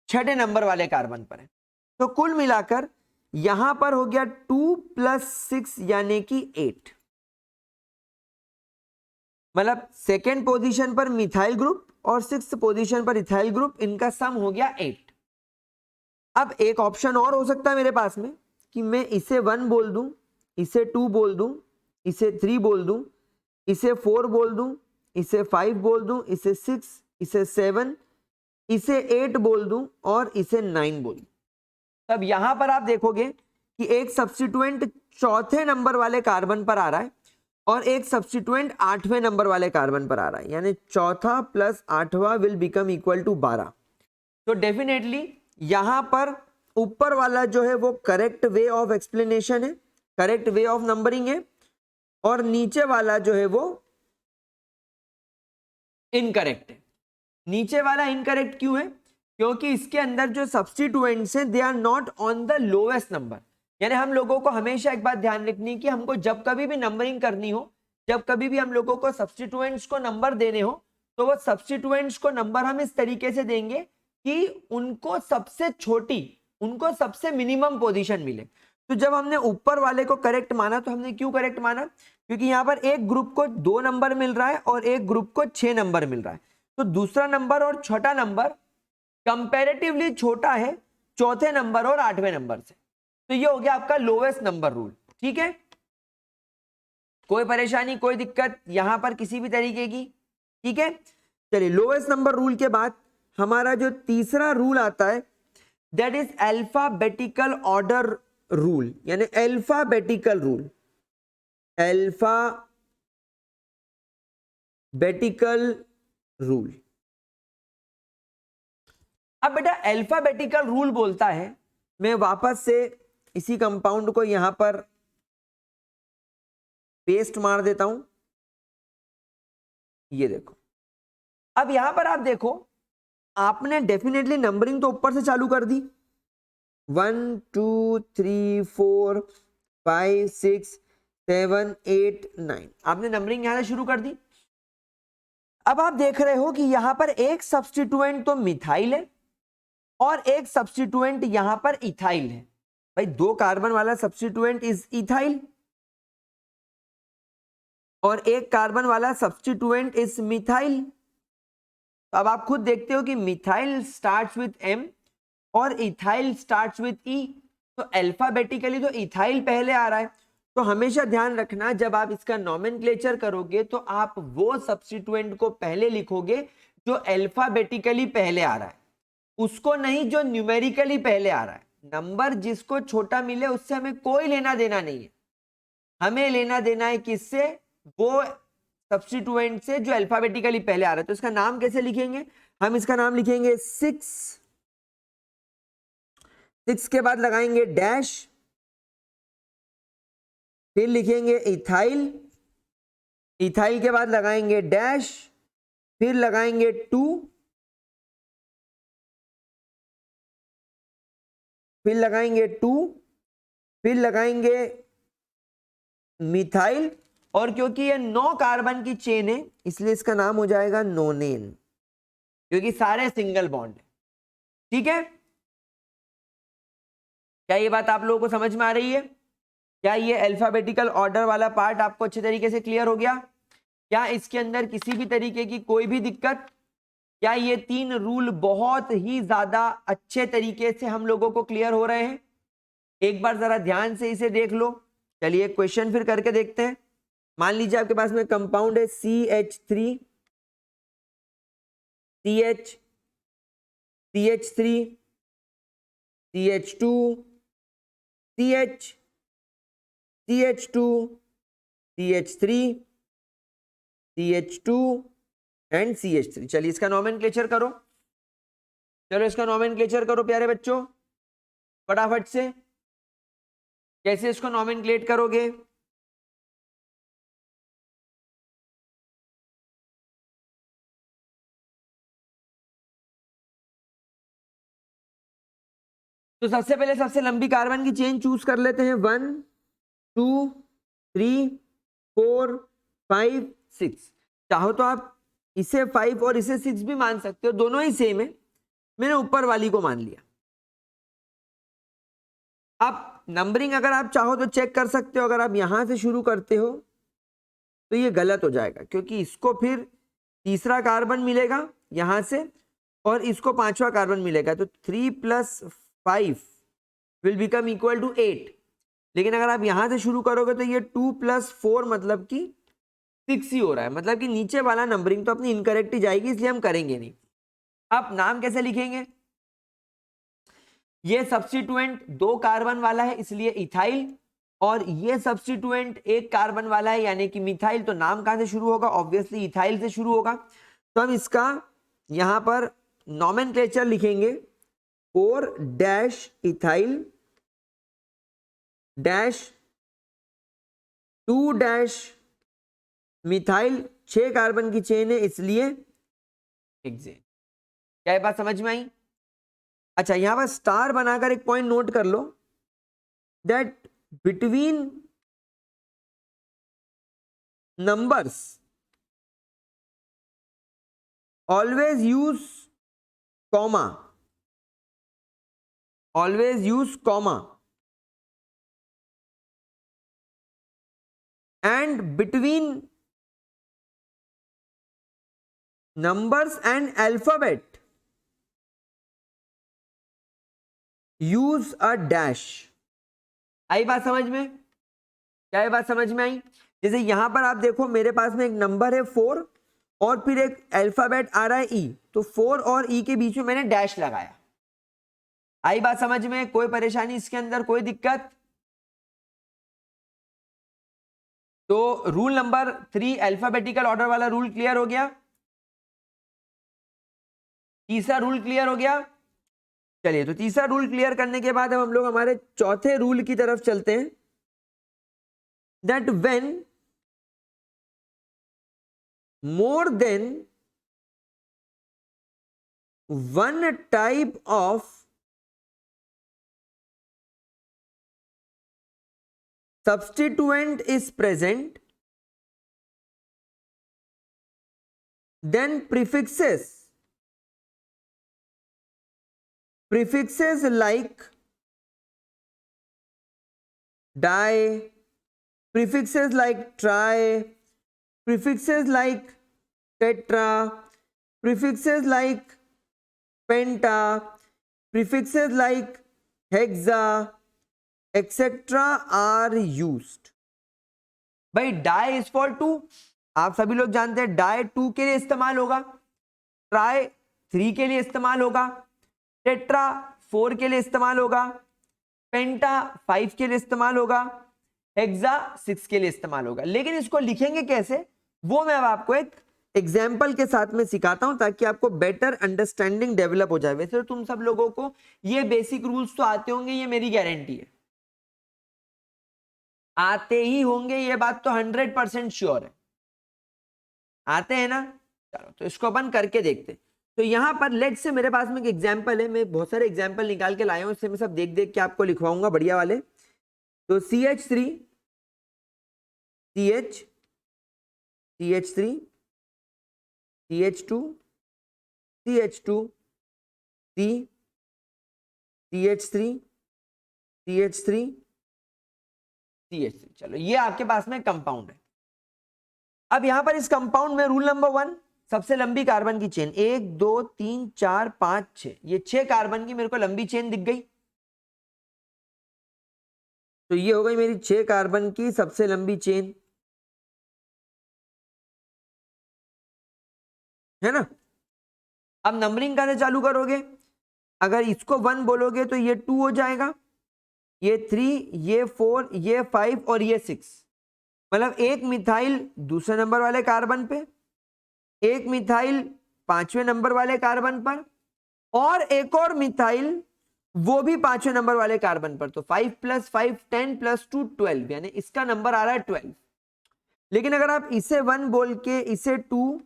छठे नंबर वाले कार्बन पर है। तो कुल मिलाकर यहां पर हो गया 2 + 6 यानी कि 8। मतलब सेकेंड पोजीशन पर मिथाइल ग्रुप और 6th पोजीशन पर इथाइल ग्रुप, इनका सम हो गया 8। अब एक ऑप्शन और हो सकता है मेरे पास में कि मैं इसे 1 बोल दूं, इसे 2 बोल दूं, इसे 3 बोल दूं, इसे 4 बोल दूं, इसे 5 बोल दूं, इसे 6, इसे 7, इसे 8 बोल दूं और इसे 9 बोल दूं। तब यहां पर आप देखोगे कि एक सब्स्टिट्यूएंट चौथे नंबर वाले कार्बन पर आ रहा है और एक सब्स्टिट्यूएंट 8वें नंबर वाले कार्बन पर आ रहा है, यानी चौथा प्लस 8वां विल बिकम इक्वल टू 12। तो डेफिनेटली यहां पर ऊपर वाला जो है वो करेक्ट वे ऑफ एक्सप्लेनेशन है, करेक्ट वे ऑफ नंबरिंग है, और नीचे वाला जो है वो इनकरेक्ट है। नीचे वाला इनकरेक्ट क्यों है? क्योंकि इसके अंदर जो सब्स्टिट्यूएंट्स हैं they are not on the lowest number. यानी हम लोगों को हमेशा एक बात ध्यान रखनी है कि हमको जब कभी भी नंबरिंग करनी हो, जब कभी भी हम लोगों को सब्स्टिट्यूएंट्स को नंबर देने हो, तो वो सब्स्टिट्यूएंट्स को नंबर हम इस तरीके से देंगे कि उनको सबसे छोटी, उनको सबसे मिनिमम पोजीशन मिले। तो जब हमने ऊपर वाले को करेक्ट माना, तो हमने क्यों करेक्ट माना? क्योंकि यहां पर एक ग्रुप को 2 नंबर मिल रहा है और एक ग्रुप को 6 नंबर मिल रहा है। तो दूसरा नंबर और छोटा नंबर कंपैरेटिवली छोटा है चौथे नंबर और 8वें नंबर से। तो ये हो गया आपका लोएस्ट नंबर रूल। ठीक है, कोई परेशानी, कोई दिक्कत यहां पर किसी भी तरीके की? ठीक है, चलिए लोएस्ट नंबर रूल के बाद हमारा जो तीसरा रूल आता है that is alphabetical order rule, यानी अल्फाबेटिकल रूल, अल्फाबेटिकल रूल। अब बेटा अल्फाबेटिकल रूल बोलता है, मैं वापस से इसी कंपाउंड को यहां पर पेस्ट मार देता हूं, ये देखो। अब यहां पर आप देखो, आपने डेफिनेटली नंबरिंग तो ऊपर से चालू कर दी, 1 2 3 4 5 6 7 8 9, आपने नंबरिंग यहां से शुरू कर दी। अब आप देख रहे हो कि यहां पर एक सब्स्टिट्यूएंट तो मिथाइल है और एक सब्स्टिट्यूएंट यहां पर इथाइल है। भाई 2 कार्बन वाला सब्स्टिट्यूएंट इज इथाइल और एक कार्बन वाला सब्स्टिट्यूएंट इज मिथाइल। अब आप खुद देखते हो कि मिथाइल स्टार्ट्स विथ M और इथाइल स्टार्ट्स विथ E, तो अल्फाबेटिकली तो इथाइल पहले आ रहा है। तो हमेशा ध्यान रखना, जब आप इसका नॉमेनक्लेचर करोगे तो आप वो सब्स्टिट्यूएंट को पहले लिखोगे जो अल्फाबेटिकली पहले आ रहा है, उसको नहीं जो न्यूमेरिकली पहले आ रहा है। नंबर जिसको छोटा मिले उससे हमें कोई लेना देना नहीं है, हमें लेना देना है किससे? वो सब्स्टिट्यूएंट से जो अल्फाबेटिकली पहले आ रहा है। तो इसका नाम कैसे लिखेंगे? हम इसका नाम लिखेंगे 6 के बाद लगाएंगे डैश, फिर लिखेंगे इथाइल, इथाइल के बाद लगाएंगे डैश, फिर लगाएंगे 2, फिर लगाएंगे 2, फिर लगाएंगे मिथाइल, और क्योंकि ये 9 कार्बन की चेन है इसलिए इसका नाम हो जाएगा नोनेन, क्योंकि सारे सिंगल बॉन्ड है। ठीक है, क्या ये बात आप लोगों को समझ में आ रही है? क्या ये अल्फाबेटिकल ऑर्डर वाला पार्ट आपको अच्छे तरीके से क्लियर हो गया? क्या इसके अंदर किसी भी तरीके की कोई भी दिक्कत? क्या ये 3 रूल बहुत ही ज्यादा अच्छे तरीके से हम लोगों को क्लियर हो रहे हैं? एक बार जरा ध्यान से इसे देख लो। चलिए क्वेश्चन फिर करके देखते हैं। मान लीजिए आपके पास में कंपाउंड है CH3, CH, CH3, CH2, CH, CH2, CH3, CH2 and CH3। चलिए इसका नॉमेनक्लेचर करो, चलो इसका नॉमेनक्लेचर करो प्यारे बच्चों फटाफट से। कैसे इसको नॉमेनक्लेट करोगे? तो सबसे पहले सबसे लंबी कार्बन की चेन चूज कर लेते हैं, 1 2 3 4 5 6। चाहो तो आप इसे 5 और इसे 6 भी मान सकते हो, दोनों ही सेम है। मैंने ऊपर वाली को मान लिया। आप नंबरिंग अगर आप चाहो तो चेक कर सकते हो। अगर आप यहां से शुरू करते हो तो ये गलत हो जाएगा, क्योंकि इसको फिर तीसरा कार्बन मिलेगा यहां से और इसको पांचवा कार्बन मिलेगा, तो 3 + 5 विल बिकम इक्वल टू 8। लेकिन अगर आप यहां से शुरू करोगे तो ये 2 + 4 मतलब कि 6 ही हो रहा है, मतलब कि नीचे वाला नंबरिंग तो अपनी इनकरेक्ट ही जाएगी, इसलिए हम करेंगे नहीं। आप नाम कैसे लिखेंगे? ये सब्स्टिट्यूएंट 2 कार्बन वाला है इसलिए इथाइल, और ये सब्स्टिट्यूएंट 1 कार्बन वाला है यानी कि मिथाइल, तो नाम कहां से शुरू होगा? ऑब्वियसली इथाइल से शुरू होगा। तो हम इसका यहां पर नॉमेनक्लेचर लिखेंगे 4 इथाइल -2 मिथाइल, 6 कार्बन की चेन है इसलिए हेक्सेन। क्या ये बात समझ में आई? अच्छा, यहां पर स्टार बनाकर एक पॉइंट नोट कर लो, that between numbers always use comma, and between numbers and alphabet use a dash। आई बात समझ में? क्या ये बात समझ में आई? जैसे यहां पर आप देखो मेरे पास में एक नंबर है 4 और फिर एक अल्फाबेट आ रहा है ई, तो 4 और ई के बीच में मैंने डैश लगाया। आई बात समझ में? कोई परेशानी इसके अंदर, कोई दिक्कत? तो रूल नंबर 3 अल्फाबेटिकल ऑर्डर वाला रूल क्लियर हो गया। तीसरा रूल क्लियर हो गया। चलिए, तो तीसरा रूल क्लियर करने के बाद अब हम लोग हमारे चौथे रूल की तरफ चलते हैं, that when more than one type of substituent is present, then prefixes like di, prefixes like tri, prefixes like tetra, prefixes like penta, prefixes like hexa, etc. are used। भाई डाई इज फॉर 2, आप सभी लोग जानते हैं die 2 के लिए इस्तेमाल होगा, ट्राई 3 के लिए इस्तेमाल होगा, टेट्रा 4 के लिए इस्तेमाल होगा, पेंटा 5 के लिए इस्तेमाल होगा, हेक्सा 6 के लिए इस्तेमाल होगा। लेकिन इसको लिखेंगे कैसे, वो मैं अब आपको एक एग्जाम्पल के साथ में सिखाता हूं, ताकि आपको बेटर अंडरस्टैंडिंग डेवलप हो जाए। वैसे तो तुम सब लोगों को ये बेसिक रूल्स तो आते होंगे, ये मेरी गारंटी है, आते ही होंगे, ये बात तो 100% श्योर है, आते हैं ना। चलो, तो इसको अपन करके देखते हैं। तो यहां पर लेट से मेरे पास में एक एग्जांपल है, मैं बहुत सारे एग्जांपल निकाल के लाया हूं, इससे मैं सब देख देख के आपको लिखवाऊंगा बढ़िया वाले। तो CH3 CH CH3 CH2 CH2 C CH3 CH3 CH3, चलो ये आपके पास में कंपाउंड है। अब यहां पर इस कंपाउंड में रूल नंबर 1, सबसे लंबी कार्बन की चेन 1 2 3 4 5 6, ये 6 कार्बन की मेरे को लंबी चेन दिख गई। तो ये हो गई मेरी 6 कार्बन की सबसे लंबी चेन, है ना। अब नंबरिंग करने चालू करोगे, अगर इसको 1 बोलोगे तो ये 2 हो जाएगा, ये 3, ये 4, ये 5 और ये 6, मतलब एक मिथाइल दूसरे नंबर वाले कार्बन पे, एक मिथाइल 5वें नंबर वाले कार्बन पर, और एक और मिथाइल वो भी 5वें नंबर वाले कार्बन पर। तो 5 + 5 10 + 2 12, यानी इसका नंबर आ रहा है 12। लेकिन अगर आप इसे 1 बोल के इसे 2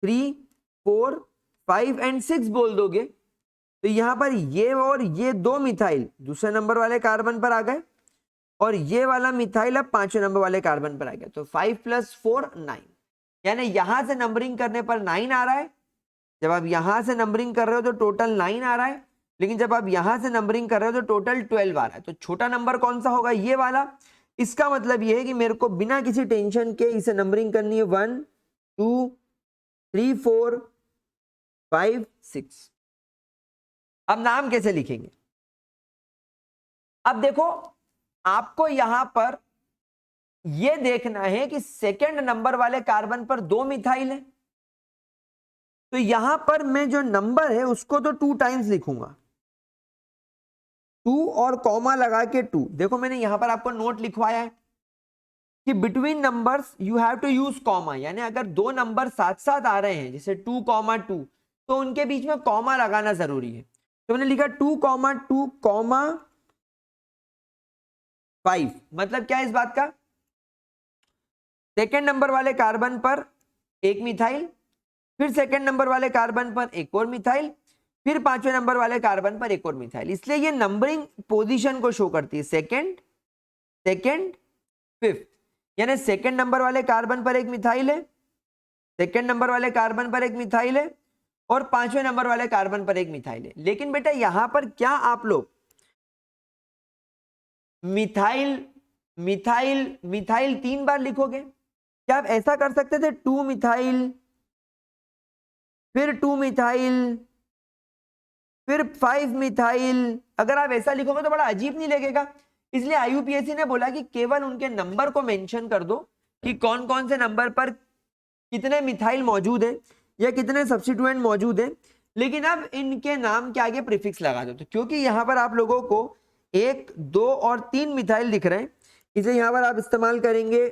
3 4 5 एंड 6 बोल दोगे, तो यहां पर ये और ये 2 मिथाइल दूसरे नंबर वाले कार्बन पर आ गए, और ये वाला मिथाइल अब 5वें नंबर वाले कार्बन पर आ गया। तो 5 + 4 9, यानी यहां से नंबरिंग करने पर 9 आ रहा है। जब आप यहां से नंबरिंग कर रहे हो तो टोटल 9 आ रहा है, लेकिन जब आप यहां से नंबरिंग कर रहे हो तो टोटल 12 आ रहा है। तो छोटा नंबर कौन सा होगा? ये वाला, इसका मतलब ये है कि मेरे को बिना किसी टेंशन के इसे नंबरिंग करनी है 1 2 3 4 5 6। अब नाम कैसे लिखेंगे? अब देखो, आपको यहां पर यह देखना है कि सेकंड नंबर वाले कार्बन पर 2 मिथाइल है, तो यहां पर मैं जो नंबर है उसको तो 2 टाइम्स लिखूंगा, 2 और कॉमा लगा के 2। देखो मैंने यहां पर आपको नोट लिखवाया है कि between numbers you have to use comma, यानी अगर दो नंबर साथ साथ आ रहे हैं जैसे 2,2 तो उनके बीच में कॉमा लगाना जरूरी है। तो मैंने लिखा 2,2,5। मतलब क्या है इस बात का? सेकेंड नंबर वाले कार्बन पर एक मिथाइल, फिर सेकेंड नंबर वाले कार्बन पर एक और मिथाइल, फिर पांचवें नंबर वाले कार्बन पर एक और मिथाइल। इसलिए ये नंबरिंग पोजीशन को शो करती है, सेकेंड सेकेंड फिफ्थ। यानी सेकेंड नंबर वाले कार्बन पर एक मिथाइल है, सेकेंड नंबर वाले कार्बन पर एक मिथाइल है, और पांचवें नंबर वाले कार्बन पर एक मिथाइल है। लेकिन बेटा यहां पर क्या आप लोग मिथाइल मिथाइल मिथाइल 3 बार लिखोगे? क्या आप ऐसा कर सकते थे 2 मिथाइल, फिर 2 मिथाइल, फिर 5 मिथाइल? अगर आप ऐसा लिखोगे तो बड़ा अजीब नहीं लगेगा। इसलिए आईयूपीएससी ने बोला कि केवल उनके नंबर को मेंशन कर दो कि कौन कौन से नंबर पर कितने मिथाइल मौजूद है या कितने सब्स्टिट्यूएंट मौजूद है, लेकिन अब इनके नाम के आगे प्रीफिक्स लगा दो। तो क्योंकि यहां पर आप लोगों को 1 2 और 3 मिथाइल दिख रहे हैं, इसलिए यहां पर आप इस्तेमाल करेंगे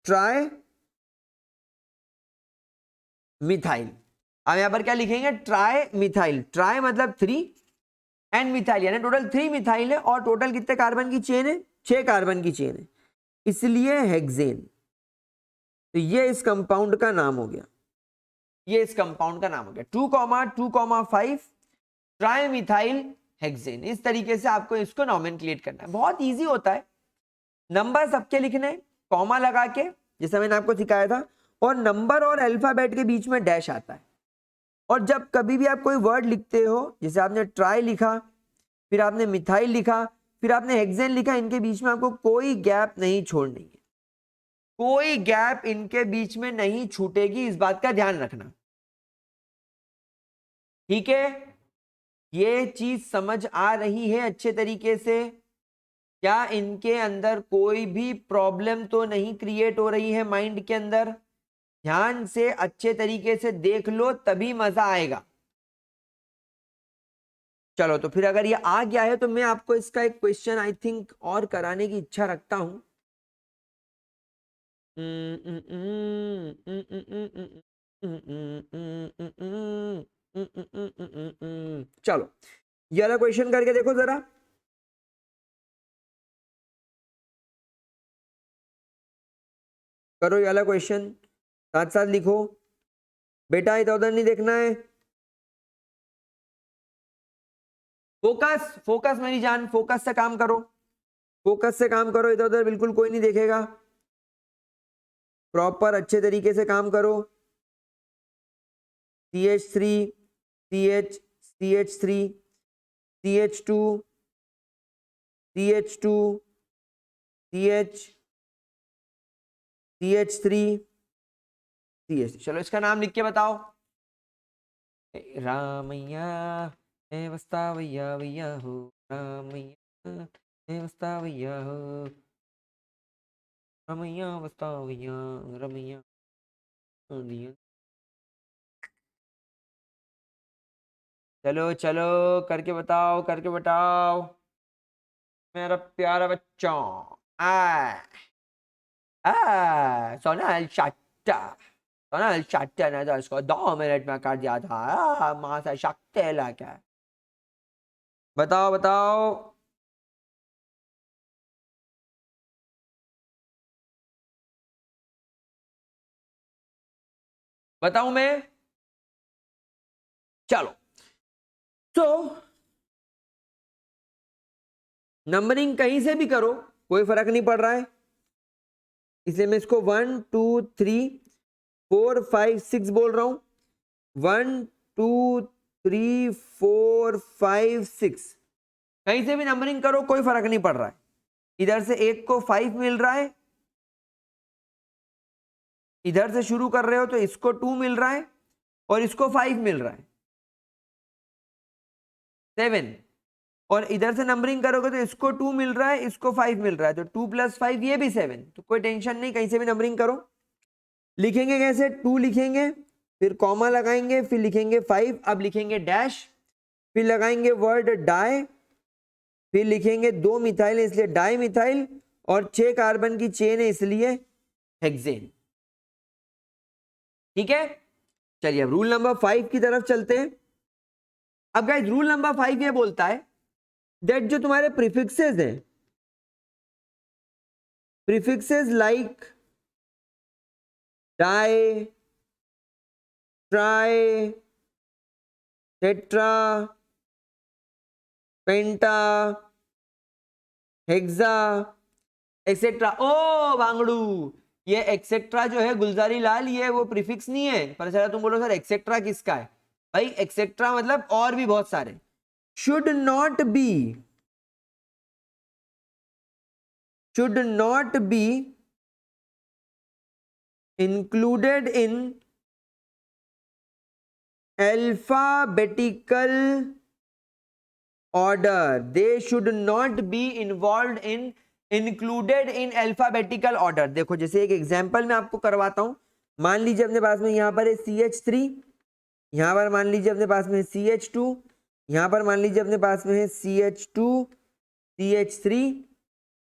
ट्राई मिथाइल। अब यहां पर क्या लिखेंगे? Tri methyl. ट्राई मतलब 3 एंड मिथाइल, यानी टोटल 3 मिथाइल है, और टोटल कितने कार्बन की चेन है? 6 कार्बन की चेन है, इसलिए हेक्सेन। तो ये इस कंपाउंड का नाम हो गया, ये इस कंपाउंड का नाम हो गया 2,2,5 ट्राई मिथाइल हेक्सेन। इस तरीके से आपको इसको नॉमेनक्लेट करना है। बहुत इजी होता है, नंबर सबके लिखने कॉमा लगा के, जैसा मैंने आपको सिखाया था, और नंबर और अल्फाबेट के बीच में डैश आता है। और जब कभी भी आप कोई वर्ड लिखते हो, जैसे आपने ट्राई लिखा, फिर आपने मिथाइल लिखा, फिर आपने हेक्सेन लिखा, इनके बीच में आपको कोई गैप नहीं छोड़नी है, कोई गैप इनके बीच में नहीं छूटेगी, इस बात का ध्यान रखना। ठीक है, ये चीज समझ आ रही है अच्छे तरीके से? क्या इनके अंदर कोई भी प्रॉब्लम तो नहीं क्रिएट हो रही है माइंड के अंदर? ध्यान से अच्छे तरीके से देख लो, तभी मजा आएगा। चलो, तो फिर अगर ये आ गया है तो मैं आपको इसका एक क्वेश्चन आई थिंक और कराने की इच्छा रखता हूं। चलो, ये वाला क्वेश्चन करके देखो जरा। करो ये वाला क्वेश्चन, साथ साथ लिखो बेटा, इधर उधर नहीं देखना है। फोकस फोकस मेरी जान, फोकस से काम करो, फोकस से काम करो, इधर उधर बिल्कुल कोई नहीं देखेगा। प्रॉपर अच्छे तरीके से काम करो। CH3 CH CH3 CH2 CH2 CH CH3 CH3। चलो इसका नाम लिख के बताओ। रामैया वस्ता भैया भैया हो, रामैया वस्ता भैया हो, रमैया वस्ता भैया, रमैया। चलो चलो, करके बताओ, करके बताओ मेरा प्यारा बच्चा। आ सोनल शट्टा, सोनल शट्टा ने तो इसको 2 मिनट में कर दिया था। मां से शक्ति लगा। बताओ बताओ। बताऊं मैं? चलो, तो नंबरिंग कहीं से भी करो, कोई फर्क नहीं पड़ रहा है। इसलिए मैं इसको 1 2 3 4 5 6 बोल रहा हूं। 1 2 3 4 5 6, कहीं से भी नंबरिंग करो, कोई फर्क नहीं पड़ रहा है। इधर से एक को 5 मिल रहा है, इधर से शुरू कर रहे हो तो इसको 2 मिल रहा है और इसको 5 मिल रहा है, 7। और इधर से नंबरिंग करोगे तो इसको 2 मिल रहा है, इसको 5 मिल रहा है, तो 2 + 5 ये भी 7। तो कोई टेंशन नहीं, कहीं से भी नंबरिंग करो। लिखेंगे कैसे? 2 लिखेंगे, फिर कॉमा लगाएंगे, फिर लिखेंगे 5, अब लिखेंगे डैश, फिर लगाएंगे वर्ड डाई, फिर लिखेंगे 2 मिथाइल है इसलिए डाई मिथाइल, और 6 कार्बन की चेन है इसलिए हेक्सेन। ठीक है, चलिए अब रूल नंबर 5 की तरफ चलते हैं। अब गाइस रूल नंबर 5 ये बोलता है दैट जो तुम्हारे प्रीफिक्सेस हैं, prefixes like di, tri, tetra, penta, hexa, et cetera. ओ बांगड़ू, ये एक्सेट्रा जो है गुलजारी लाल, ये वो प्रीफिक्स नहीं है। पर चला तुम बोलो सर एक्सेट्रा किसका है? भाई एक्सेट्रा मतलब और भी बहुत सारे। Should not be included in alphabetical order. They should not be involved in included in alphabetical order. देखो जैसे एक एग्जांपल मैं आपको करवाता हूं। मान लीजिए अपने पास में यहां पर है CH3, यहां पर मान लीजिए अपने पास में है CH2, यहां पर मान लीजिए अपने पास में है CH2, CH3,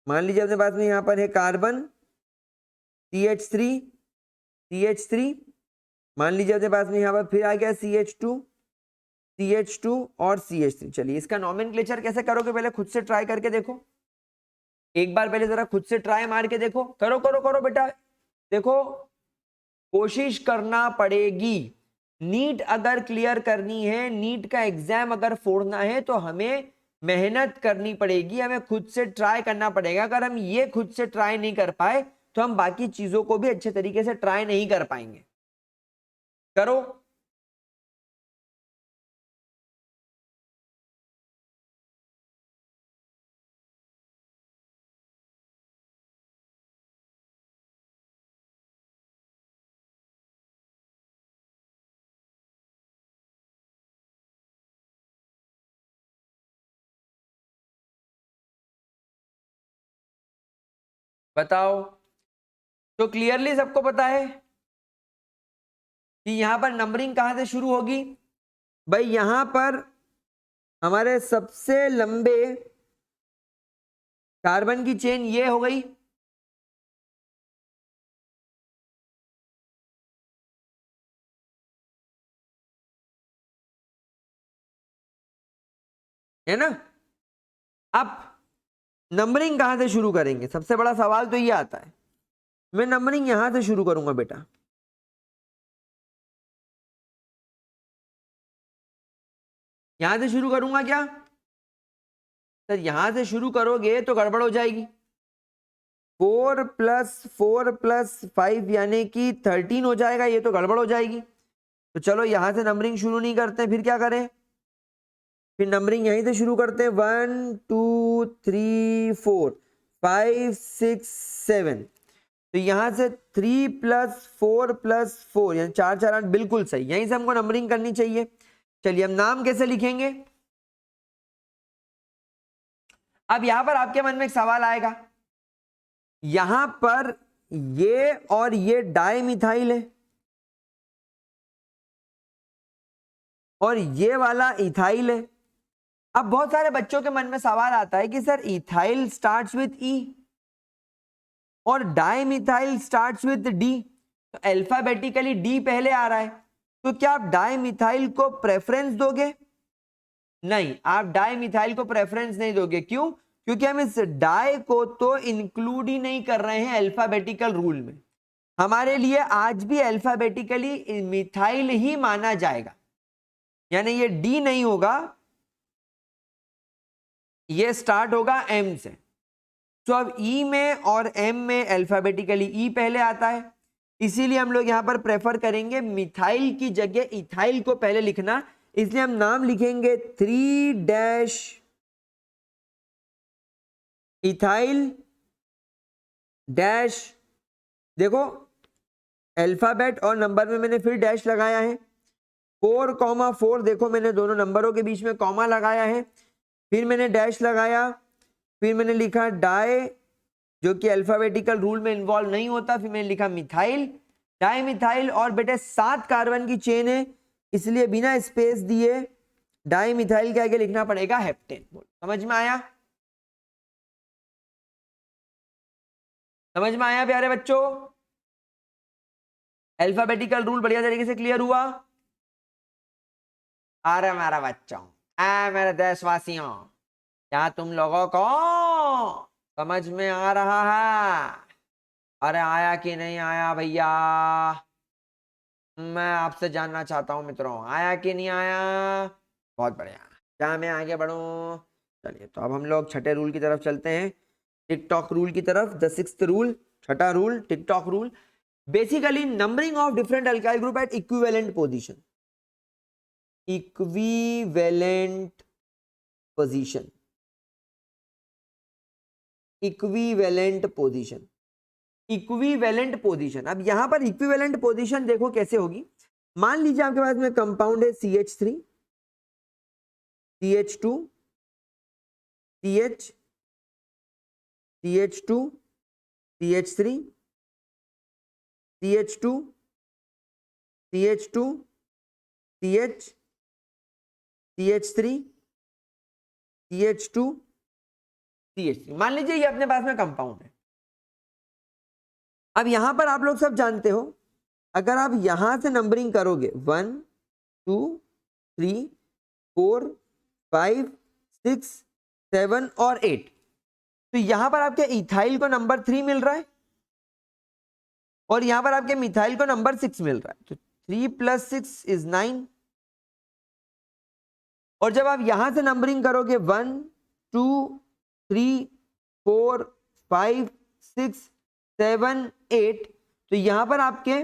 मान लीजिए अपने पास में यहां पर है कार्बन CH3, CH3, मान लीजिए अपने पास में यहां पर फिर आ गया CH2, CH2 और CH3। चलिए इसका नॉमेनक्लेचर कैसे करोगे पहले खुद से ट्राई करके देखो, एक बार पहले जरा खुद से ट्राई मार के देखो। करो करो करो बेटा, देखो कोशिश करना पड़ेगी। नीट अगर क्लियर करनी है, नीट का एग्जाम अगर फोड़ना है तो हमें मेहनत करनी पड़ेगी, हमें खुद से ट्राई करना पड़ेगा। अगर हम ये खुद से ट्राई नहीं कर पाए तो हम बाकी चीजों को भी अच्छे तरीके से ट्राई नहीं कर पाएंगे। करो। बताओ। तो क्लियरली सबको पता है कि यहां पर नंबरिंग कहां से शुरू होगी? भाई यहां पर हमारे सबसे लंबे कार्बन की चेन ये हो गई, है ना। अब नंबरिंग कहां से शुरू करेंगे? सबसे बड़ा सवाल तो ये आता है। मैं नंबरिंग यहां से शुरू करूंगा बेटा, यहां से शुरू करूंगा क्या सर? यहां से शुरू करोगे तो गड़बड़ हो जाएगी। 4 + 4 + 5 यानी कि 13 हो जाएगा, ये तो गड़बड़ हो जाएगी। तो चलो यहां से नंबरिंग शुरू नहीं करते, फिर क्या करें? फिर नंबरिंग यहीं से शुरू करते हैं। 1 2 3 4 5 6 7। तो यहां से 3 + 4 + 4 यानी 4 4 8, बिल्कुल सही। यहीं से हमको नंबरिंग करनी चाहिए। चलिए हम नाम कैसे लिखेंगे? अब यहां पर आपके मन में एक सवाल आएगा, यहां पर ये और ये डाई मिथाइल है और ये वाला इथाइल है। अब बहुत सारे बच्चों के मन में सवाल आता है कि सर इथाइल स्टार्ट्स विथ ई और di methyl starts with D, तो अल्फाबेटिकली डी पहले आ रहा है, तो क्या आप डाई मिथाइल को प्रेफरेंस दोगे? नहीं, आप डाई मिथाइल को प्रेफरेंस नहीं दोगे। क्यों? क्योंकि हम इस डाई को तो इंक्लूड ही नहीं कर रहे हैं अल्फाबेटिकल रूल में। हमारे लिए आज भी अल्फाबेटिकली मिथाइल ही माना जाएगा, यानी ये डी नहीं होगा, ये स्टार्ट होगा एम से। तो अब ई में और एम में अल्फाबेटिकली ई पहले आता है, इसीलिए हम लोग यहां पर प्रेफर करेंगे मिथाइल की जगह इथाइल को पहले लिखना। इसलिए हम नाम लिखेंगे 3 इथाइल डैश, देखो अल्फाबेट और नंबर में मैंने फिर डैश लगाया है, 4,4, देखो मैंने दोनों नंबरों के बीच में कॉमा लगाया है, फिर मैंने डैश लगाया, फिर मैंने लिखा डाई, जो कि अल्फाबेटिकल रूल में इन्वॉल्व नहीं होता, फिर मैंने लिखा मिथाइल, डाई मिथाइल, और बेटे 7 कार्बन की चेन है, इसलिए बिना स्पेस दिए डाई मिथाइल के आगे लिखना पड़ेगा हेप्टेन। समझ में आया? समझ में आया प्यारे बच्चों? अल्फाबेटिकल रूल बढ़िया तरीके से क्लियर हुआ? अरे मेरा बच्चों, मेरे देशवासियों, क्या तुम लोगों को समझ में आ रहा है? अरे आया कि नहीं आया भैया? मैं आपसे जानना चाहता हूं मित्रों, आया कि नहीं आया? बहुत बढ़िया, क्या मैं आगे बढ़ूं? चलिए, तो अब हम लोग छठे रूल की तरफ चलते हैं, टिकटॉक रूल की तरफ। द 6th रूल, छठा rule, TikTok rule. Basically numbering of different alkyl group at equivalent position. Equivalent position, equivalent position, equivalent position. अब यहां पर इक्विवेलेंट पोजीशन देखो कैसे होगी। मान लीजिए आपके पास में कंपाउंड है CH3, CH2, CH, CH2, CH3, CH2, CH2, CH, CH3, CH2, CH3। मान लीजिए ये अपने पास में कंपाउंड है। अब यहां पर आप लोग सब जानते हो, अगर आप यहां से नंबरिंग करोगे 1 2 3 4 5 6 7 और 8, तो यहां पर आपके इथाइल को नंबर 3 मिल रहा है और यहां पर आपके मिथाइल को नंबर 6 मिल रहा है। तो 3 + 6 = 9। और जब आप यहां से नंबरिंग करोगे 1 2 3 4 5 6 7 8, तो यहां पर आपके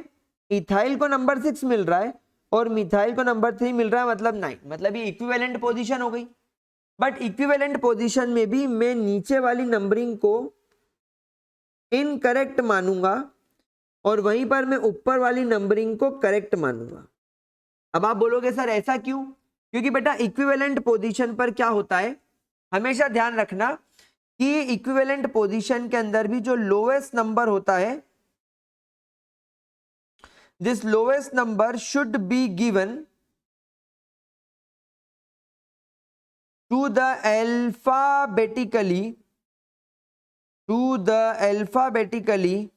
इथाइल को नंबर 6 मिल रहा है और मिथाइल को नंबर 3 मिल रहा है, मतलब 9। मतलब ये इक्विवेलेंट पोजीशन हो गई। बट इक्विवेलेंट पोजीशन में भी मैं नीचे वाली नंबरिंग को इनकरेक्ट मानूंगा और वहीं पर मैं ऊपर वाली नंबरिंग को करेक्ट मानूंगा। अब आप बोलोगे सर ऐसा क्यों? क्योंकि बेटा इक्विवेलेंट पोजीशन पर क्या होता है, हमेशा ध्यान रखना कि इक्विवेलेंट पोजीशन के अंदर भी जो लोएस्ट नंबर होता है, this lowest number should be given to the alphabetically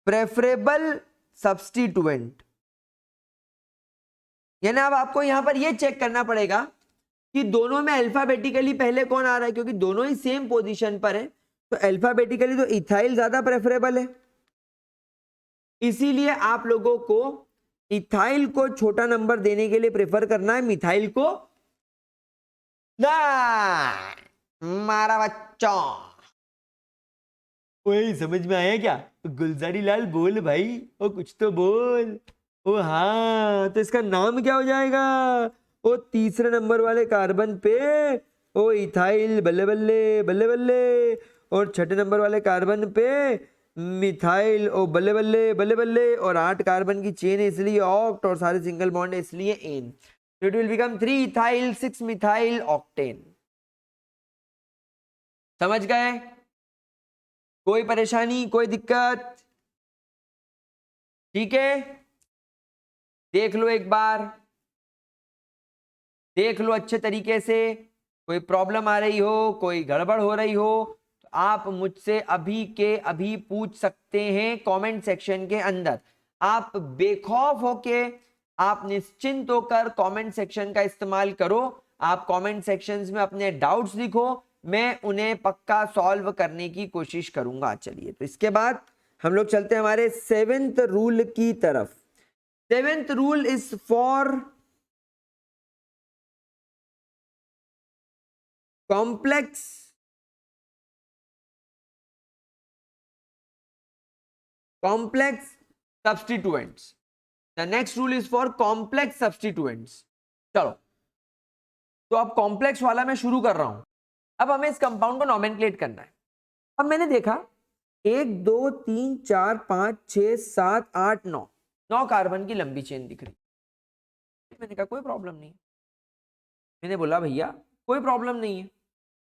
preferable substituent. यानी अब आपको यहां पर यह चेक करना पड़ेगा कि दोनों में अल्फाबेटिकली पहले कौन आ रहा है, क्योंकि दोनों ही सेम पोजीशन पर है, तो अल्फाबेटिकली तो इथाइल ज्यादा प्रेफरेबल है। इसीलिए आप लोगों को इथाइल को छोटा नंबर देने के लिए प्रेफर करना है, मिथाइल को ना। मारा बच्चों, वही समझ में आया क्या? गुलजारी लाल बोल भाई, ओ कुछ तो बोल। ओ हाँ, तो इसका नाम क्या हो जाएगा? ओ तीसरे नंबर वाले कार्बन पे ओ इथाइल बल्ले बल्ले बल्ले बल्ले, और छठे नंबर वाले कार्बन पे मिथाइल ओ बल्ले बल्ले बल्ले बल्ले, और 8 कार्बन की चेन है इसलिए ऑक्ट, और सारे सिंगल बॉन्ड है इसलिए ane. It will become 3 ethyl 6 methyl octane. समझ गए? कोई परेशानी, कोई दिक्कत? ठीक है, देख लो एक बार, देख लो अच्छे तरीके से। कोई प्रॉब्लम आ रही हो, कोई गड़बड़ हो रही हो, तो आप मुझसे अभी के अभी पूछ सकते हैं कमेंट सेक्शन के अंदर। आप बेखौफ होके, आप निश्चिंत होकर कमेंट सेक्शन का इस्तेमाल करो। आप कमेंट सेक्शंस में अपने डाउट्स लिखो, मैं उन्हें पक्का सॉल्व करने की कोशिश करूंगा। चलिए, तो इसके बाद हम लोग चलते हैं हमारे 7th रूल की तरफ। 7th rule is for complex substituents. The next rule is for complex substituents. चलो, तो अब कॉम्प्लेक्स वाला मैं शुरू कर रहा हूं। अब हमें इस कंपाउंड को नॉमेनक्लेट करना है। अब मैंने देखा 1 2 3 4 5 6 7 8 9 कार्बन की लंबी चेन दिख रही। मैंने कहा कोई प्रॉब्लम नहीं। मैंने बोला भैया कोई प्रॉब्लम नहीं है।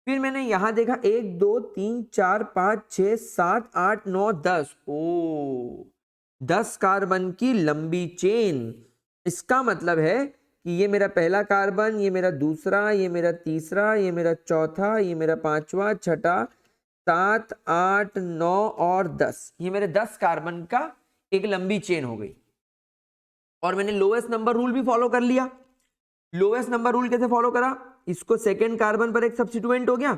फिर मैंने यहां देखा 1 2 3 4 5 6 7 8 9 10। ओ 10 कार्बन की लंबी चेन। इसका मतलब है कि ये मेरा पहला कार्बन, ये मेरा दूसरा, ये मेरा तीसरा, ये मेरा चौथा, ये मेरा पांचवा, छठा, 7 8 9 और 10, ये मेरे 10 कार्बन का एक लंबी चेन हो गई। और मैंने लोएस्ट नंबर रूल भी फॉलो कर लिया। लोएस्ट नंबर रूल कैसे फॉलो करा? इसको सेकेंड कार्बन पर एक सब्स्टिट्यूएंट हो गया,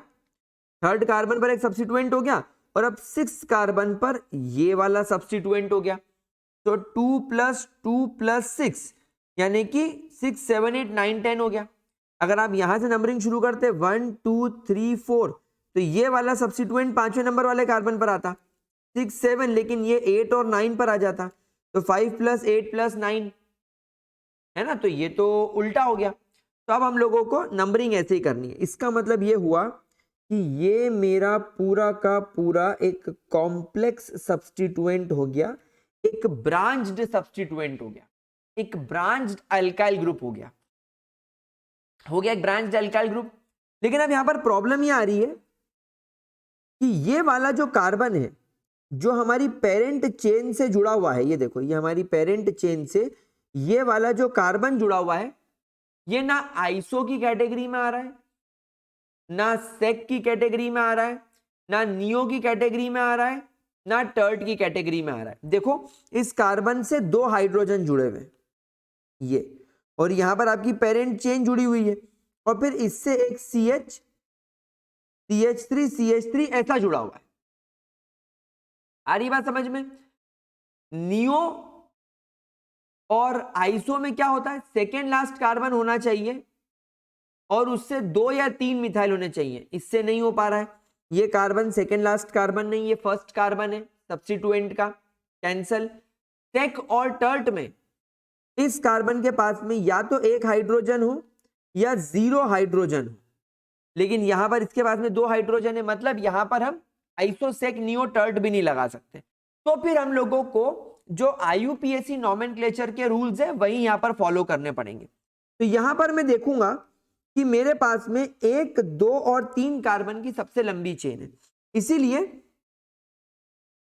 थर्ड कार्बन पर एक सब्स्टिट्यूएंट हो गया, और अब 6 कार्बन पर ये वाला सब्स्टिट्यूएंट हो गया। तो 2 + 2 + 6 यानी कि 6 7 8 9 10 हो गया। अगर आप यहां से नंबरिंग शुरू करते 1 2 3 4, तो ये वाला सब्स्टिट्यूएंट 5वें नंबर वाले कार्बन पर आता 6 7, लेकिन ये 8 और 9 पर आ जाता। तो 5 + 8 + 9 है ना, तो ये तो उल्टा हो गया। तो अब हम लोगों को नंबरिंग ऐसे ही करनी है। इसका मतलब ये हुआ कि ये मेरा पूरा का पूरा एक कॉम्प्लेक्स सब्स्टिट्यूएंट हो गया, एक ब्रांच्ड सब्स्टिट्यूएंट हो गया, एक ब्रांच्ड अल्काइल ग्रुप हो गया एक ब्रांच्ड अल्काइल ग्रुप। लेकिन अब यहां पर प्रॉब्लम ये आ रही है कि ये वाला जो कार्बन है जो हमारी पेरेंट चेन से जुड़ा हुआ है, ये देखो ये हमारी पेरेंट चेन से ये वाला जो कार्बन जुड़ा हुआ है, ये ना आइसो की कैटेगरी में आ रहा है, ना सेक की कैटेगरी में आ रहा है, ना नियो की कैटेगरी में आ रहा है, ना टर्ट की कैटेगरी में आ रहा है। देखो इस कार्बन से 2 हाइड्रोजन जुड़े हुए ये, और यहां पर आपकी पेरेंट चेन जुड़ी हुई है, और फिर इससे एक CH CH3 CH3 ऐसा जुड़ा हुआ है। आ रही बात समझ में? नियो और आइसो में क्या होता है, सेकेंड लास्ट कार्बन होना चाहिए और उससे 2 या 3 मिथाइल होने चाहिए, इससे नहीं हो पा रहा है। ये कार्बन सेकेंड लास्ट कार्बन नहीं, ये फर्स्ट कार्बन है सब्स्टिट्यूएंट का, कैंसल। सेक और टर्ट में इस कार्बन के पास में या तो एक हाइड्रोजन हो या 0 हाइड्रोजन हो, लेकिन यहां पर इसके पास में 2 हाइड्रोजन है, मतलब यहां पर हम आइसो सेक नियो टर्ट भी नहीं लगा सकते। तो फिर हम लोगों को जो IUPAC नॉमेनक्लेचर के रूल्स है वही यहां पर फॉलो करने पड़ेंगे। तो यहां पर मैं देखूंगा कि मेरे पास में 1 2 और 3 कार्बन की सबसे लंबी चेन है, इसीलिए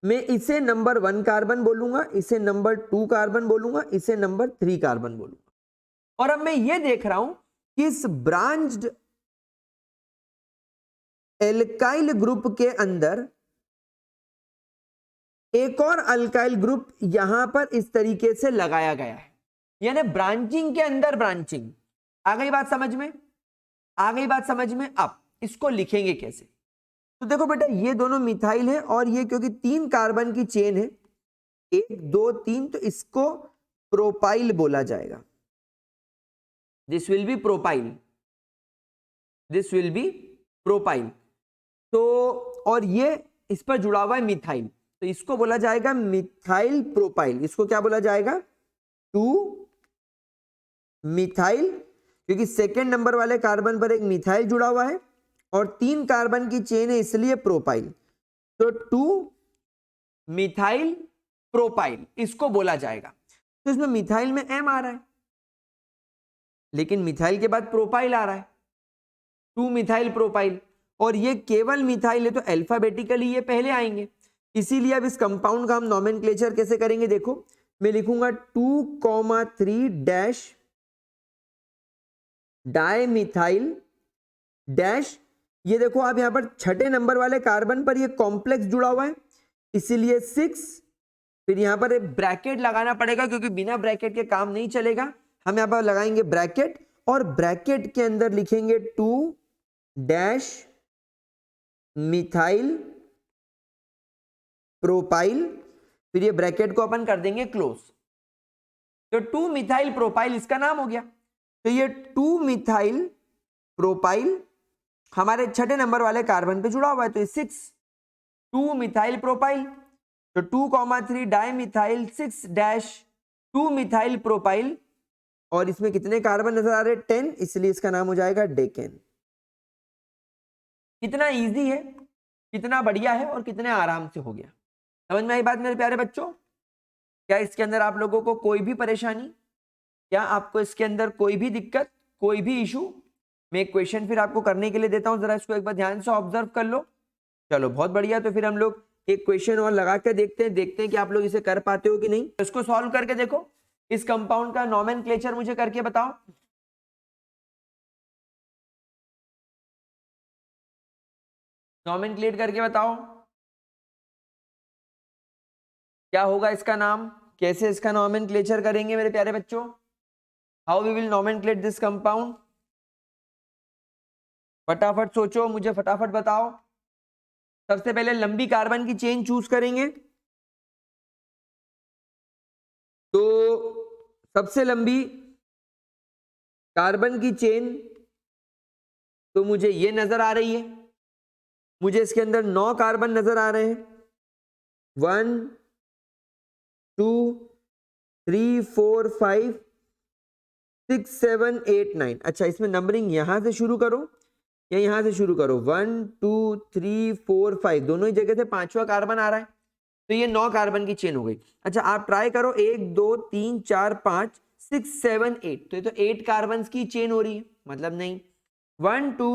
मैं इसे नंबर 1 कार्बन बोलूंगा, इसे नंबर 2 कार्बन बोलूंगा, इसे नंबर 3 कार्बन बोलूंगा। और अब मैं ये देख रहा हूं कि इस ब्रांच्ड एल्काइल ग्रुप के अंदर एक और अल्काइल ग्रुप यहां पर इस तरीके से लगाया गया है, यानी ब्रांचिंग के अंदर ब्रांचिंग। आ गई बात समझ में? आ गई बात समझ में? अब इसको लिखेंगे कैसे? तो देखो बेटा ये दोनों मिथाइल है और ये क्योंकि 3 कार्बन की चेन है 1 2 3, तो इसको प्रोपाइल बोला जाएगा। This will B propyl, this will B propyl. तो और ये इस पर जुड़ा हुआ है मिथाइल, तो इसको बोला जाएगा मिथाइल प्रोपाइल। इसको क्या बोला जाएगा? 2 मिथाइल, क्योंकि सेकेंड नंबर वाले कार्बन पर एक मिथाइल जुड़ा हुआ है और 3 कार्बन की चेन है इसलिए प्रोपाइल। तो 2 मिथाइल प्रोपाइल इसको बोला जाएगा। तो इसमें मिथाइल में M आ रहा है, लेकिन मिथाइल के बाद प्रोपाइल आ रहा है, 2 मिथाइल प्रोपाइल, और ये केवल मिथाइल है तो अल्फाबेटिकली ये पहले आएंगे। इसीलिए अब इस कंपाउंड का हम नॉमेनक्लेचर कैसे करेंगे? देखो मैं लिखूंगा 2,3 डैश डाइमिथाइल डैश। ये देखो आप यहां पर छठे नंबर वाले कार्बन पर ये कॉम्प्लेक्स जुड़ा हुआ है, इसीलिए 6। फिर यहां पर ब्रैकेट लगाना पड़ेगा क्योंकि बिना ब्रैकेट के काम नहीं चलेगा। हम यहां पर लगाएंगे ब्रैकेट और ब्रैकेट के अंदर लिखेंगे 2 डैश मिथाइल प्रोपाइल, फिर ये ब्रैकेट को अपन कर देंगे क्लोज। तो 2 मिथाइल प्रोपाइल इसका नाम हो गया। तो ये 2 मिथाइल प्रोपाइल हमारे छठे नंबर वाले कार्बन पे जुड़ा हुआ है, तो ये 6 2 मिथाइल प्रोपाइल। तो 2,3 डाइमिथाइल 6 डैश 2 मिथाइल प्रोपाइल, और इसमें कितने कार्बन नजर आ रहे हैं? 10, इसलिए इसका नाम हो जाएगा डेकेन। कितना इजी है, कितना बढ़िया है और कितने आराम से हो गया। समझ में आई बात मेरे प्यारे बच्चों? क्या इसके अंदर आप लोगों को कोई भी परेशानी, क्या आपको इसके अंदर कोई भी दिक्कत, कोई भी इशू? मैं एक क्वेश्चन फिर आपको करने के लिए देता हूं, जरा इसको एक बार ध्यान से ऑब्जर्व कर लो। चलो बहुत बढ़िया, तो फिर हम लोग एक क्वेश्चन और लगा के देखते हैं कि आप लोग इसे कर पाते हो कि नहीं। तो इसको सॉल्व करके देखो। इस कंपाउंड का नॉमेनक्लेचर मुझे करके बताओ। नॉमेनक्लेट करके बताओ क्या होगा इसका नाम, कैसे इसका नॉमेनक्लेचर करेंगे मेरे प्यारे बच्चों? How we will nomenclate this compound? फटाफट सोचो, मुझे फटाफट बताओ। सबसे पहले लंबी कार्बन की चेन चूज करेंगे। तो सबसे लंबी कार्बन की चेन तो मुझे ये नजर आ रही है। मुझे इसके अंदर 9 कार्बन नजर आ रहे हैं। 1 2 3 4 5 6 7 8 9। अच्छा, इसमें नंबरिंग यहां से शुरू करो या यहां से शुरू करो? 1 2 3 4 5 दोनों ही जगह से 5वां कार्बन आ रहा है, तो ये 9 कार्बन की चेन हो गई। अच्छा, आप ट्राई करो 1 2 3 4 5 6 7 8, तो ये तो 8 कार्बन की चेन हो रही है, मतलब नहीं। 1 2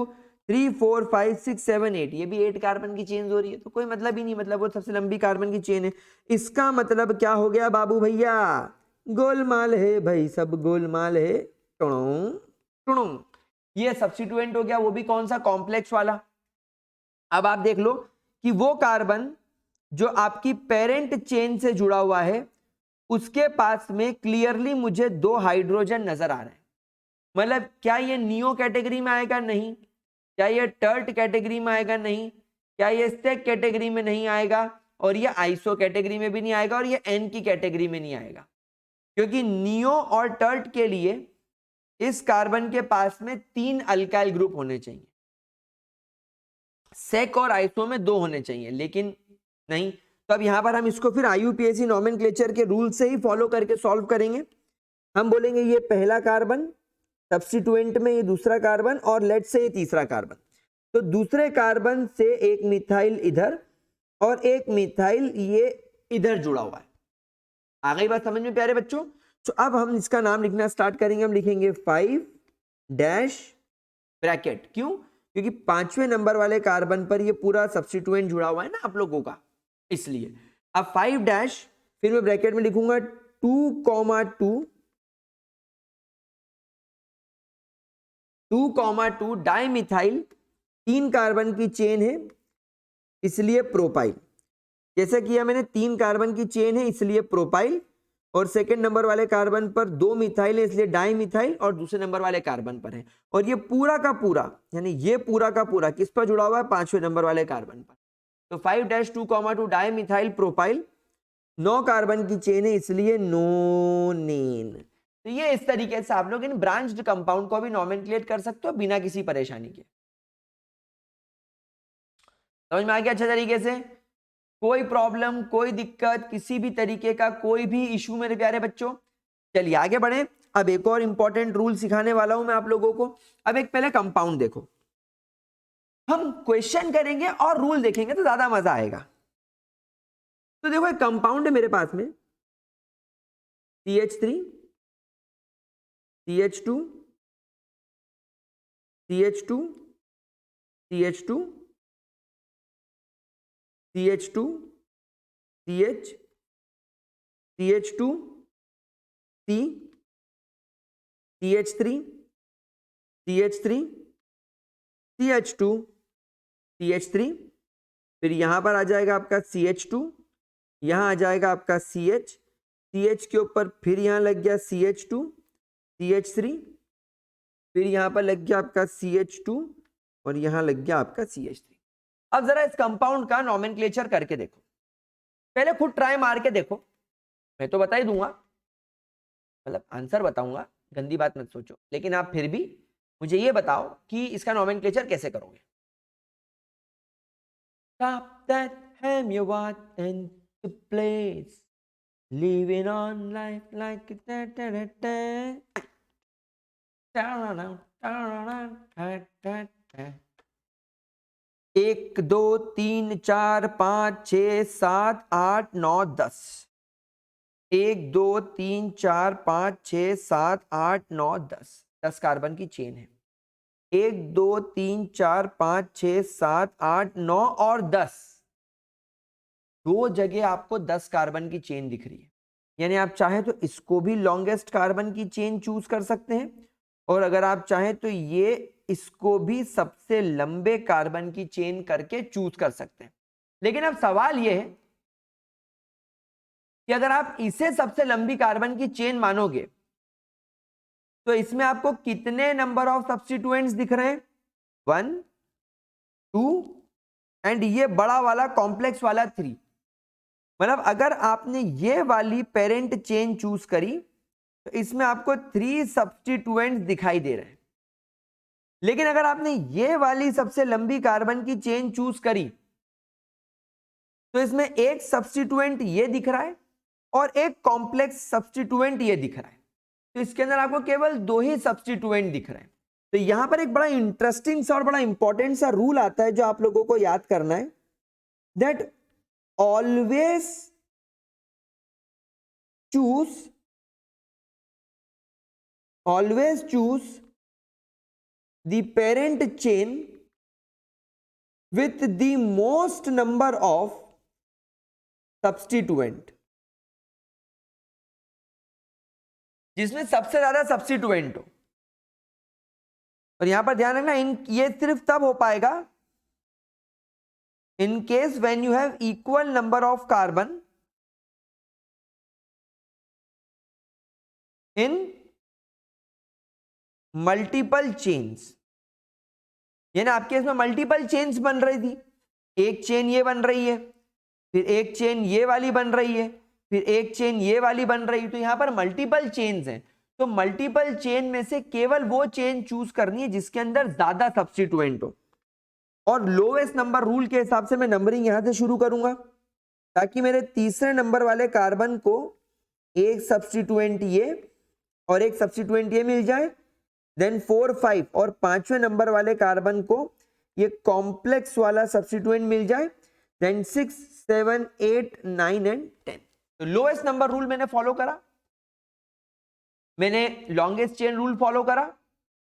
3 4 5 6 7 8 ये भी 8 कार्बन की चेन हो रही है, तो कोई मतलब ही नहीं, मतलब वो सबसे लंबी कार्बन की चेन है। इसका मतलब क्या हो गया बाबू भैया? गोलमाल है भाई, सब गोलमाल है। टुणु टुणु, ये सब्स्टिट्यूएंट हो गया, वो भी कौन सा? कॉम्प्लेक्स वाला। अब आप देख लो कि वो कार्बन जो आपकी पेरेंट चेन से जुड़ा हुआ है, उसके पास में क्लियरली मुझे 2 हाइड्रोजन नजर आ रहे हैं। मतलब क्या ये नियो कैटेगरी में आएगा? नहीं। क्या ये टर्ट कैटेगरी में आएगा? नहीं। क्या ये स्टेक कैटेगरी में नहीं आएगा? और ये आइसो कैटेगरी में भी नहीं आएगा, और ये एन की कैटेगरी में नहीं आएगा, क्योंकि नियो और टर्ट के लिए इस कार्बन के पास में 3 अल्काइल ग्रुप होने चाहिए, सेक और आइसो में 2 होने चाहिए, लेकिन नहीं। तो अब यहां पर हम इसको फिर आईयूपीएसी नॉमेनक्लेचर के रूल से ही फॉलो करके सॉल्व करेंगे। हम बोलेंगे ये पहला कार्बन, सब्स्टिट्यूएंट में ये दूसरा कार्बन, और लेट से ये तीसरा कार्बन। तो दूसरे कार्बन से एक मिथाइल इधर और एक मिथाइल ये इधर जुड़ा हुआ है। आ गई बात समझ में प्यारे बच्चों? तो अब हम इसका नाम लिखना स्टार्ट करेंगे। हम लिखेंगे 5 डैश ब्रैकेट। क्यों? क्योंकि 5वें नंबर वाले कार्बन पर ये पूरा सब्स्टिट्यूएंट जुड़ा हुआ है ना आप लोगों का, इसलिए। अब 5 डैश, फिर मैं ब्रैकेट में लिखूंगा 2,2 डाइमिथाइल, 3 कार्बन की चेन है इसलिए प्रोपाइल। जैसा किया मैंने, 3 कार्बन की चेन है इसलिए प्रोपाइल, और सेकंड नंबर वाले कार्बन पर 2 मिथाइल है इसलिए डाइमिथाइल, और दूसरे नंबर वाले कार्बन पर है। और ये पूरा का पूरा, यानी ये पूरा का पूरा किस पर जुड़ा हुआ है? 5वें नंबर वाले कार्बन पर। तो 5-2,2 डाइमिथाइल प्रोपाइल, 9 कार्बन की चेन है इसलिए नोनेन। तो ये इस तरीके से आप लोग इन ब्रांच्ड कंपाउंड को भी नॉमेनक्लेट कर सकते हो बिना किसी परेशानी के। समझ में आ गया अच्छे तरीके से? कोई प्रॉब्लम, कोई दिक्कत, किसी भी तरीके का कोई भी इशू मेरे प्यारे बच्चों? चलिए आगे बढ़े। अब एक और इंपॉर्टेंट रूल सिखाने वाला हूं मैं आप लोगों को। अब एक पहले कंपाउंड देखो, हम क्वेश्चन करेंगे और रूल देखेंगे तो ज्यादा मजा आएगा। तो देखो एक कंपाउंड है मेरे पास में, CH3 CH2 CH2 CH2 CH2 CH CH2 C CH3 CH3 CH2 CH3, फिर यहां पर आ जाएगा आपका CH2, यहां आ जाएगा आपका CH, CH के ऊपर फिर यहां लग गया CH2 CH3, फिर यहां पर लग गया आपका CH2, और यहां लग गया आपका CH3। अब जरा इस कंपाउंड का नॉमेनक्लेचर करके देखो, पहले खुद ट्राई मार के देखो। मैं तो बता ही दूंगा, मतलब आंसर बताऊंगा, गंदी बात मत सोचो, लेकिन आप फिर भी मुझे ये बताओ कि इसका नॉमेनक्लेचर कैसे करोगे। Stop that ham you want in the place, living on life like da da da da. Da da da da da da da da. 1 2 3 4 5 6 7 8 9 10, 1 2 3 4 5 6 7 8 9 10, 10 carbon की चेन है। 1 2 3 4 5 6 7 8 9 और 10, दो जगह आपको 10 कार्बन की चेन दिख रही है। यानी आप चाहें तो इसको भी लॉन्गेस्ट कार्बन की चेन चूज कर सकते हैं, और अगर आप चाहें तो ये इसको भी सबसे लंबे कार्बन की चेन करके चूज कर सकते हैं। लेकिन अब सवाल यह है कि अगर आप इसे सबसे लंबी कार्बन की चेन मानोगे तो इसमें आपको कितने नंबर ऑफ सब्स्टिट्यूएंट्स दिख रहे हैं? 1 2 एंड ये बड़ा वाला कॉम्प्लेक्स वाला 3। मतलब अगर आपने ये वाली पेरेंट चेन चूज करी तो इसमें आपको 3 सब्स्टिट्यूएंट्स दिखाई दे रहे हैं। लेकिन अगर आपने ये वाली सबसे लंबी कार्बन की चेन चूज करी तो इसमें एक सब्स्टिट्यूएंट ये दिख रहा है और एक कॉम्प्लेक्स सब्स्टिट्यूएंट ये दिख रहा है। तो इसके अंदर आपको केवल 2 ही सब्स्टिट्यूएंट दिख रहे हैं। तो यहां पर एक बड़ा इंटरेस्टिंग सा और बड़ा इंपॉर्टेंट सा रूल आता है जो आप लोगों को याद करना है, that always choose the parent chain with the most number of substituent, जिसमें सबसे ज्यादा सब्स्टिट्यूएंट हो। और यहां पर ध्यान रखना, ये सिर्फ तब हो पाएगा in case when you have equal number of carbon in multiple chains. यानी आपके इसमें मल्टीपल चेन्स बन रही थी, एक चेन ये बन रही है, फिर एक चेन ये वाली बन रही है, फिर एक चेन ये वाली बन रही है। तो यहां पर मल्टीपल चेन्स हैं, तो मल्टीपल चेन में से केवल वो चेन चूज करनी है जिसके अंदर ज्यादा सब्स्टिट्यूएंट हो। और लोवेस्ट नंबर रूल के हिसाब से मैं नंबरिंग यहां से शुरू करूंगा ताकि मेरे तीसरे नंबर वाले कार्बन को एक सब्स्टिट्यूएंट ये और एक सब्स्टिट्यूएंट ये मिल जाए, देन 4 5 और पांचवें नंबर वाले कार्बन को ये कॉम्प्लेक्स वाला सब्स्टिट्यूएंट मिल जाए, देन 6 7 8 9 एंड 10। तो लोएस्ट नंबर रूल मैंने फॉलो करा, मैंने लॉन्गेस्ट चेन रूल फॉलो करा।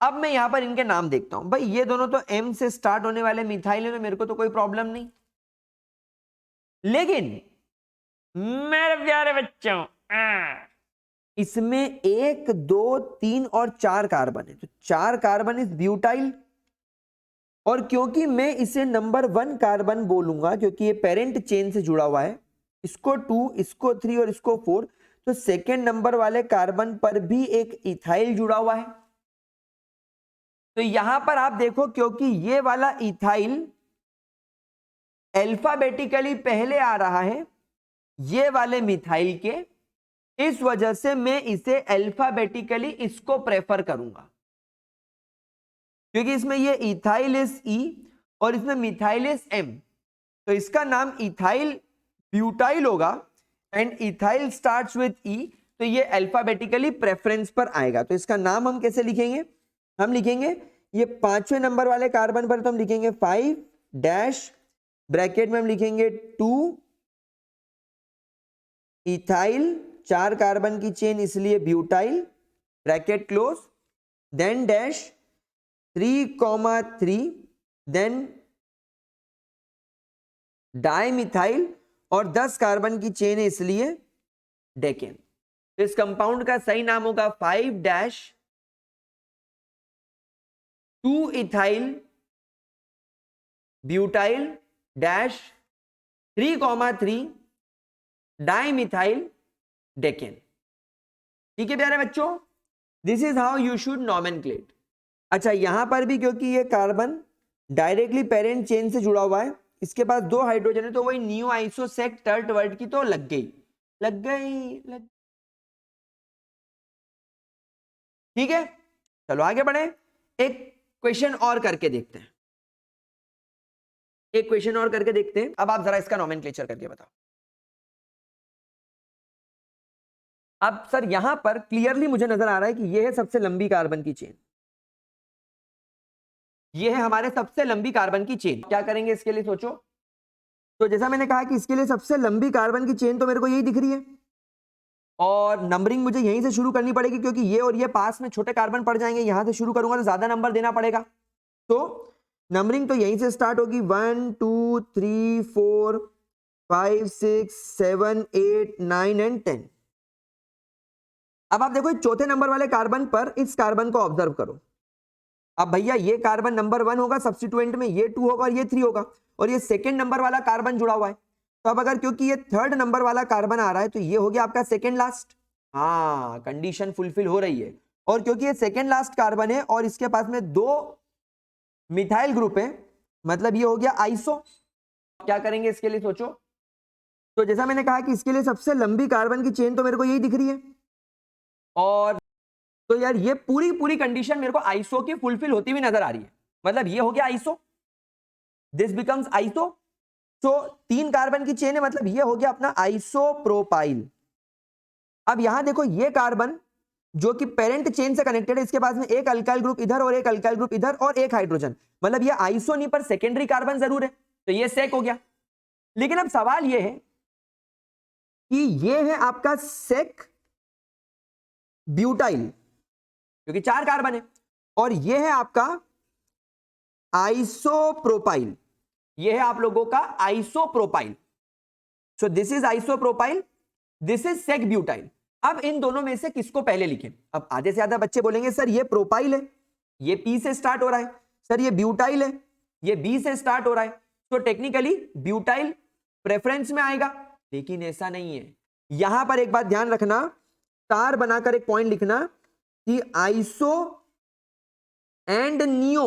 अब मैं यहां पर इनके नाम देखता हूं। भाई ये दोनों तो एम से स्टार्ट होने वाले मिथाइल है, मेरे को तो कोई प्रॉब्लम नहीं। लेकिन मेरे प्यारे बच्चों, इसमें 1 2 3 और 4 कार्बन है, तो 4 कार्बन इस ब्यूटाइल। और क्योंकि मैं इसे नंबर 1 कार्बन बोलूंगा क्योंकि ये पेरेंट चेन से जुड़ा हुआ है, इसको 2 इसको 3 और इसको 4, तो सेकेंड नंबर वाले कार्बन पर भी एक इथाइल जुड़ा हुआ है। तो यहां पर आप देखो, क्योंकि ये वाला इथाइल अल्फाबेटिकली पहले आ रहा है ये वाले मिथाइल के, इस वजह से मैं इसे अल्फाबेटिकली इसको प्रेफर करूंगा, क्योंकि इसमें ये इथाइल इज ई और इसमें मिथाइल इज एम। तो इसका नाम इथाइल ब्यूटाइल होगा एंड इथाइल स्टार्ट्स विद ई, तो ये अल्फाबेटिकली प्रेफरेंस पर आएगा। तो इसका नाम हम कैसे लिखेंगे? हम लिखेंगे ये पांचवें नंबर वाले कार्बन पर तो हम लिखेंगे 5 डैश, ब्रैकेट में हम लिखेंगे 2 इथाइल, 4 कार्बन की चेन इसलिए butyl, bracket close, then dash 3,3, then dimethyl और 10 कार्बन की चेन है इसलिए डेकेन। तो इस कंपाउंड का सही नाम होगा 5 dash 2 ethyl butyl dash 3,3 dimethyl decane. ठीक है प्यारे बच्चों, this is how you should nomenclate. अच्छा, यहां पर भी क्योंकि ये कार्बन डायरेक्टली पेरेंट चेन से जुड़ा हुआ है, इसके पास 2 हाइड्रोजन है, तो वही न्यू आइसोसेक टर्ट वर्ड की तो लग गई। ठीक है, चलो आगे बढ़े। एक क्वेश्चन और करके देखते हैं, अब आप जरा इसका नॉमेनक्लेचर करके बताओ। अब सर यहां पर क्लियरली मुझे नजर आ रहा है कि यह है सबसे लंबी कार्बन की चेन, ये है हमारे सबसे लंबी कार्बन की चेन। क्या करेंगे इसके लिए सोचो। तो जैसा मैंने कहा कि इसके लिए सबसे लंबी कार्बन की चेन तो मेरे को यही दिख रही है, और नंबरिंग मुझे यहीं से शुरू करनी पड़ेगी क्योंकि ये और ये पास में छोटे कार्बन पड़ जाएंगे। यहां से शुरू करूंगा तो ज्यादा नंबर देना पड़ेगा। तो नंबरिंग तो यहीं से स्टार्ट होगी 1 2 3 4 5 6 7 8 9 एंड 10। अब आप देखो चौथे नंबर वाले कार्बन पर इस कार्बन को ऑब्जर्व करो। अब भैया ये कार्बन नंबर 1 होगा, सब्स्टिट्यूएंट में ये 2 होगा और ये 3 होगा, और ये सेकेंड नंबर वाला कार्बन जुड़ा हुआ है। तो अब अगर क्योंकि ये थर्ड नंबर वाला कार्बन आ रहा है तो ये हो गया आपका सेकेंड लास्ट। हाँ, कंडीशन फुलफिल हो रही है। और क्योंकि ये सेकेंड लास्ट कार्बन है और इसके पास में 2 मिथाइल ग्रुप है, मतलब ये हो गया आइसो। क्या करेंगे इसके लिए सोचो। तो जैसा मैंने कहा कि इसके लिए सबसे लंबी कार्बन की चेन तो मेरे को यही दिख रही है, और तो यार ये पूरी कंडीशन मेरे को आइसो की फुलफिल होती हुई नजर आ रही है। मतलब ये हो गया आइसो, दिस बिकम्स आइसो। तो 3 कार्बन की चेन है, मतलब ये हो गया अपना आइसोप्रोपाइल। अब यहां देखो ये कार्बन जो कि पेरेंट चेन से कनेक्टेड है, इसके पास में एक अल्काइल ग्रुप इधर और एक अल्काइल ग्रुप इधर और एक हाइड्रोजन, मतलब ये आइसो नहीं पर सेकेंडरी कार्बन जरूर है, तो ये सेक हो गया। लेकिन अब सवाल ये है कि ये है आपका सेक ब्यूटाइल क्योंकि 4 कार्बन है, और ये है आपका आइसोप्रोपाइल, ये है आप लोगों का isopropyl. So this is isopropyl, this is sec butyl. अब इन दोनों में से किसको पहले लिखें। अब आधे से ज्यादा बच्चे बोलेंगे सर ये प्रोपाइल है, ये पी से स्टार्ट हो रहा है, सर ये ब्यूटाइल है, ये बी से स्टार्ट हो रहा है, तो टेक्निकली ब्यूटाइल प्रेफरेंस में आएगा। लेकिन ऐसा नहीं है। यहां पर एक बात ध्यान रखना, स्टार बनाकर एक पॉइंट लिखना कि आइसो एंड नियो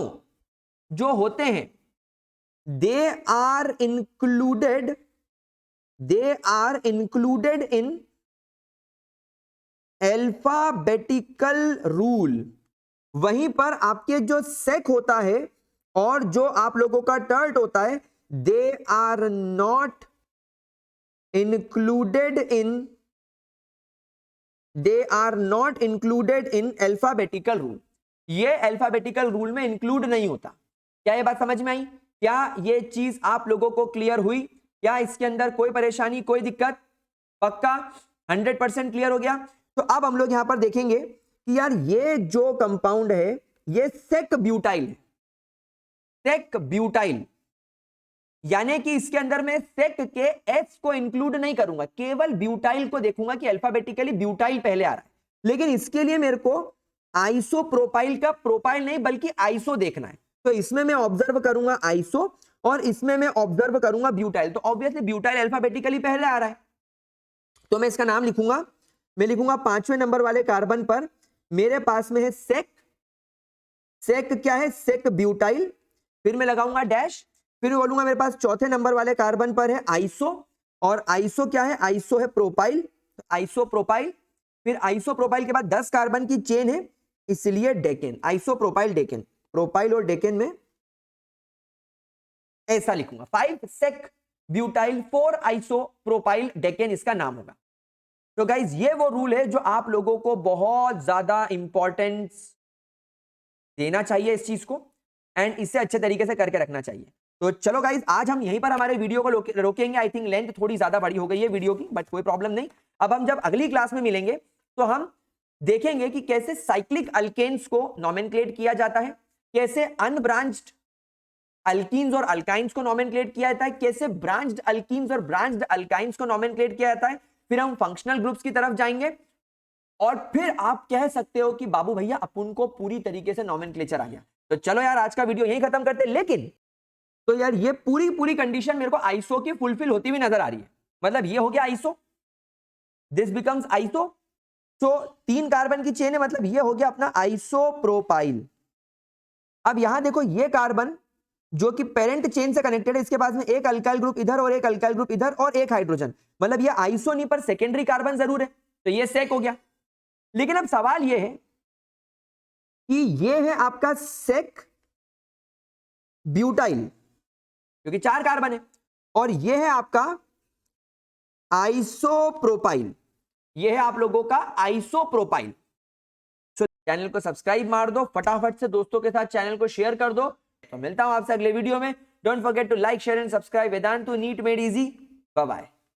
जो होते हैं they are included in alphabetical rule. वहीं पर आपके जो सेक होता है और जो आप लोगों का टर्ट होता है, they are not included in alphabetical rule. ये अल्फाबेटिकल रूल में इंक्लूड नहीं होता। क्या ये बात समझ में आई? क्या ये चीज आप लोगों को क्लियर हुई? क्या इसके अंदर कोई परेशानी, कोई दिक्कत? पक्का 100% क्लियर हो गया। तो अब हम लोग यहां पर देखेंगे कि यार ये जो कंपाउंड है ये सेक ब्यूटाइल है, सेक ब्यूटाइल, यानी कि इसके अंदर मैं सेक के एस को इंक्लूड नहीं करूंगा, केवल ब्यूटाइल को देखूंगा कि अल्फाबेटिकली ब्यूटाइल पहले आ रहा है। लेकिन इसके लिए मेरे को आइसोप्रोपाइल का प्रोपाइल नहीं बल्कि आइसो देखना है। तो इसमें मैं ऑब्जर्व करूंगा आइसो और इसमें मैं ऑब्जर्व करूंगा ब्यूटाइल। तो ऑब्वियसली ब्यूटाइल अल्फाबेटिकली पहले आ रहा है, तो मैं इसका नाम लिखूंगा। मैं लिखूंगा 5वें नंबर वाले कार्बन पर मेरे पास में है सेक। सेक क्या है? Sec butyl. फिर मैं लगाऊंगा डैश, फिर बोलूंगा मेरे पास चौथे नंबर वाले कार्बन पर है आइसो, और आइसो क्या है? आइसो है प्रोपाइल, आइसो प्रोपाइल। फिर आइसो प्रोपाइल के बाद 10 कार्बन की चेन है, इसलिए decane, iso propyl decane. Propyl और डेकेन में ऐसा लिखूंगा 5 sec butyl 4 iso propyl decane, इसका नाम होगा। तो गाइज ये वो रूल है जो आप लोगों को बहुत ज्यादा इंपॉर्टेंस देना चाहिए इस चीज को, एंड इसे अच्छे तरीके से करके रखना चाहिए। तो चलो गाइज आज हम यहीं पर हमारे वीडियो को रोकेंगे। आई थिंक लेंथ थोड़ी ज्यादा बड़ी हो गई है वीडियो की, बट कोई प्रॉब्लम नहीं। अब हम जब अगली क्लास में मिलेंगे तो हम देखेंगे कि कैसे साइक्लिक अल्केन्स को नॉमेनक्लेट किया जाता है, कैसे अनब्रांच्ड अल्कीन्स और अल्काइंस को नॉमेनक्लेट किया जाता है, कैसे ब्रांच्ड अल्कीन्स और ब्रांच्ड अल्काइंस को नॉमेनक्लेट किया जाता है। फिर हम फंक्शनल ग्रुप्स की तरफ जाएंगे, और फिर आप कह सकते हो कि बाबू भैया अपन को पूरी तरीके से नॉमेनक्लेचर आ गया। तो चलो यार आज का वीडियो यहीं खत्म करते हैं। लेकिन तो यार ये पूरी कंडीशन मेरे को आइसो की फुलफिल होती हुई नजर आ रही है। मतलब ये हो गया आइसो, दिस बिकम्स आइसो। तो 3 कार्बन की चेन है, मतलब ये हो गया अपना आइसोप्रोपाइल। अब यहां देखो ये कार्बन जो कि पेरेंट चेन से कनेक्टेड है, इसके पास में एक अल्काइल ग्रुप इधर और एक अल्काइल ग्रुप इधर और एक हाइड्रोजन, मतलब ये आइसो नहीं पर सेकेंडरी कार्बन जरूर है, तो ये सेक हो गया। लेकिन अब सवाल ये है कि ये है आपका सेक ब्यूटाइल क्योंकि 4 कार्बन है, और ये है आपका आइसोप्रोपाइल, ये है आप लोगों का आइसोप्रोपाइल। तो चैनल को सब्सक्राइब मार दो फटाफट से, दोस्तों के साथ चैनल को शेयर कर दो, तो मिलता हूं आपसे अगले वीडियो में। Don't forget to like share and subscribe Vedantu NEET made easy. Bye bye.